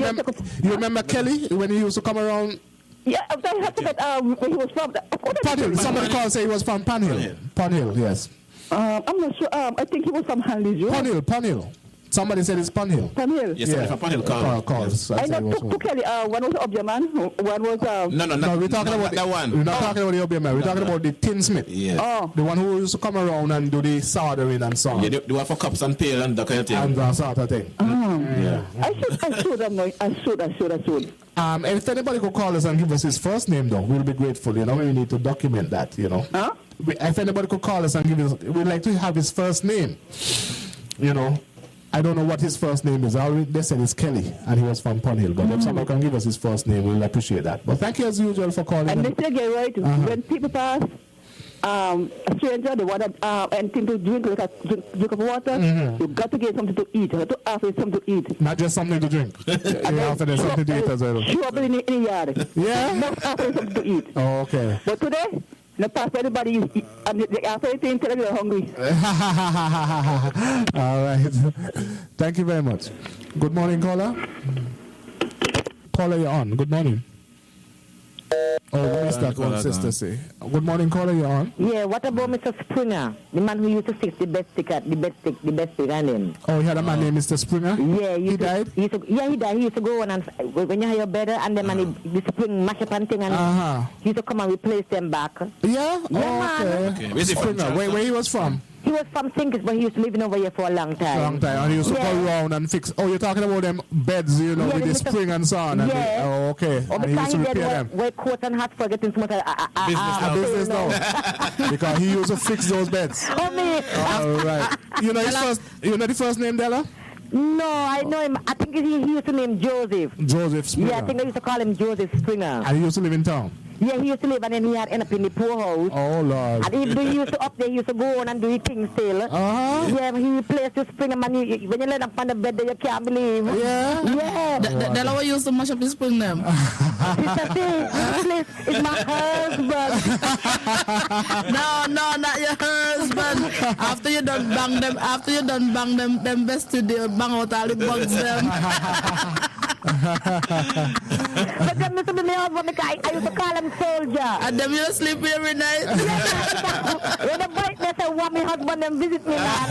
[SPEAKER 7] remember Kelly when he used to come around?
[SPEAKER 9] Yeah, I have to get where he was from.
[SPEAKER 7] Panhill. Somebody called say he was from Panhill. Panhill, yes.
[SPEAKER 9] I'm not sure. I think he was from Hanley's.
[SPEAKER 7] Panhill. Somebody said it's Panhill.
[SPEAKER 9] Panhill.
[SPEAKER 14] Yes, yeah. From Panhill calls.
[SPEAKER 9] I know to Kelly. One was Obia man. One was.
[SPEAKER 14] No.
[SPEAKER 7] We're talking about
[SPEAKER 14] that one.
[SPEAKER 7] We're not talking about the Obia man. We're talking about the tinsmith.
[SPEAKER 14] Yes.
[SPEAKER 9] Oh.
[SPEAKER 7] The one who used to come around and do the soldering and so on.
[SPEAKER 14] Yeah, the one for cups and pail and that kind of thing.
[SPEAKER 7] And that sort of thing.
[SPEAKER 14] Yeah.
[SPEAKER 9] I should.
[SPEAKER 7] If anybody could call us and give us his first name, though, we'll be grateful. You know, we need to document that. You know.
[SPEAKER 9] Huh?
[SPEAKER 7] If anybody could call us and give us, we'd like to have his first name. You know. I don't know what his first name is. They said it's Kelly, and he was from Panhill. But if somebody can give us his first name, we'll appreciate that. But thank you as usual for calling.
[SPEAKER 9] And they say, right, when people pass, a stranger, they want anything to drink, like a drink of water, you've got to get something to eat. You have to offer something to eat.
[SPEAKER 7] Not just something to drink. You offer them something to eat as well.
[SPEAKER 9] Show up in the yard.
[SPEAKER 7] Yeah?
[SPEAKER 9] Not offer something to eat.
[SPEAKER 7] Oh, okay.
[SPEAKER 9] But today, the past everybody is, and they offer anything until they're hungry.
[SPEAKER 7] All right. Thank you very much. Good morning, caller. Caller, you're on. Good morning. Oh, we missed that one, sister. Say. Good morning, caller. You're on.
[SPEAKER 13] Yeah. What about Mr. Springer, the man who used to fix the best stick name?
[SPEAKER 7] Oh, he had a man named Mr. Springer.
[SPEAKER 13] Yeah,
[SPEAKER 7] he died.
[SPEAKER 13] He died. He used to go on and when you have your bed and then the spring mash up and thing, and he used to come and replace them back.
[SPEAKER 7] Yeah.
[SPEAKER 13] Okay.
[SPEAKER 7] Where's he from? Where he was from?
[SPEAKER 13] He was from Sinkers, but he used to live over here for a long time.
[SPEAKER 7] And he used to go around and fix. Oh, you're talking about them beds, you know, with the spring and so on.
[SPEAKER 13] Yeah.
[SPEAKER 7] Okay.
[SPEAKER 13] Oh,
[SPEAKER 7] and he used to repair them.
[SPEAKER 13] Wear coats and hats for getting so much
[SPEAKER 7] business now. Because he used to fix those beds.
[SPEAKER 13] Oh, me.
[SPEAKER 7] All right. You know the first name, Della?
[SPEAKER 13] No, I know him. I think he used to name Joseph.
[SPEAKER 7] Joseph Springer.
[SPEAKER 13] Yeah, I think they used to call him Joseph Springer.
[SPEAKER 7] And he used to live in town?
[SPEAKER 13] Yeah, he used to live and then he had end up in the poorhouse.
[SPEAKER 7] Oh, Lord.
[SPEAKER 13] And he used to up there, he used to go on and do his things still. Yeah, he replaced the Springer man. When you lay up on the bed there, you can't believe.
[SPEAKER 7] Yeah?
[SPEAKER 13] Yeah.
[SPEAKER 11] That's how used to mash up his spring them.
[SPEAKER 13] Sister, this place is my husband.
[SPEAKER 11] No, not your husband. After you done bang them best to do, bang out all the bugs them.
[SPEAKER 13] But them used to be my husband because I used to call him soldier.
[SPEAKER 11] And them used to sleep every night.
[SPEAKER 13] When the brightness I want my husband them visit me, man.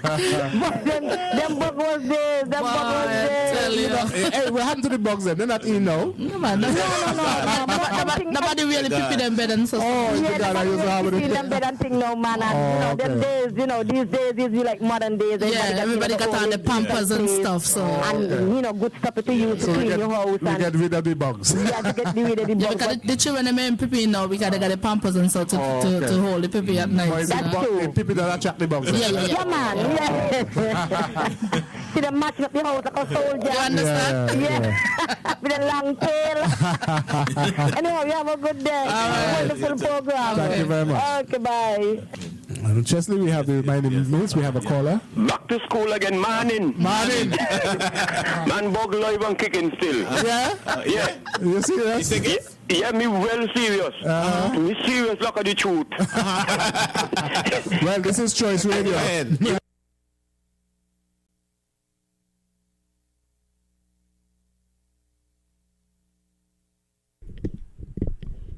[SPEAKER 13] But them bug was there. Them bug was there.
[SPEAKER 7] Hey, what happened to the bugs then? They're not in now.
[SPEAKER 11] No, man. Nobody really pick them bed and so.
[SPEAKER 7] Oh,
[SPEAKER 13] yeah, nobody really pick them bed and thing now, man. And them days, these days is like modern days.
[SPEAKER 11] Everybody got on the pampers and stuff, so.
[SPEAKER 13] And good stuff to use to clean your house.
[SPEAKER 7] We get rid of the bugs.
[SPEAKER 13] Yeah, to get rid of the bugs.
[SPEAKER 11] Because the children are in pippy now, we gotta get the pampers and so to hold the pippy at night.
[SPEAKER 13] That's true.
[SPEAKER 7] The pippy that attract the bugs.
[SPEAKER 13] Yeah, man. Yeah. See them matching up the house like a soldier.
[SPEAKER 11] You understand?
[SPEAKER 13] Yeah. With a long tail. Anyway, we have a good day. Wonderful program.
[SPEAKER 7] Thank you very much.
[SPEAKER 13] Okay, bye.
[SPEAKER 7] Chesley, we have the remaining minutes. We have a caller.
[SPEAKER 18] Back to school again, morning.
[SPEAKER 7] Morning.
[SPEAKER 18] Man, bug live and kicking still.
[SPEAKER 7] Yeah?
[SPEAKER 18] Yeah.
[SPEAKER 7] You serious?
[SPEAKER 18] Yeah, me well serious. Me serious, look at the truth.
[SPEAKER 7] Well, this is Choice Radio.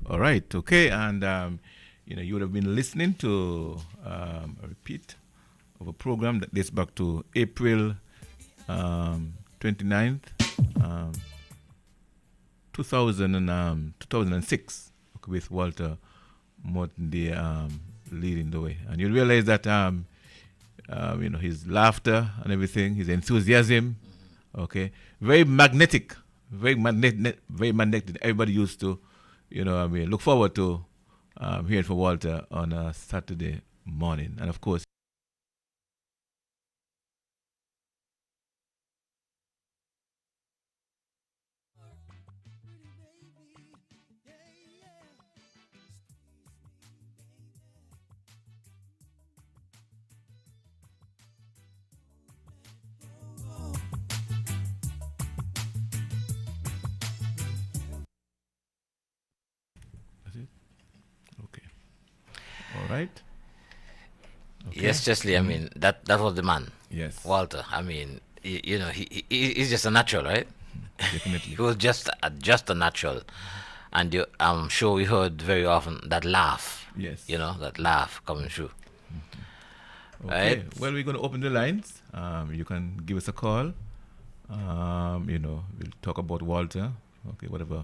[SPEAKER 1] All right, okay, and you would have been listening to a repeat of a program that dates back to April 29th, 2006, with Walter Morton leading the way, and you realize that his laughter and everything, his enthusiasm, okay, very magnetic. Everybody used to. Look forward to hearing from Walter on a Saturday morning. And of course, right? Okay.
[SPEAKER 5] Yes, Chesley. I mean, that was the man.
[SPEAKER 1] Yes.
[SPEAKER 5] Walter. I mean, he's just a natural, right?
[SPEAKER 1] Definitely.
[SPEAKER 5] He was just a natural. And I'm sure we heard very often that laugh.
[SPEAKER 1] Yes.
[SPEAKER 5] That laugh coming through.
[SPEAKER 1] Okay.
[SPEAKER 5] Right?
[SPEAKER 1] Well, we're going to open the lines. You can give us a call. We'll talk about Walter. Okay, whatever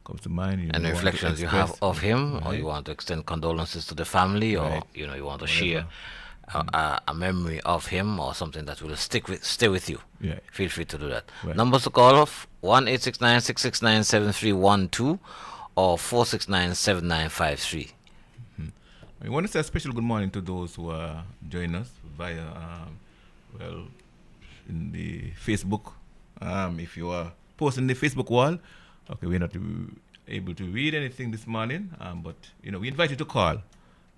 [SPEAKER 1] comes to mind.
[SPEAKER 5] And reflections you have of him, or you want to extend condolences to the family, or you want to share a memory of him, or something that will stay with you.
[SPEAKER 1] Yeah.
[SPEAKER 5] Feel free to do that.
[SPEAKER 1] Right.
[SPEAKER 5] Numbers to call off 1-869-669-7312 or 469-7953.
[SPEAKER 1] I want to say a special good morning to those who are joining us via, in the Facebook. If you are posting the Facebook wall, okay, we're not able to read anything this morning, but we invite you to call.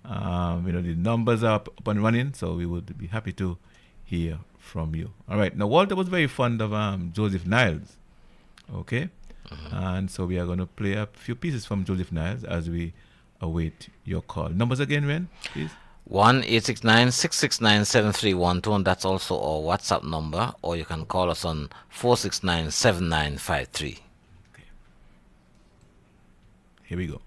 [SPEAKER 1] The numbers are up and running, so we would be happy to hear from you. All right. Now, Walter was very fond of Joseph Niles. Okay, and so we are going to play a few pieces from Joseph Niles as we await your call. Numbers again, Ren, please.
[SPEAKER 5] 1-869-669-7312, and that's also our WhatsApp number, or you can call us on 469-7953.
[SPEAKER 1] Okay. Here we go.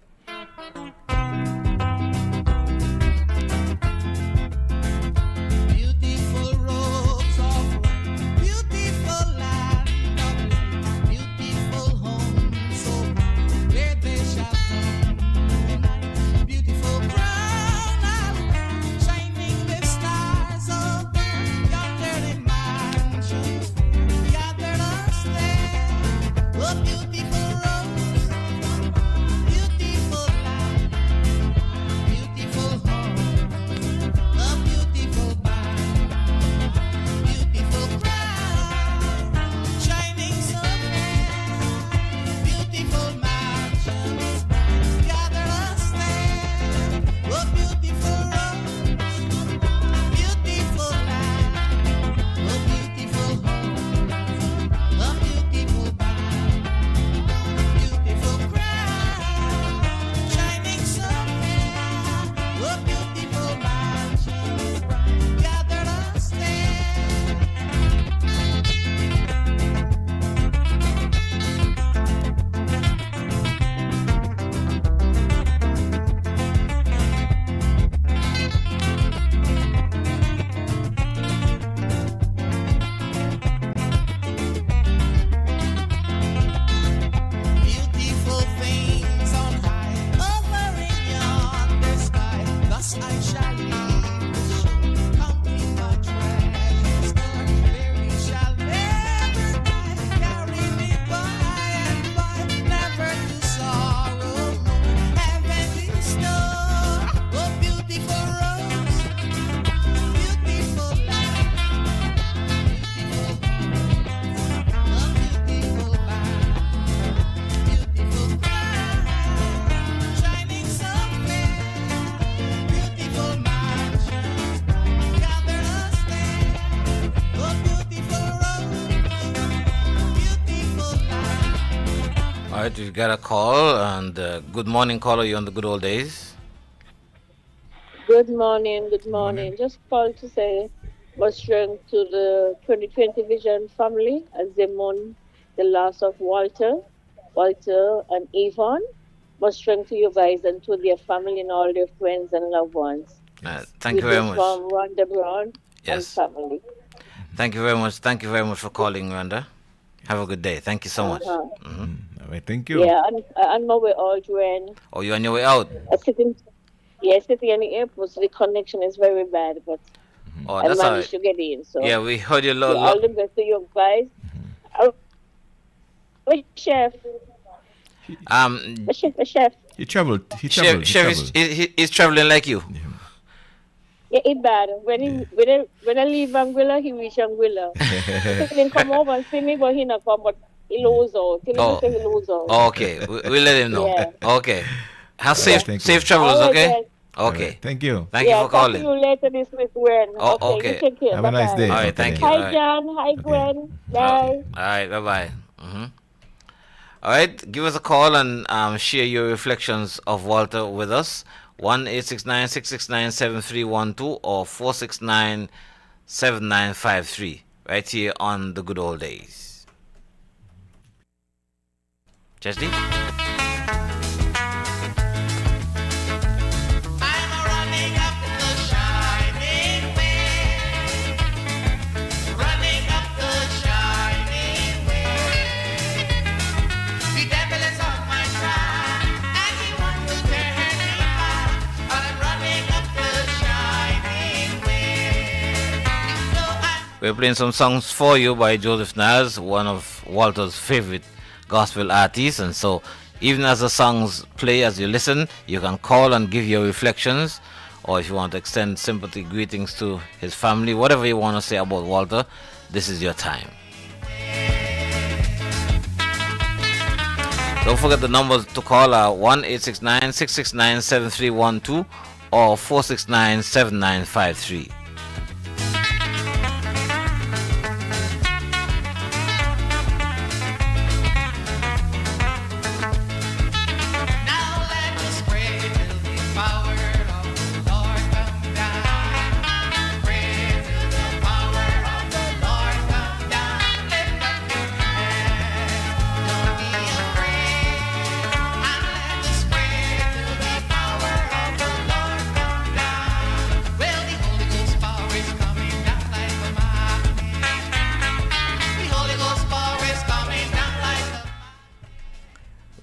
[SPEAKER 5] We got a call, and good morning, caller. You on the good old days?
[SPEAKER 6] Good morning. Just called to say much strength to the 2020 Vision family as they mourn the loss of Walter and Yvonne. Much strength to you guys and to their family and all their friends and loved ones.
[SPEAKER 5] Thank you very much.
[SPEAKER 6] From Rhonda Brown and family.
[SPEAKER 5] Thank you very much. Thank you very much for calling, Rhonda. Have a good day. Thank you so much.
[SPEAKER 1] All right, thank you.
[SPEAKER 6] Yeah, I'm on my way out, Ren.
[SPEAKER 5] Oh, you're on your way out?
[SPEAKER 6] Sitting in the airport, so the connection is very bad, but I
[SPEAKER 5] that's
[SPEAKER 6] managed to get in. So
[SPEAKER 5] yeah, we heard you
[SPEAKER 6] all the best to you guys. Chef. Chef.
[SPEAKER 1] He traveled.
[SPEAKER 5] Chef is traveling like you.
[SPEAKER 6] Yeah, it's bad. When I leave Anguilla, he reach Anguilla. He didn't come over and see me, but he not come. But he lose out. He lose out.
[SPEAKER 5] Okay, we'll let him know.
[SPEAKER 6] Yeah.
[SPEAKER 5] Okay. Have safe travels.
[SPEAKER 6] All right,
[SPEAKER 5] Okay.
[SPEAKER 6] guys.
[SPEAKER 5] Okay.
[SPEAKER 1] Right, thank you.
[SPEAKER 5] Thank you for calling.
[SPEAKER 6] See you later this week, Gwen.
[SPEAKER 5] Okay.
[SPEAKER 6] You take care.
[SPEAKER 1] Have a nice day.
[SPEAKER 5] All right. Thank you.
[SPEAKER 6] Hi,
[SPEAKER 5] All right.
[SPEAKER 6] John. Hi, Gwen. Bye.
[SPEAKER 5] All right. Bye bye. All right. Give us a call and share your reflections of Walter with us. 1-869-669-7312 or 469-7953 right here on the Good Old Days. Chesley? We're playing some songs for you by Joseph Niles, one of Walter's favorite gospel artists. And so, even as the songs play, as you listen, you can call and give your reflections. Or if you want to extend sympathy, greetings to his family, whatever you want to say about Walter, this is your time. Don't forget the numbers to call are 1-869-669-7312 or 469-7953.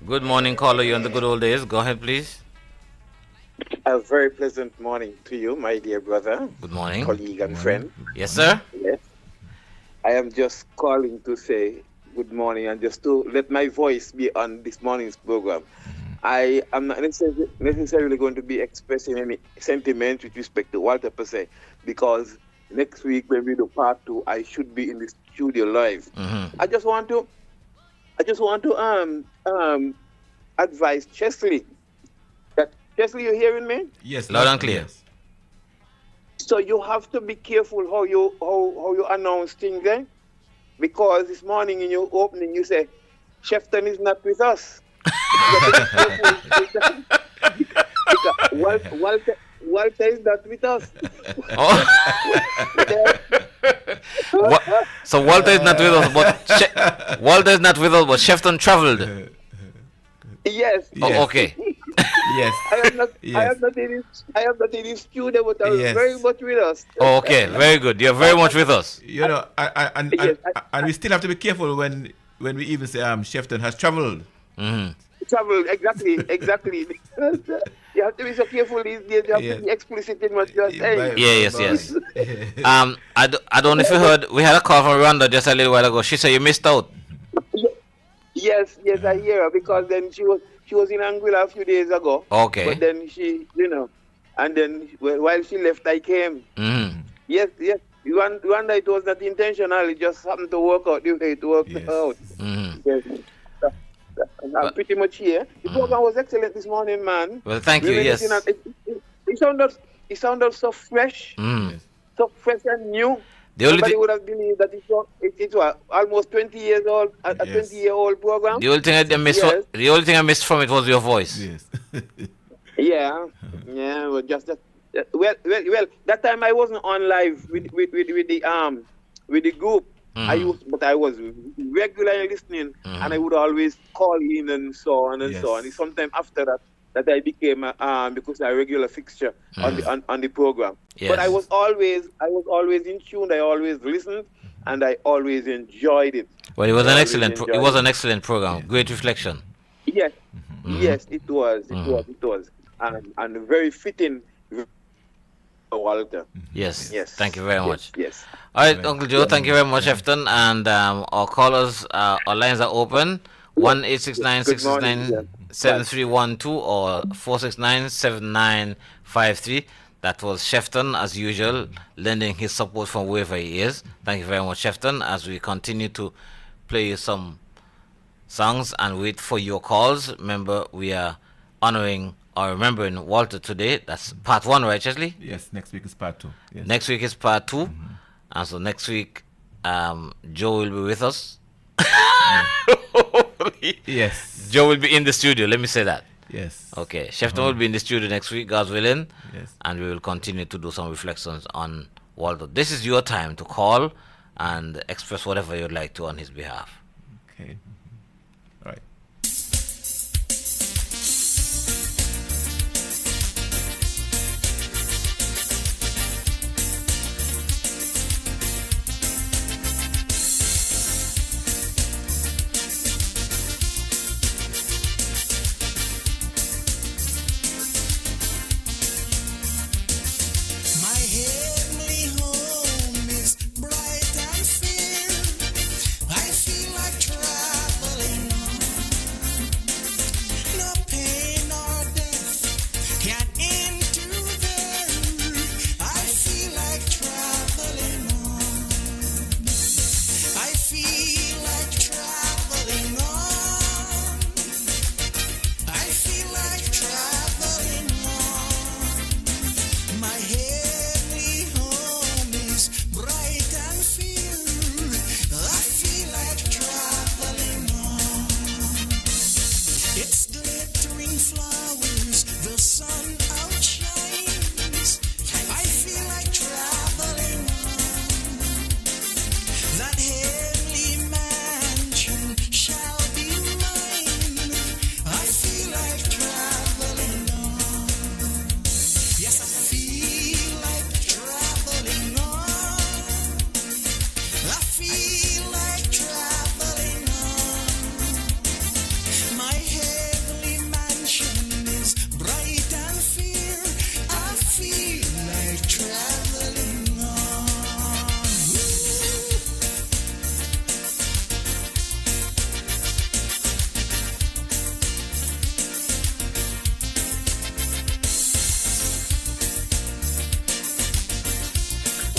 [SPEAKER 5] Good morning, caller. You're on the Good Old Days. Go ahead, please.
[SPEAKER 10] A very pleasant morning to you, my dear brother.
[SPEAKER 5] Good morning.
[SPEAKER 10] Colleague and friend.
[SPEAKER 5] Yes, sir.
[SPEAKER 10] Yes. I am just calling to say good morning and just to let my voice be on this morning's program. I am not necessarily going to be expressing any sentiment with respect to Walter per se, because next week when we do part 2, I should be in the studio live. I just want to advise Chesley. Chesley, you hearing me?
[SPEAKER 1] Yes,
[SPEAKER 5] loud and clear.
[SPEAKER 10] So you have to be careful how you announce things, eh? Because this morning in your opening you say, Shefton is not with us. Walter is not with us.
[SPEAKER 5] So Walter is not with us, but Walter is not with us, but Shefton traveled.
[SPEAKER 10] Yes.
[SPEAKER 5] Oh, okay.
[SPEAKER 1] Yes.
[SPEAKER 10] I am not in his studio, but I was very much with us.
[SPEAKER 5] Oh, okay, very good. You're very much with us.
[SPEAKER 1] You know, and we still have to be careful when we even say Shefton has traveled.
[SPEAKER 10] Traveled, exactly. You have to be so careful these days. You have to be explicit in what you're saying.
[SPEAKER 5] Yes. I don't know if you heard. We had a call from Rwanda just a little while ago. She said you missed out.
[SPEAKER 10] Yes, I hear her, because then she was in Anguilla a few days ago.
[SPEAKER 5] Okay.
[SPEAKER 10] But then she, and then while she left, I came. Yes. Rwanda, it was not intentional. It just happened to work out the way it worked out. Yes. I'm pretty much here. The program was excellent this morning, man.
[SPEAKER 5] Well, thank you. Yes.
[SPEAKER 10] It sounded so fresh, so fresh and new. Nobody would have believed that it was almost 20 years old, a 20-year-old program.
[SPEAKER 5] The only thing I missed from it was your voice.
[SPEAKER 10] Yes. Yeah. Well, just that. Well. That time I wasn't on live with the group. I was regularly listening, and I would always call in and so on and so on. It's sometime after that I became because a regular fixture on the program.
[SPEAKER 5] Yes.
[SPEAKER 10] But I was always in tune. I always listened, and I always enjoyed it.
[SPEAKER 5] Well, it was an excellent program. Great reflection.
[SPEAKER 10] Yes, yes, it was. It was, and very fitting. Walter.
[SPEAKER 5] Yes. Thank you very much.
[SPEAKER 10] Yes.
[SPEAKER 5] All right, Uncle Joe. Thank you very much, Efton. And our callers, our lines are open. 1-869-669-7312 or 469-7953. That was Shefton, as usual, lending his support from wherever he is. Thank you very much, Shefton, as we continue to play you some songs and wait for your calls. Remember, we are honoring or remembering Walter today. That's part 1, right, Chesley?
[SPEAKER 1] Yes, next week is part 2. Yes.
[SPEAKER 5] Next week is part 2. And so next week, Joe will be with us.
[SPEAKER 1] Yes.
[SPEAKER 5] Joe will be in the studio, let me say that.
[SPEAKER 1] Yes.
[SPEAKER 5] Okay. Chef will be in the studio next week, God's willing.
[SPEAKER 1] Yes.
[SPEAKER 5] And we will continue to do some reflections on Walter. This is your time to call and express whatever you'd like to on his behalf.
[SPEAKER 1] Okay. All right.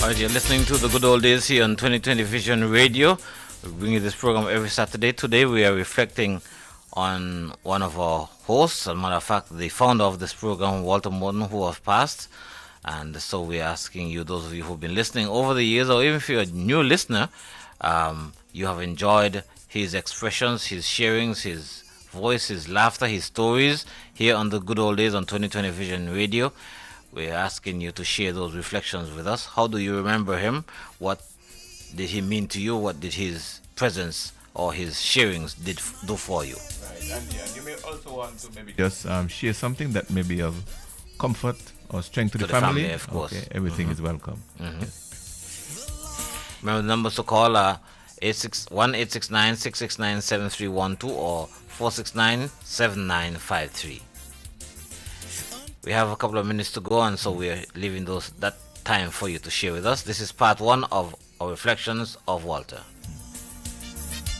[SPEAKER 1] Alright, you're listening to the good old days here on 2020 Vision Radio. We bring you this program every Saturday. Today we are reflecting on one of our hosts, as a matter of fact, the founder of this program, Walter Morton, who has passed. And so we're asking you, those of you who've been listening over the years, or even if you're a new listener, you have enjoyed his expressions, his sharings, his voice, his laughter, his stories here on the good old days on 2020 Vision Radio. We're asking you to share those reflections with us. How do you remember him? What did he mean to you? What did his presence or his sharings do for you? Right, and you may also want to maybe just share something that may be of comfort or strength to the family.
[SPEAKER 5] Of course.
[SPEAKER 1] Okay, everything is welcome.
[SPEAKER 5] Yes. Remember the numbers to call are 1-869-669-7312 or 469-7953. We have a couple of minutes to go, and so we're leaving that time for you to share with us. This is part one of our reflections of Walter.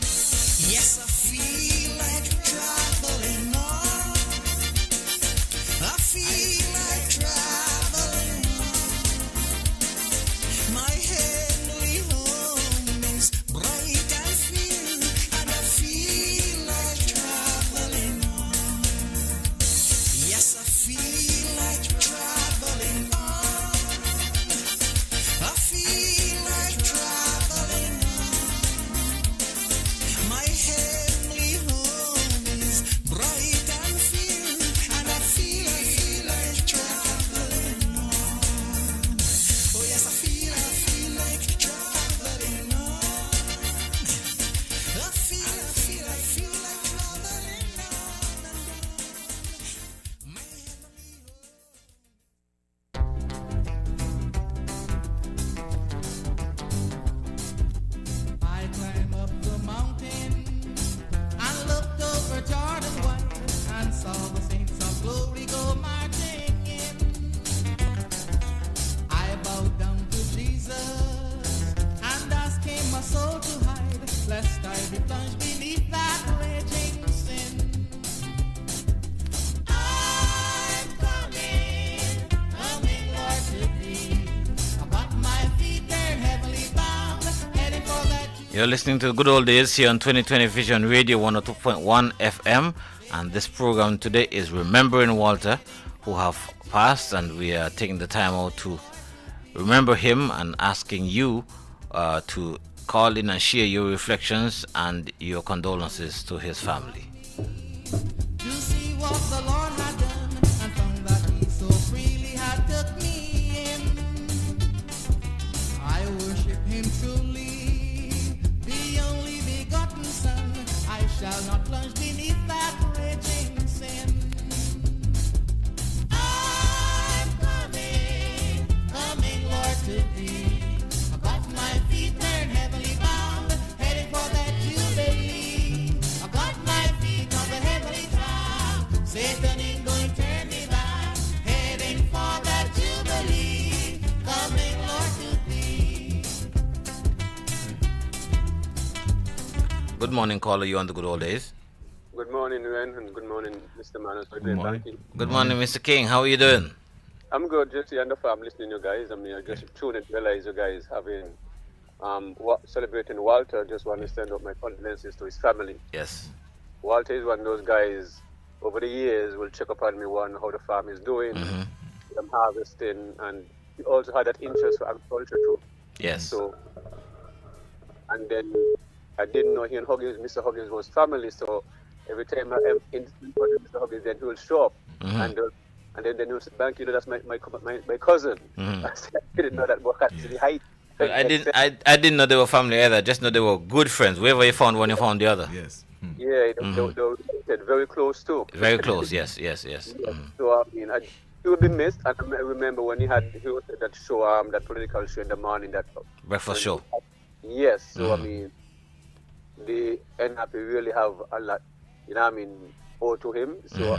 [SPEAKER 12] Yes, I feel like traveling on. I feel like traveling on. My heavenly home is bright and fair, and I feel like traveling on. Yes, I feel like traveling on. I feel like traveling on. My heavenly home is bright and fair, and I feel like traveling on. Oh yes, I feel like traveling on. I feel like traveling
[SPEAKER 16] I climbed up the mountain and looked over Jordan wide and saw the saints of glory go marching in. I bowed down to Jesus and asked him my soul to hide, lest I be plunged beneath that raging sin. I'm coming, Lord, to thee. But my feet they're heavily bound, heading for that.
[SPEAKER 5] You're listening to the good old days here on 2020 Vision Radio 102.1 FM, and this program today is remembering Walter, who have passed, and we are taking the time out to remember him and asking you to call in and share your reflections and your condolences to his family.
[SPEAKER 16] To see what the Lord
[SPEAKER 5] Good morning, caller. You on the good old days?
[SPEAKER 4] Good morning, Ren, and good morning, Mr. Manos.
[SPEAKER 5] Good morning. Good morning, Mr. King. How are you doing?
[SPEAKER 4] I'm good. Just here on the farm listening to you guys. I mean, I just tuned in to realize you guys having celebrating Walter. Just want to send out my condolences to his family.
[SPEAKER 5] Yes.
[SPEAKER 4] Walter is one of those guys. Over the years, will check upon me, one how the farm is doing, them harvesting, and he also had that interest for agriculture too.
[SPEAKER 5] Yes.
[SPEAKER 4] So, and then I didn't know he and Huggins, Mr. Huggins was family. So every time I am in Mr. Huggins, then he will show up, and then he will say, "Thank you, that's my cousin." I didn't know that, but actually height.
[SPEAKER 5] But I didn't know they were family either. I just know they were good friends. Wherever you found one, you found the other.
[SPEAKER 1] Yes.
[SPEAKER 4] Yeah, they're very close too.
[SPEAKER 5] Very close. Yes.
[SPEAKER 4] So I mean, he will be missed. And I remember when he was at that show, that political show in the morning, that
[SPEAKER 5] breakfast show.
[SPEAKER 4] Yes. So I mean, the NAP really have a lot, owe to him. So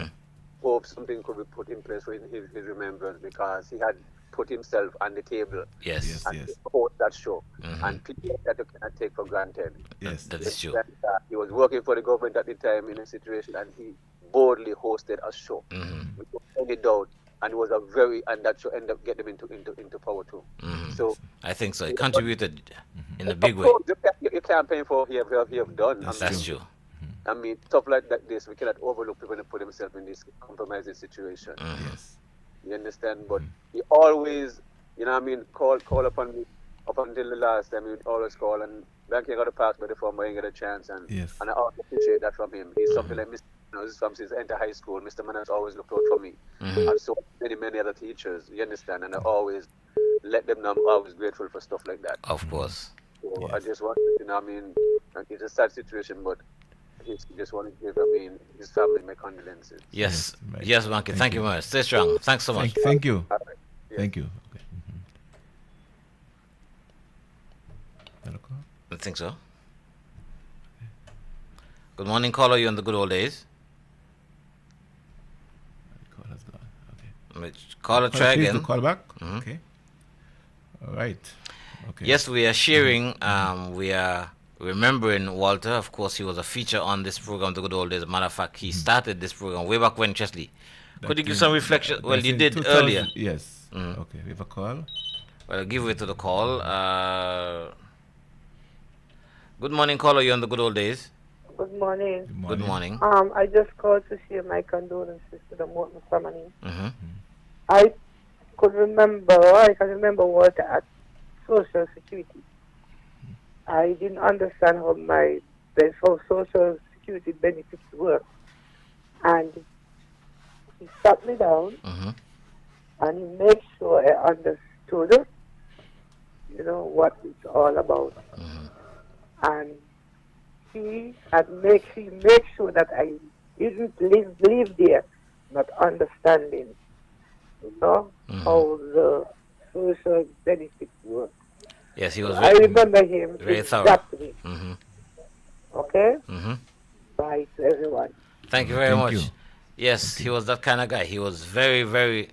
[SPEAKER 4] hope something could be put in place for his remembrance, because he had put himself on the table.
[SPEAKER 5] Yes.
[SPEAKER 4] And support that show. And people that you cannot take for granted.
[SPEAKER 5] Yes, that is true.
[SPEAKER 4] He was working for the government at the time in a situation, and he boldly hosted a show without any doubt. And it was and that show ended up getting him into power too. So
[SPEAKER 5] I think so. He contributed in a big way.
[SPEAKER 4] You can't pay for what he have done.
[SPEAKER 5] That's true.
[SPEAKER 4] I mean, stuff like this, we cannot overlook people and put themselves in this compromising situation.
[SPEAKER 1] Yes.
[SPEAKER 4] You understand? But he always, call upon me up until the last time. He would always call, and Banky got a pass by the form, I didn't get a chance, and I also appreciate that from him. He's something like Mr. Manos, from since I entered high school. Mr. Manos always looked out for me, and so many other teachers. You understand? And I always let them know I'm always grateful for stuff like that.
[SPEAKER 5] Of course.
[SPEAKER 4] So I just want, it's a sad situation, but just want to give, his family my condolences.
[SPEAKER 5] Yes, Banky. Thank you very much. Stay strong. Thanks so much.
[SPEAKER 1] Thank you. Thank you. Okay.
[SPEAKER 5] I think so. Good morning, caller. You on the good old days?
[SPEAKER 1] Caller's gone. Okay.
[SPEAKER 5] Caller, try
[SPEAKER 1] Please
[SPEAKER 5] again.
[SPEAKER 1] do call back. Okay. All right. Okay.
[SPEAKER 5] Yes, we are sharing. We are remembering Walter. Of course, he was a feature on this program, The Good Old Days. As a matter of fact, he started this program way back when, Chesley. Could you give some reflection? Well, you did earlier.
[SPEAKER 1] Yes. Okay, we have a call.
[SPEAKER 5] Well, I'll give way to the call. Good morning, caller. You on the Good Old Days?
[SPEAKER 17] Good morning.
[SPEAKER 5] Good morning.
[SPEAKER 17] I just called to share my condolences to the Morton family. I can remember Walter at Social Security. I didn't understand how Social Security benefits work. And he sat me down and he made sure I understood, what it's all about. And he made sure that I didn't live there not understanding, how the social benefits work.
[SPEAKER 5] Yes, he was.
[SPEAKER 17] I remember him
[SPEAKER 5] very thorough.
[SPEAKER 17] exactly. Okay? Bye to everyone.
[SPEAKER 5] Thank you very
[SPEAKER 1] Thank
[SPEAKER 5] much.
[SPEAKER 1] you.
[SPEAKER 5] Yes, he was that kind of guy. He was very, very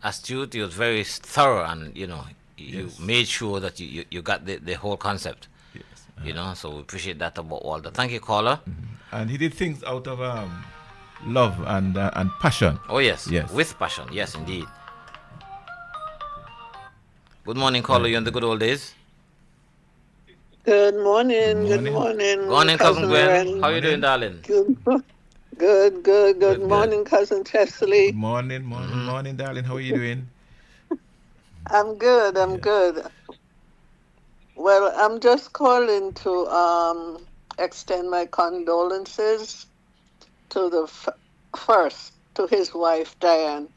[SPEAKER 5] astute. He was very thorough, and you made sure that you got the whole concept. Yes. So we appreciate that about Walter. Thank you, caller.
[SPEAKER 1] And he did things out of love and passion.
[SPEAKER 5] Oh yes,
[SPEAKER 1] Yes.
[SPEAKER 5] with passion. Yes, indeed. Good morning, caller. You on the good old days?
[SPEAKER 23] Good morning. Good morning.
[SPEAKER 5] Good morning, cousin Gwen.
[SPEAKER 23] Ren.
[SPEAKER 5] How you doing, darling?
[SPEAKER 23] Good morning, cousin Chesley.
[SPEAKER 1] Morning, darling. How are you doing?
[SPEAKER 23] I'm good. I'm good. Well, I'm just calling to extend my condolences to to his wife Diane.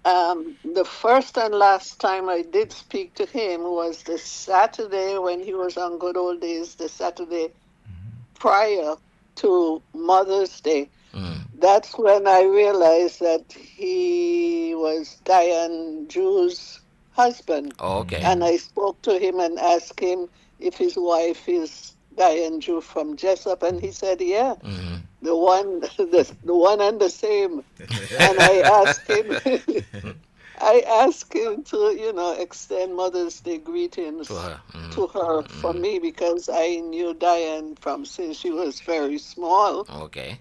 [SPEAKER 23] The first and last time I did speak to him was the Saturday when he was on Good Old Days, the Saturday prior to Mother's Day. That's when I realized that he was Diane Drew's husband.
[SPEAKER 5] Oh, okay.
[SPEAKER 23] And I spoke to him and asked him if his wife is Diane Drew from Jessup, and he said, yeah, the one and the same. And I asked him, I asked him to, extend Mother's Day greetings
[SPEAKER 5] To her.
[SPEAKER 23] to her for me because I knew Diane from since she was very small.
[SPEAKER 5] Okay.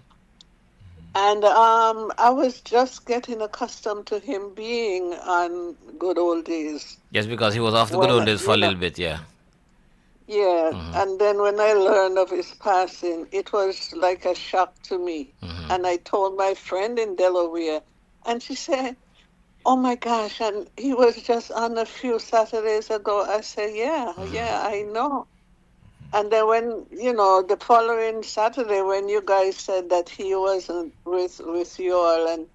[SPEAKER 23] And I was just getting accustomed to him being on Good Old Days.
[SPEAKER 5] Just because he was off the good old days for a little bit, yeah.
[SPEAKER 23] Yeah, and then when I learned of his passing, it was like a shock to me. And I told my friend in Delaware, and she said, "Oh my gosh!" And he was just on a few Saturdays ago. I said, "Yeah, I know." And then when the following Saturday, when you guys said that he wasn't with you all, and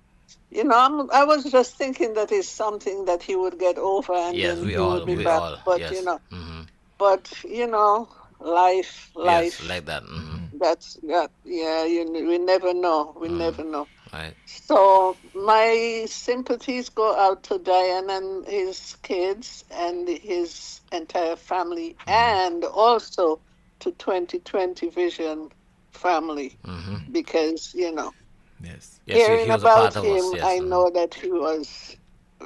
[SPEAKER 23] I was just thinking that it's something that he would get over, and
[SPEAKER 5] Yes,
[SPEAKER 23] then
[SPEAKER 5] we
[SPEAKER 23] he
[SPEAKER 5] all,
[SPEAKER 23] would be back. But
[SPEAKER 5] yes.
[SPEAKER 23] but life.
[SPEAKER 5] Yes, like that.
[SPEAKER 23] That's yeah. We never know. We never know.
[SPEAKER 5] Right.
[SPEAKER 23] So my sympathies go out to Diane and his kids and his entire family, and also to 2020 Vision family, because
[SPEAKER 5] Yes,
[SPEAKER 23] hearing
[SPEAKER 5] he was a
[SPEAKER 23] about
[SPEAKER 5] part of
[SPEAKER 23] him,
[SPEAKER 5] us, yes.
[SPEAKER 23] I know that he was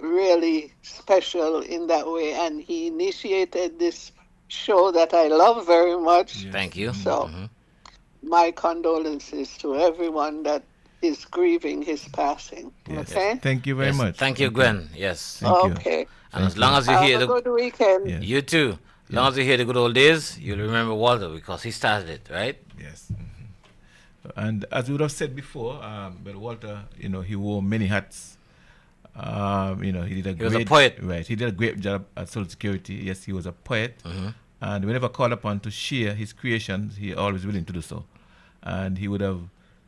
[SPEAKER 23] really special in that way, and he initiated this show that I love very much.
[SPEAKER 5] Thank you.
[SPEAKER 23] So my condolences to everyone that is grieving his passing.
[SPEAKER 1] Yes.
[SPEAKER 23] Okay?
[SPEAKER 1] Thank you very
[SPEAKER 5] Yes,
[SPEAKER 1] much.
[SPEAKER 5] Thank you, Gwen. Yes.
[SPEAKER 1] Thank you.
[SPEAKER 23] Okay.
[SPEAKER 5] And as long as you
[SPEAKER 23] Have
[SPEAKER 5] hear
[SPEAKER 23] a
[SPEAKER 5] the
[SPEAKER 23] good weekend.
[SPEAKER 5] you too. As long as you hear the good old days, you'll remember Walter because he started it, right?
[SPEAKER 1] Yes. And as we would have said before, but Walter, he wore many hats. He did
[SPEAKER 5] He was a poet.
[SPEAKER 1] Right. He did a great job at Social Security. Yes, he was a poet. And whenever called upon to share his creations, he always willing to do so. And he would have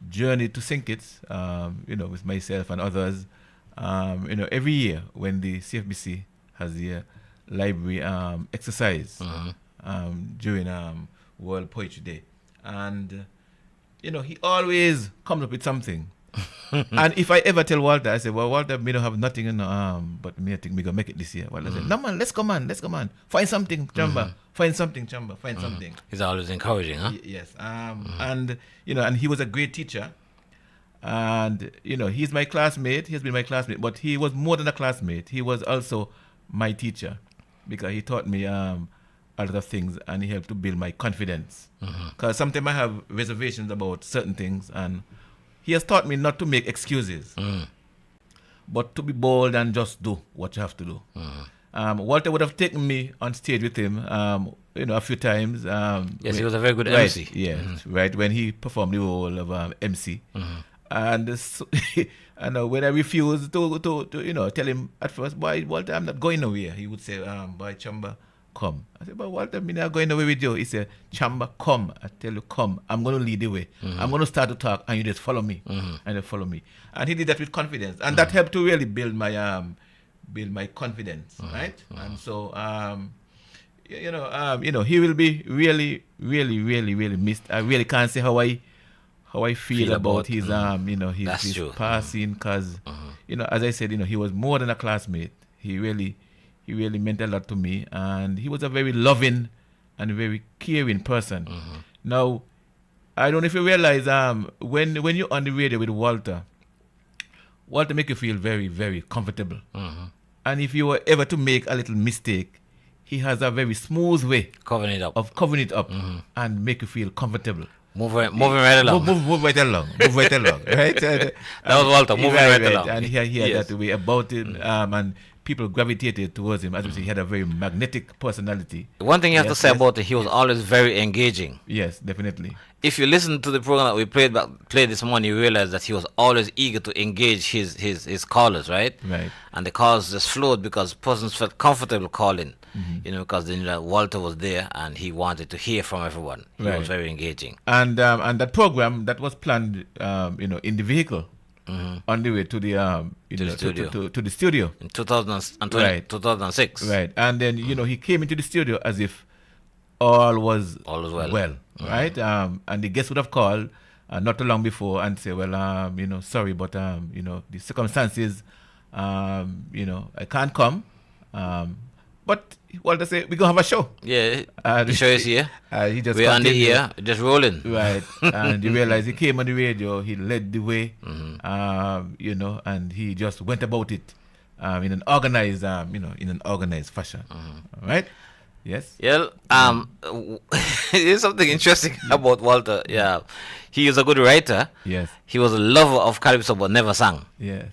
[SPEAKER 1] journeyed to St. Kitts, with myself and others, every year when the CFBC has the library exercise during World Poetry Day. And, he always comes up with something. And if I ever tell Walter, I say, well, Walter, me don't have nothing in the but me I think me gonna make it this year. Walter said, no man, let's come on. Find something, Chamba. Find something, Chamba. Find something.
[SPEAKER 5] He's always encouraging, huh?
[SPEAKER 1] Yes. And and he was a great teacher. And he's my classmate. He's been my classmate, but he was more than a classmate. He was also my teacher because he taught me a lot of things, and he helped to build my confidence. Because sometimes I have reservations about certain things, and he has taught me not to make excuses, but to be bold and just do what you have to do. Walter would have taken me on stage with him, a few times.
[SPEAKER 5] Yes, he was a very good MC.
[SPEAKER 1] Yeah, right. When he performed the role of MC, and and when I refused to tell him at first, boy, Walter, I'm not going nowhere. He would say, boy, Chamba, come. I said, but Walter, I'm not going nowhere with you. He said, Chamba, come. I tell you, come. I'm going to lead the way. I'm going to start to talk, and you just follow me. And they follow me. And he did that with confidence, and that helped to really build my confidence, right? And so, he will be really, really, really, really missed. I really can't say how I feel about his his passing, because as I said, he was more than a classmate. He really meant a lot to me, and he was a very loving and very caring person. Now, I don't know if you realize when you're on the radio with Walter make you feel very, very comfortable. And if you were ever to make a little mistake, he has a very smooth way
[SPEAKER 5] covering it up
[SPEAKER 1] and make you feel comfortable.
[SPEAKER 5] Moving right along.
[SPEAKER 1] Move right along. Right?
[SPEAKER 5] That was Walter, moving right along.
[SPEAKER 1] And he had that way about him, and people gravitated towards him. As we say, he had a very magnetic personality.
[SPEAKER 5] One thing you have to say about it, he was always very engaging.
[SPEAKER 1] Yes, definitely.
[SPEAKER 5] If you listen to the program that we played this morning, you realize that he was always eager to engage his callers, right?
[SPEAKER 1] Right.
[SPEAKER 5] And the calls just flowed because persons felt comfortable calling, because they knew that Walter was there and he wanted to hear from everyone. He was very engaging.
[SPEAKER 1] And that program that was planned, in the vehicle. On the way to the to the studio
[SPEAKER 5] in 2006.
[SPEAKER 1] Right, and then he came into the studio as if all was well. Right, and the guest would have called not too long before and say, well, sorry, but the circumstances, I can't come. But Walter said, we're going to have a show.
[SPEAKER 5] Yeah, the show is here.
[SPEAKER 1] We're
[SPEAKER 5] on the air, just rolling.
[SPEAKER 1] Right. And you realize he came on the radio, he led the way, and he just went about it. in an organized, in an organized fashion. All right? Yes.
[SPEAKER 5] Yeah. There's something interesting about Walter. Yeah, he is a good writer.
[SPEAKER 1] Yes.
[SPEAKER 5] He was a lover of calypso, but never sang.
[SPEAKER 1] Yes.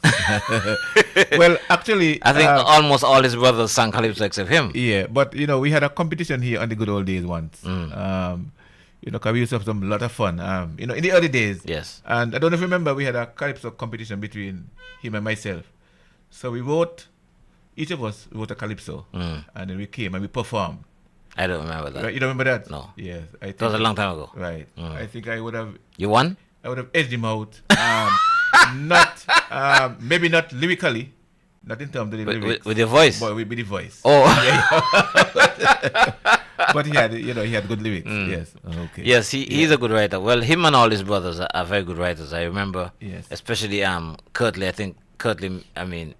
[SPEAKER 1] Well, actually,
[SPEAKER 5] I think almost all his brothers sang calypso except him.
[SPEAKER 1] Yeah, but we had a competition here on the good old days once. Because we used to have some lot of fun. In the early days.
[SPEAKER 5] Yes.
[SPEAKER 1] And I don't know if you remember, we had a calypso competition between him and myself. So we wrote. Each of us wrote a calypso, and then we came and we performed.
[SPEAKER 5] I don't remember that.
[SPEAKER 1] Right? You don't remember that?
[SPEAKER 5] No.
[SPEAKER 1] Yes.
[SPEAKER 5] It was a long time ago.
[SPEAKER 1] Right. I think I would have...
[SPEAKER 5] You won?
[SPEAKER 1] I would have edged him out. Maybe not lyrically. Not in terms of the lyrics.
[SPEAKER 5] With your voice?
[SPEAKER 1] But with the voice.
[SPEAKER 5] Oh.
[SPEAKER 1] But he had good lyrics. Yes. Okay.
[SPEAKER 5] Yes, he's a good writer. Well, him and all his brothers are very good writers. I remember, especially Kurtley. I think Kurtley,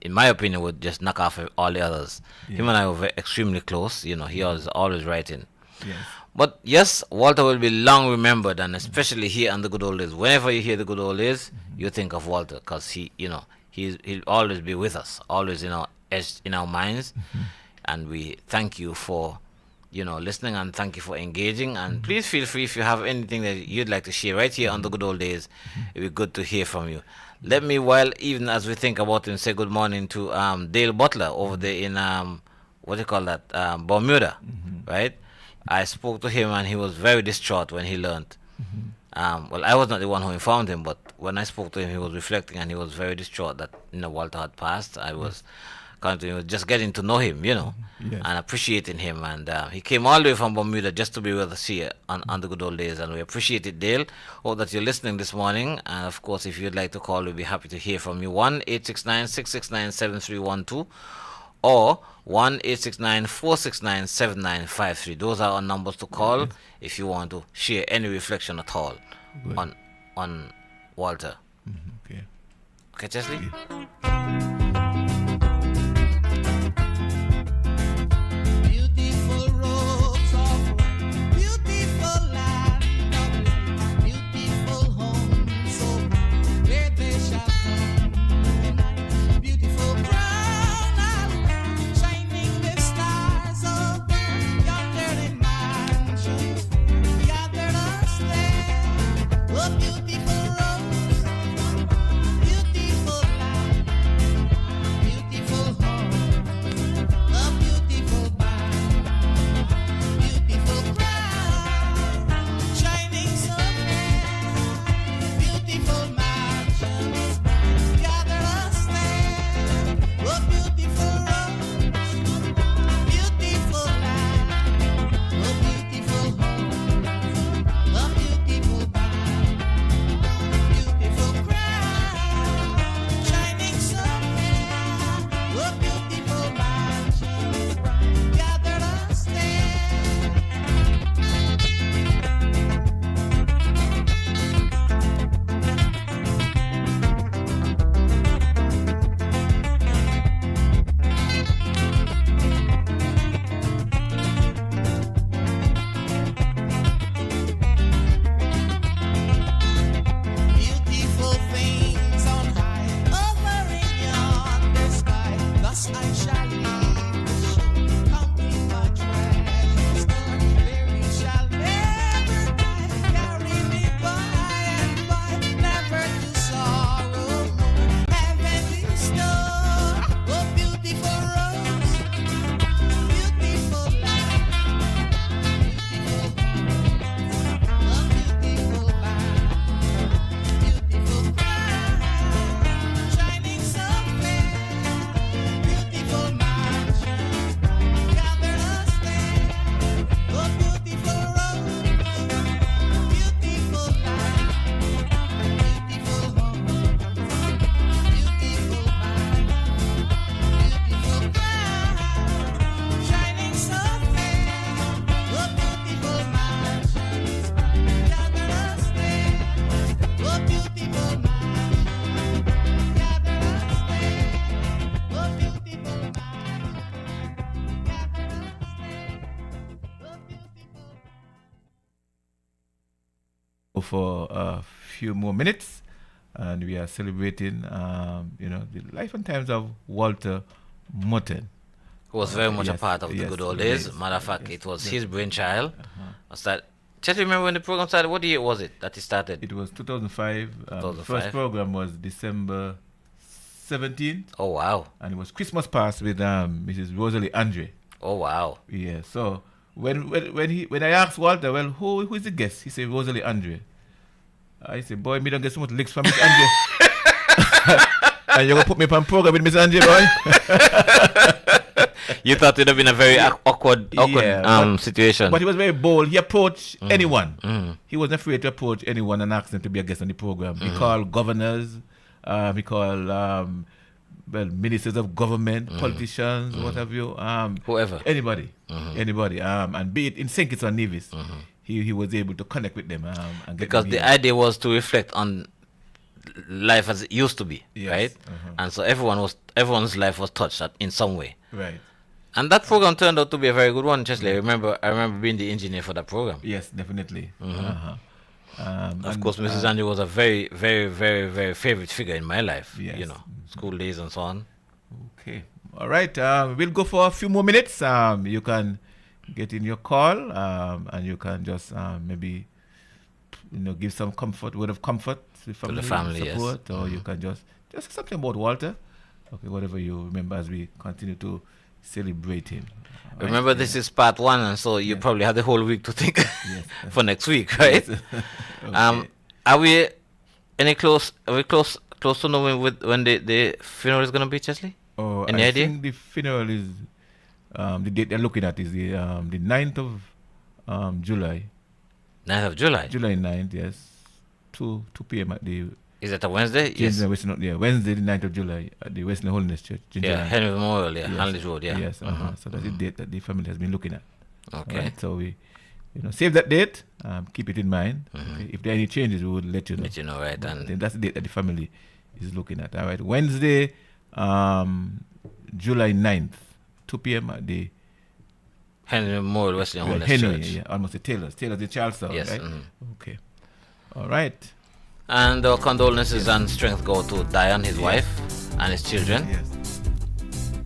[SPEAKER 5] in my opinion, would just knock off all the others.
[SPEAKER 1] Yeah.
[SPEAKER 5] Him and I were extremely close. He was always writing.
[SPEAKER 1] Yes.
[SPEAKER 5] But yes, Walter will be long remembered, and especially here in the good old days. Whenever you hear the good old days, you think of Walter, because he'll always be with us, always in our minds. And we thank you for listening, and thank you for engaging. And please feel free if you have anything that you'd like to share right here on the good old days. It'd be good to hear from you. Let me, even as we think about him, say good morning to Dale Butler over there in Bermuda, right? I spoke to him and he was very distraught when he learned. I was not the one who informed him, but when I spoke to him, he was reflecting and he was very distraught that Walter had passed. I was just getting to know him, and appreciating him. And he came all the way from Bermuda just to be with us here on the good old days. And we appreciate it, Dale. Hope that you're listening this morning. And of course, if you'd like to call, we'll be happy to hear from you. 1-869-669-7312 or 1-869-469-7953. Those are our numbers to call if you want to share any reflection at all on Walter. Okay, Chesley?
[SPEAKER 16] Beautiful roads of white, beautiful land of light, beautiful home so bright, where they shall come tonight. Beautiful crown of shining with stars of yonder in mansions gathered us there. Oh, beautiful rose, beautiful land, beautiful home, a beautiful beautiful crown, shining so fair, beautiful mansions, gather us there. Oh, beautiful rose, beautiful land, oh, beautiful home, a beautiful beautiful crown, shining so fair. Oh, beautiful mansions, gather us there. Beautiful things on high, over in yonder sky. Thus I shall leave the shore, counting my treasures store. There you shall never die, carry me by and by, never to sorrow more. Heavenly store, oh beautiful rose, beautiful land, beautiful beautiful beautiful crown, shining so fair, beautiful mansions, gathered us there. Oh, beautiful rose, beautiful land, beautiful home, beautiful beautiful crown, shining so fair. Oh, beautiful mansions, gathered us there. Oh, beautiful
[SPEAKER 1] For a few more minutes, and we are celebrating, the life and times of Walter Mutton.
[SPEAKER 5] Who was very much a
[SPEAKER 1] Yes,
[SPEAKER 5] part of the
[SPEAKER 1] yes,
[SPEAKER 5] good old
[SPEAKER 1] yes,
[SPEAKER 5] days. Matter of fact, it was
[SPEAKER 1] yes.
[SPEAKER 5] his brainchild. Just remember when the program started, what year was it that it started?
[SPEAKER 1] It was 2005. The
[SPEAKER 5] 2005.
[SPEAKER 1] first program was December 17th.
[SPEAKER 5] Oh, wow.
[SPEAKER 1] And it was Christmas past with Mrs. Rosalie Andre.
[SPEAKER 5] Oh, wow.
[SPEAKER 1] Yeah, so when I asked Walter, well, who is the guest? He said Rosalie Andre. I said, boy, me don't get so much licks from Miss Andre. And you're going to put me on program with Miss Andre, boy?
[SPEAKER 5] You thought it would have been a very awkward situation.
[SPEAKER 1] But he was very bold. He approached anyone. He wasn't afraid to approach anyone and ask them to be a guest on the program. He called governors, he called ministers of government, politicians, what have you.
[SPEAKER 5] Whoever.
[SPEAKER 1] Anybody. Anybody. And be it in St. Kitts or Nevis, he was able to connect with them. And get
[SPEAKER 5] Because
[SPEAKER 1] them
[SPEAKER 5] the
[SPEAKER 1] here.
[SPEAKER 5] idea was to reflect on life as it used to be,
[SPEAKER 1] Yes.
[SPEAKER 5] right? And so everyone's life was touched in some way.
[SPEAKER 1] Right.
[SPEAKER 5] And that program turned out to be a very good one, Chesley. I remember being the engineer for that program.
[SPEAKER 1] Yes, definitely.
[SPEAKER 5] Of course, Mrs. Andy was a very, very, very, very favorite figure in my life.
[SPEAKER 1] Yes.
[SPEAKER 5] School days and so on.
[SPEAKER 1] Okay. All right. We'll go for a few more minutes. You can get in your call, and you can just maybe, give some word of comfort to
[SPEAKER 5] the family,
[SPEAKER 1] support,
[SPEAKER 5] yes.
[SPEAKER 1] or you can just something about Walter. Okay, whatever you remember as we continue to celebrate him. All right?
[SPEAKER 5] Remember, this is part one, and so you probably have the whole week to think for next week, right?
[SPEAKER 1] Yes.
[SPEAKER 5] Are we close to knowing when the funeral is going to be, Chesley?
[SPEAKER 1] Oh,
[SPEAKER 5] Any
[SPEAKER 1] I
[SPEAKER 5] idea?
[SPEAKER 1] think the funeral is the date they're looking at is the 9th of July.
[SPEAKER 5] 9th of July?
[SPEAKER 1] July 9th, yes. 2 p.m. at the...
[SPEAKER 5] Is that a Wednesday? Yes.
[SPEAKER 1] Wednesday, the 9th of July at the Western Holiness Church.
[SPEAKER 5] Henry Memorial,
[SPEAKER 1] Yes.
[SPEAKER 5] Hanley Road, yeah.
[SPEAKER 1] Yes, so that's the date that the family has been looking at.
[SPEAKER 5] Okay.
[SPEAKER 1] Right? So we, save that date, keep it in mind. Okay? If there are any changes, we will let you know.
[SPEAKER 5] Let you know, right?
[SPEAKER 1] And then that's the date that the family is looking at. All right, Wednesday, July 9th, 2 p.m. at the
[SPEAKER 5] Henry Memorial Western Holiness
[SPEAKER 1] Henry,
[SPEAKER 5] Church.
[SPEAKER 1] yeah, almost the Taylor's in Charlestown,
[SPEAKER 5] Yes.
[SPEAKER 1] right? Okay. All right.
[SPEAKER 5] And our condolences and strength go to Diane, his wife, and his children.
[SPEAKER 1] Yes.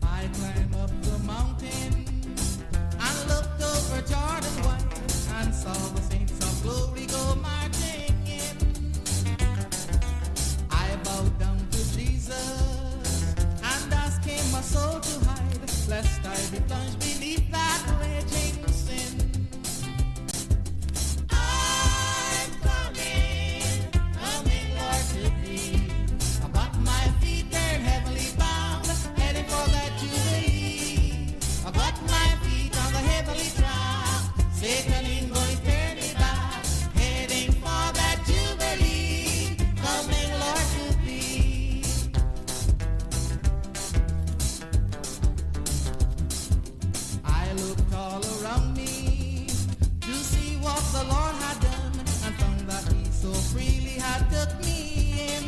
[SPEAKER 16] I climbed up the mountain and looked over Jordan white and saw the saints of glory go marching in. I bowed down to Jesus and asked him my soul to hide, lest I be plunged beneath that raging sin. I'm coming, Lord, to thee. I got my feet turned heavily bound, heading for that Jubilee. I got my feet on the heavenly track. Satan ain't going to turn me back, heading for that Jubilee. Coming, Lord, to thee. I looked all around me to see what the Lord had done, and found that He so freely had took me in.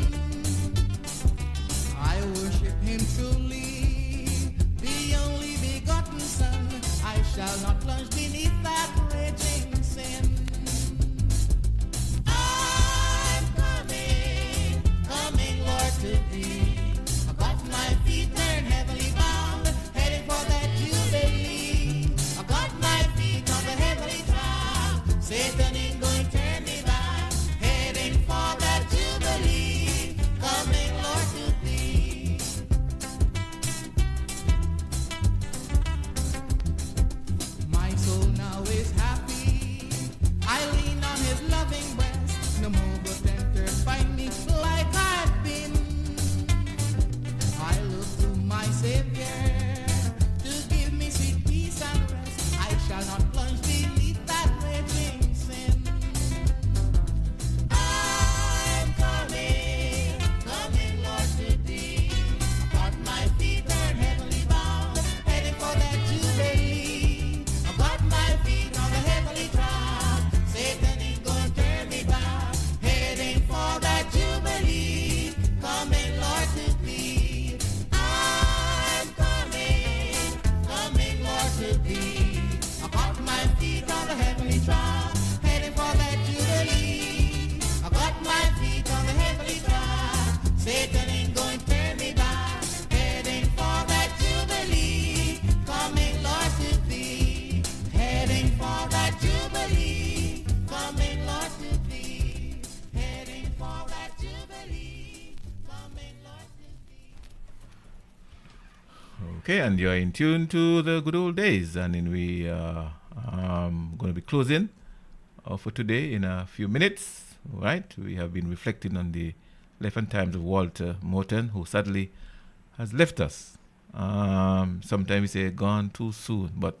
[SPEAKER 16] I worship Him truly, the only begotten Son. I shall not plunge beneath that raging sin. I'm coming, Lord, to thee. I got my feet turned heavenly bound, heading for that Jubilee. I got my feet on the heavenly track. Satan ain't going to turn me back, heading for that Jubilee. Coming, Lord, to thee. My soul now
[SPEAKER 1] Okay, and you're in tune to the good old days, and then we are going to be closing for today in a few minutes, right? We have been reflecting on the life and times of Walter Morton, who sadly has left us. Sometimes we say gone too soon, but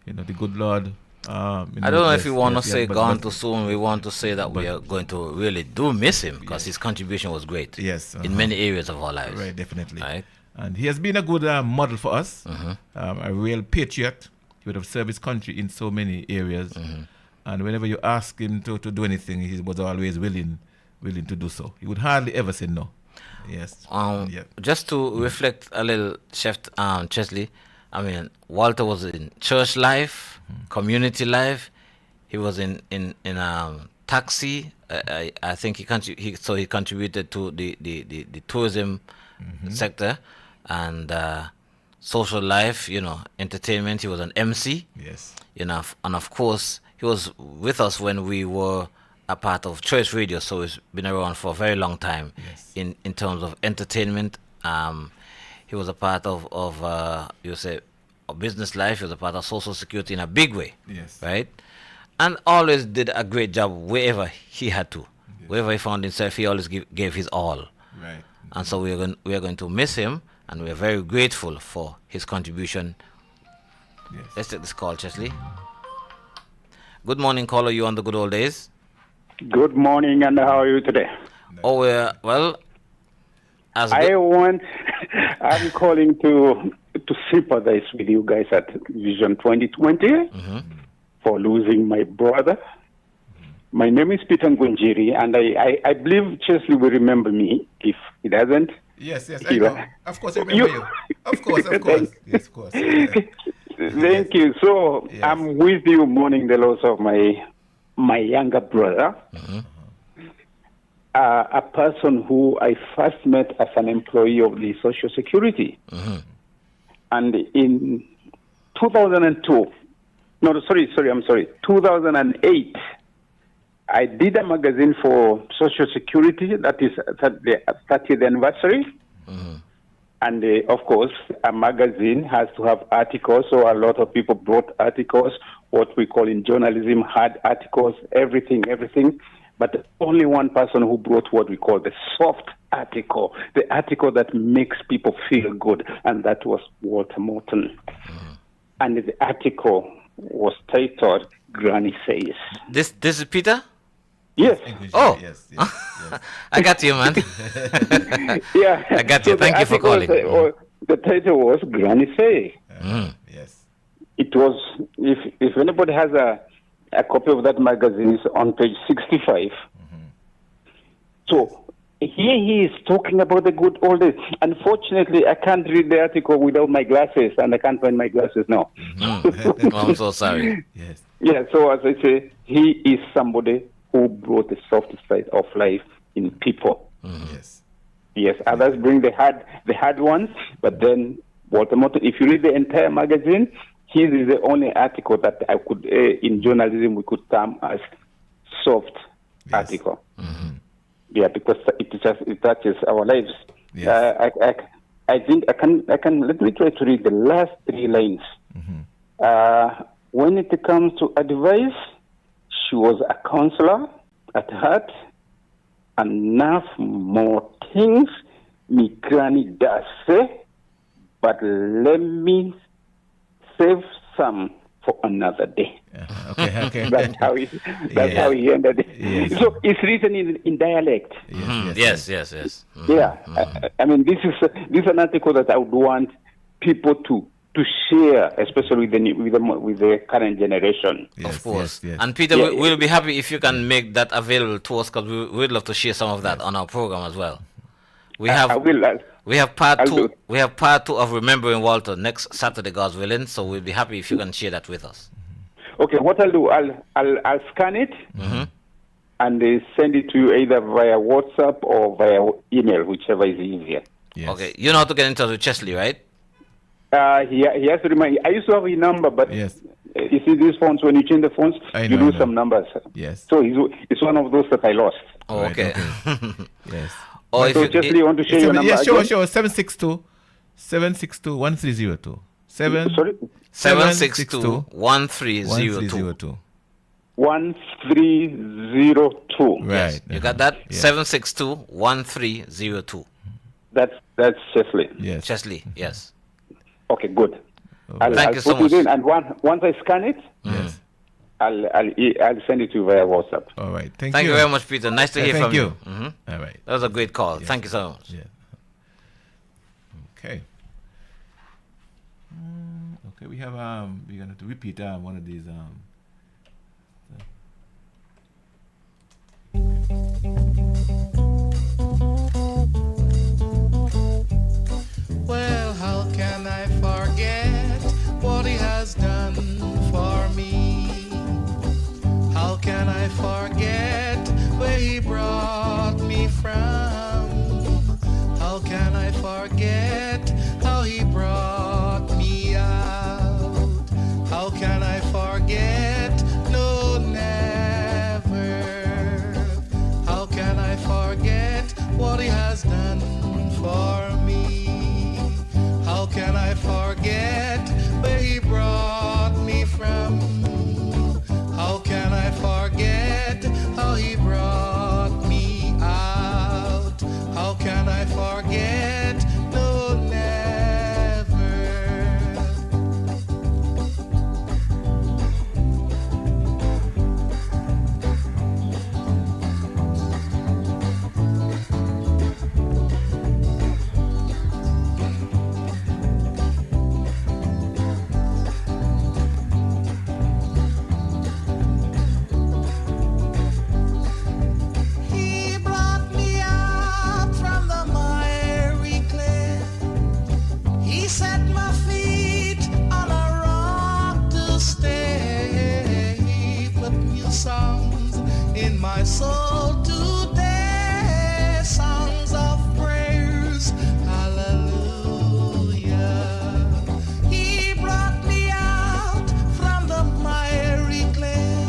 [SPEAKER 1] the good Lord.
[SPEAKER 5] I don't know if we want to say gone too soon. We want to say that we are going to really do miss him because his contribution was great.
[SPEAKER 1] Yes,
[SPEAKER 5] in many areas of our lives.
[SPEAKER 1] Right, definitely.
[SPEAKER 5] Right.
[SPEAKER 1] And he has been a good model for us, a real patriot. He would have served his country in so many areas. And whenever you ask him to do anything, he was always willing to do so. He would hardly ever say no. Yes.
[SPEAKER 5] Just to reflect a little, Chef Chesley, I mean, Walter was in church life, community life. He was in taxi. I think he contributed to the tourism sector and social life. Entertainment. He was an MC.
[SPEAKER 1] Yes.
[SPEAKER 5] And of course he was with us when we were a part of Choice Radio. So he's been around for a very long time.
[SPEAKER 1] Yes.
[SPEAKER 5] In terms of entertainment. He was a part of business life. He was a part of Social Security in a big way.
[SPEAKER 1] Yes.
[SPEAKER 5] Right? And always did a great job wherever he had to. Yes. Wherever he found himself, he always gave his all.
[SPEAKER 1] Right.
[SPEAKER 5] And so we are going to miss him, and we are very grateful for his contribution.
[SPEAKER 1] Yes.
[SPEAKER 5] Let's take this call, Chesley. Good morning, caller. You on the good old days?
[SPEAKER 19] Good morning, and how are you today?
[SPEAKER 5] Oh, well.
[SPEAKER 19] I'm calling to sympathize with you guys at Vision 2020 for losing my brother. My name is Peter Ngunjiri, and I believe Chesley will remember me. If he doesn't,
[SPEAKER 1] yes, I know. Of course, I remember you. Of course. Yes, of course.
[SPEAKER 19] Thank you. So I'm with you mourning the loss of my younger brother. A person who I first met as an employee of the Social Security. And in 2008, I did a magazine for Social Security, that is the 30th anniversary. And of course, a magazine has to have articles, so a lot of people brought articles, what we call in journalism, hard articles, everything. But only one person who brought what we call the soft article, the article that makes people feel good, and that was Walter Morton. And the article was titled Granny Says.
[SPEAKER 5] This is Peter?
[SPEAKER 19] Yes.
[SPEAKER 5] Oh. Yes. I got you, man.
[SPEAKER 19] Yeah.
[SPEAKER 5] I got you. Thank you for calling.
[SPEAKER 19] The title was Granny Say.
[SPEAKER 1] Yes.
[SPEAKER 19] It was, if anybody has a copy of that magazine, is on page 65. So here he is talking about the good old days. Unfortunately, I can't read the article without my glasses, and I can't find my glasses now.
[SPEAKER 5] I'm so sorry.
[SPEAKER 1] Yes.
[SPEAKER 19] Yeah, so as I say, he is somebody who brought the soft side of life in people.
[SPEAKER 1] Yes.
[SPEAKER 19] Yes, others bring the hard ones, but then Walter Morton, if you read the entire magazine, his is the only article that I could, in journalism, we could term as soft article. Yeah, because it touches our lives.
[SPEAKER 1] Yes.
[SPEAKER 19] I think I can. Let me try to read the last three lines. When it comes to advice, she was a counselor at heart. Enough more things me granny does say, but let me save some for another day.
[SPEAKER 1] Okay.
[SPEAKER 19] That's how he ended it.
[SPEAKER 1] Yes.
[SPEAKER 19] So it's written in dialect.
[SPEAKER 5] Yes.
[SPEAKER 19] Yeah, I mean, this is an article that I would want people to share, especially with the current generation.
[SPEAKER 5] Of course. And Peter, we'll be happy if you can make that available to us, because we'd love to share some of that on our program as well. We have part two. We have part 2 of Remembering Walter next Saturday, God's willing. So we'll be happy if you can share that with us.
[SPEAKER 19] Okay, what I'll do, I'll scan it and send it to you either via WhatsApp or via email, whichever is easier.
[SPEAKER 5] Okay, you know how to get in touch with Chesley, right?
[SPEAKER 19] He has to remind. I used to have his number, but you see these phones, when you change the phones, you lose some numbers.
[SPEAKER 1] Yes.
[SPEAKER 19] So it's one of those that I lost.
[SPEAKER 5] Oh, okay.
[SPEAKER 1] Yes.
[SPEAKER 19] So Chesley, you want to share your number?
[SPEAKER 1] Yes, sure. 762 762-1302.
[SPEAKER 19] Sorry?
[SPEAKER 5] 762-1302.
[SPEAKER 19] 1302.
[SPEAKER 1] Right.
[SPEAKER 5] You got that? 762-1302.
[SPEAKER 19] That's Chesley.
[SPEAKER 1] Yes.
[SPEAKER 5] Chesley, yes.
[SPEAKER 19] Okay, good.
[SPEAKER 5] Thank
[SPEAKER 19] I'll
[SPEAKER 5] you so
[SPEAKER 19] put it
[SPEAKER 5] much.
[SPEAKER 19] in, and once I scan it,
[SPEAKER 1] yes,
[SPEAKER 19] I'll send it to you via WhatsApp.
[SPEAKER 1] All right. Thank
[SPEAKER 5] you
[SPEAKER 1] you
[SPEAKER 5] very much, Peter. Nice to hear
[SPEAKER 1] thank
[SPEAKER 5] from
[SPEAKER 1] you.
[SPEAKER 5] you. Mhm.
[SPEAKER 1] All right.
[SPEAKER 5] That was a great call. Thank you so much.
[SPEAKER 1] Yeah. Okay. Okay, we have we're gonna have to repeat one of these
[SPEAKER 16] Well, how can I forget what he has done for me? How can I forget where he brought me from? How can I forget how he brought me out? How can I forget? No, never. How can I forget what he has done for me? How can I forget where he brought me from? How can I forget how he brought me out? How can I forget? No, never. He brought me out from the miry clay. He set my feet on a rock to stay. He put new songs in my soul today. Songs of praise. Hallelujah. He brought me out from the miry clay.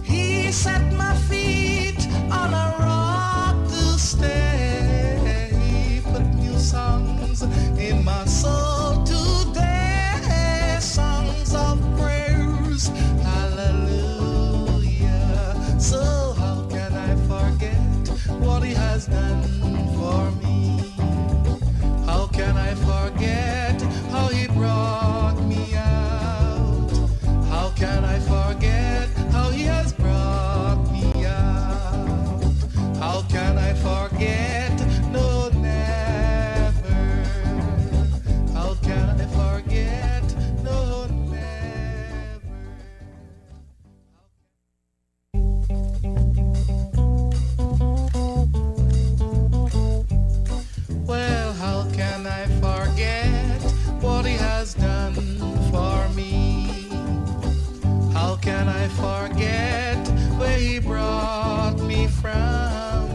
[SPEAKER 16] He set my feet on a rock to stay. He put new songs in my soul today. Songs of praise. Hallelujah. So how can I forget what he has done for me? How can I forget how he brought me out? How can I forget how he has brought me out? How can I forget? No, never. How can I forget? No, never. Well, how can I forget what he has done for me? How can I forget where he brought me from?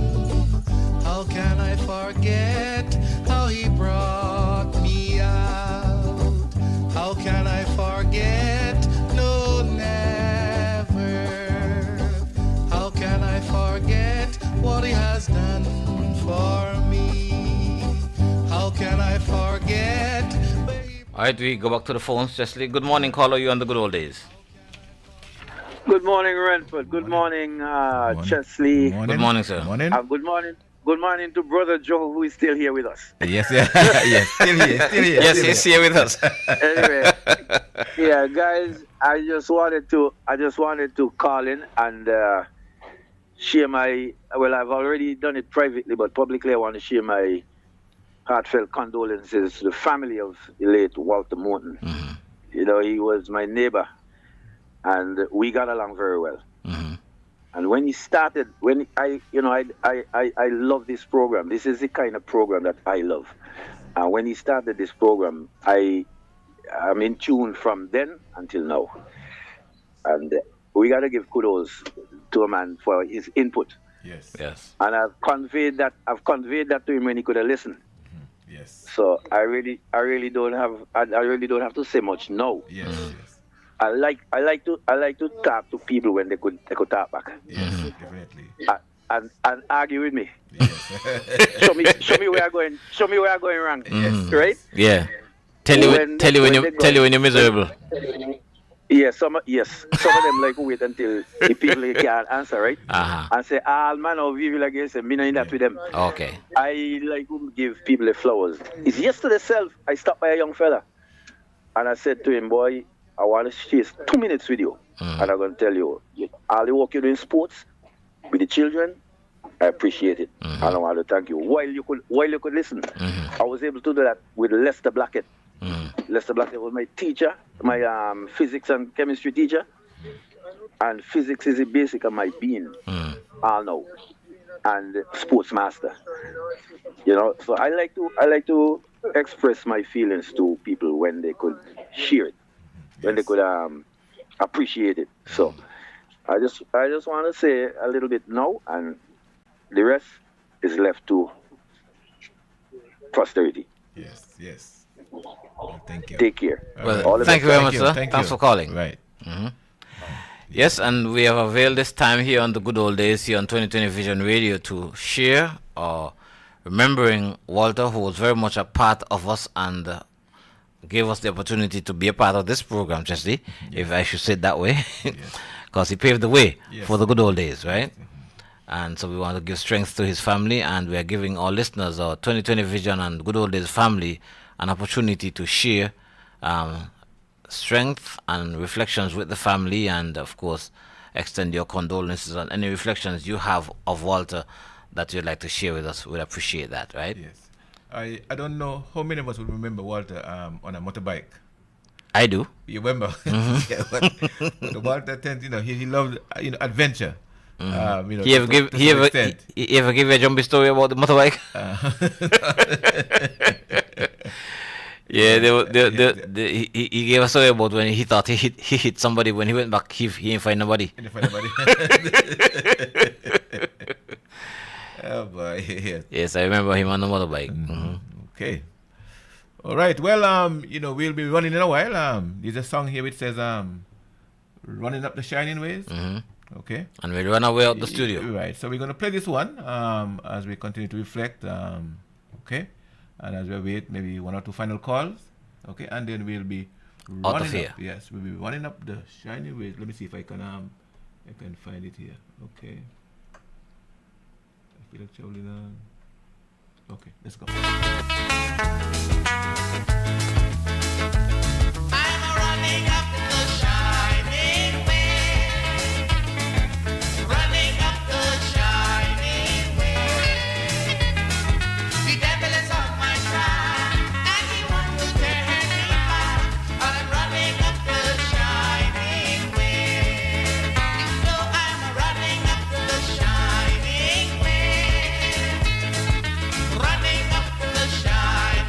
[SPEAKER 16] How can I forget how he brought me out? How can I forget? No, never. How can I forget what he has done for me? How can I forget?
[SPEAKER 5] All right, we go back to the phones. Chesley, good morning, caller. You on the good old days.
[SPEAKER 8] Good morning, Renford. Good morning, Chesley.
[SPEAKER 5] Good morning, sir.
[SPEAKER 1] Morning.
[SPEAKER 8] Good morning. Good morning to Brother Joe, who is still here with us.
[SPEAKER 1] Yes, yeah. Yes, still here.
[SPEAKER 5] Yes, he's here with us.
[SPEAKER 8] Anyway, yeah, guys, I just wanted to call in and share well, I've already done it privately, but publicly I want to share my heartfelt condolences to the family of the late Walter Morton.
[SPEAKER 5] Mm-hmm.
[SPEAKER 8] You know, he was my neighbor, and we got along very well.
[SPEAKER 5] Mm-hmm.
[SPEAKER 8] And when he started, I love this program. This is the kind of program that I love. And when he started this program, I'm in tune from then until now. And we got to give kudos to a man for his input.
[SPEAKER 1] Yes.
[SPEAKER 5] Yes.
[SPEAKER 8] And I've conveyed that to him when he could have listened.
[SPEAKER 1] Yes.
[SPEAKER 8] So I really don't have to say much now.
[SPEAKER 1] Yes.
[SPEAKER 8] I like to talk to people when they could talk back.
[SPEAKER 1] Yes, definitely.
[SPEAKER 8] and argue with me. show me where I'm going. Show me where I'm going wrong. Right?
[SPEAKER 5] Yeah. Tell you when you're miserable.
[SPEAKER 8] Yes, some of them like wait until the people can't answer, right? And say, man, I'll give you like this, and me not in that with them.
[SPEAKER 5] Okay.
[SPEAKER 8] I like to give people the flowers. It's yesterday self, I stopped by a young fella, and I said to him, boy, I want to chase 2 minutes with you, and I'm going to tell you, all the work you do in sports with the children, I appreciate it, and I want to thank you. While you could listen, I was able to do that with Lester Blackett. Lester Blackett was my teacher, my physics and chemistry teacher, and physics is the basic of my being. I'll know, and sports master. You know, so I like to express my feelings to people when they could share it, when they could appreciate it. So I just want to say a little bit now, and the rest is left to posterity.
[SPEAKER 1] Yes. Well, thank you.
[SPEAKER 8] Take care.
[SPEAKER 5] Well, thank you very much, sir. Thanks for calling.
[SPEAKER 1] Right.
[SPEAKER 5] Yes, and we have availed this time here on the good old days here on 2020 Vision Radio to share remembering Walter, who was very much a part of us and gave us the opportunity to be a part of this program, Chesley, if I should say it that way, because he paved the way for the good old days, right? And so we want to give strength to his family, and we are giving our listeners, our 2020 Vision and Good Old Days family, an opportunity to share strength and reflections with the family, and of course extend your condolences on any reflections you have of Walter that you'd like to share with us. We'd appreciate that, right?
[SPEAKER 1] Yes. I don't know how many of us would remember Walter on a motorbike.
[SPEAKER 5] I do.
[SPEAKER 1] You remember? But Walter tends, he loved adventure.
[SPEAKER 5] He ever give you a jumpy story about the motorbike? Yeah, he gave a story about when he thought he hit somebody. When he went back, he didn't find nobody.
[SPEAKER 1] Oh boy,
[SPEAKER 5] yes, I remember him on the motorbike.
[SPEAKER 1] Okay. All right. Well, we'll be running in a while. There's a song here which says, "Running Up the Shining Ways." Okay.
[SPEAKER 5] And we'll run away out the studio.
[SPEAKER 1] Right. So we're going to play this one as we continue to reflect. Okay. And as we wait, maybe one or two final calls. Okay. And then we'll be
[SPEAKER 5] out of here.
[SPEAKER 1] Yes, we'll be running up the shining ways. Let me see if I can find it here. Okay. I feel like traveling. Okay, let's go.
[SPEAKER 12] I'm running up the shining way. Running up the shining way. The devil is on my track, and he wants to tear me apart. I'm running up the shining way. You know I'm running up the shining way. Running up the shining way.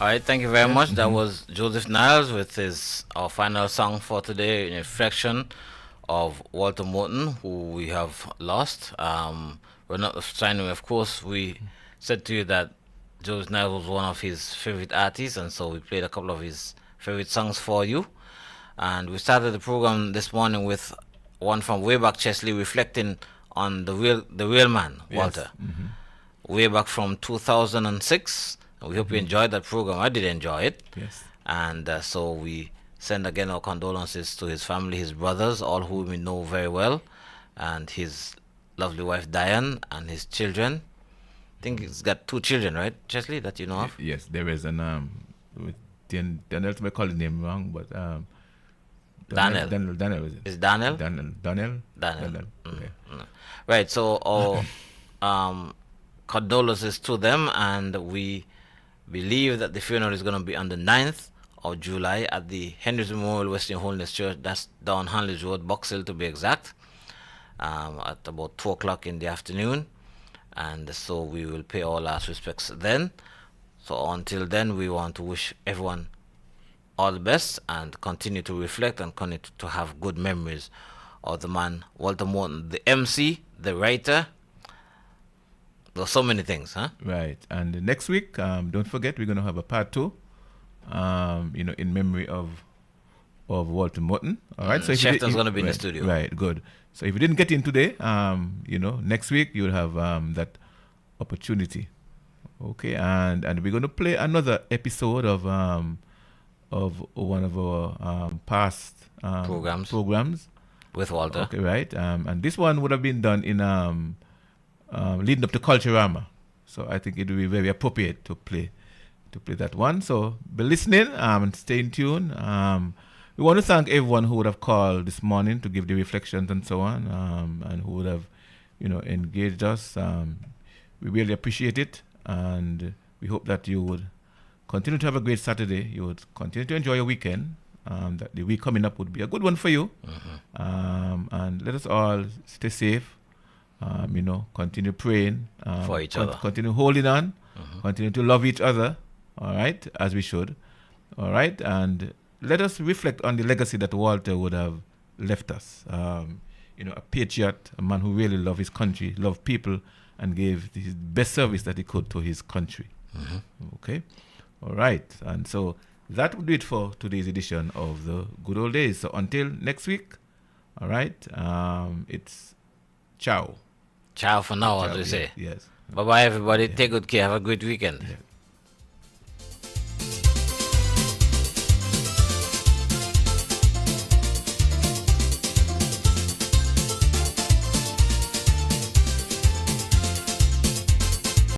[SPEAKER 5] All right, thank you very much. That was Joseph Niles with our final song for today, in reflection of Walter Morton, who we have lost. We're not signing, of course. We said to you that Joseph Niles was one of his favorite artists, and so we played a couple of his favorite songs for you. And we started the program this morning with one from way back, Chesley, reflecting on the real man, Walter.
[SPEAKER 1] Yes.
[SPEAKER 5] Way back from 2006. We hope you enjoyed that program. I did enjoy it.
[SPEAKER 1] Yes.
[SPEAKER 5] And so we send again our condolences to his family, his brothers, all whom we know very well, and his lovely wife Diane and his children. I think he's got 2 children, right, Chesley, that you know of?
[SPEAKER 1] Yes, there is an with Daniel. I call his name wrong, but
[SPEAKER 5] Daniel.
[SPEAKER 1] Daniel is it?
[SPEAKER 5] Is Daniel?
[SPEAKER 1] Daniel.
[SPEAKER 5] Okay. Right. So our condolences to them, and we believe that the funeral is going to be on the 9th of July at the Henry's Memorial Western Holiness Church. That's down Hanley's Road, Box Hill to be exact, at about 2 o'clock in the afternoon. And so we will pay our last respects then. So until then, we want to wish everyone all the best and continue to reflect and continue to have good memories of the man, Walter Morton, the MC, the writer. There's so many things, huh?
[SPEAKER 1] Right. And next week, don't forget, we're going to have a part 2, in memory of Walter Morton. All right. So if
[SPEAKER 5] Shefton's going to be in the studio.
[SPEAKER 1] Right. Good. So if you didn't get in today, next week you'll have that opportunity. Okay. And we're going to play another episode of one of our past programs
[SPEAKER 5] with Walter.
[SPEAKER 1] Okay. Right. And this one would have been done in leading up to Culturama. So I think it would be very appropriate to play that one. So be listening and stay in tune. We want to thank everyone who would have called this morning to give the reflections and so on, and who would have, engaged us. We really appreciate it, and we hope that you would continue to have a great Saturday. You would continue to enjoy your weekend. That the week coming up would be a good one for you. And let us all stay safe. Continue praying
[SPEAKER 5] for each other.
[SPEAKER 1] Continue holding on. Continue to love each other. All right, as we should. All right, and let us reflect on the legacy that Walter would have left us. A patriot, a man who really loved his country, loved people, and gave his best service that he could to his country. Okay, all right, and so that would do it for today's edition of the Good Old Days. So until next week, all right, it's ciao.
[SPEAKER 5] Ciao for now, as we say.
[SPEAKER 1] Yes.
[SPEAKER 5] Bye-bye, everybody. Take good care. Have a great weekend.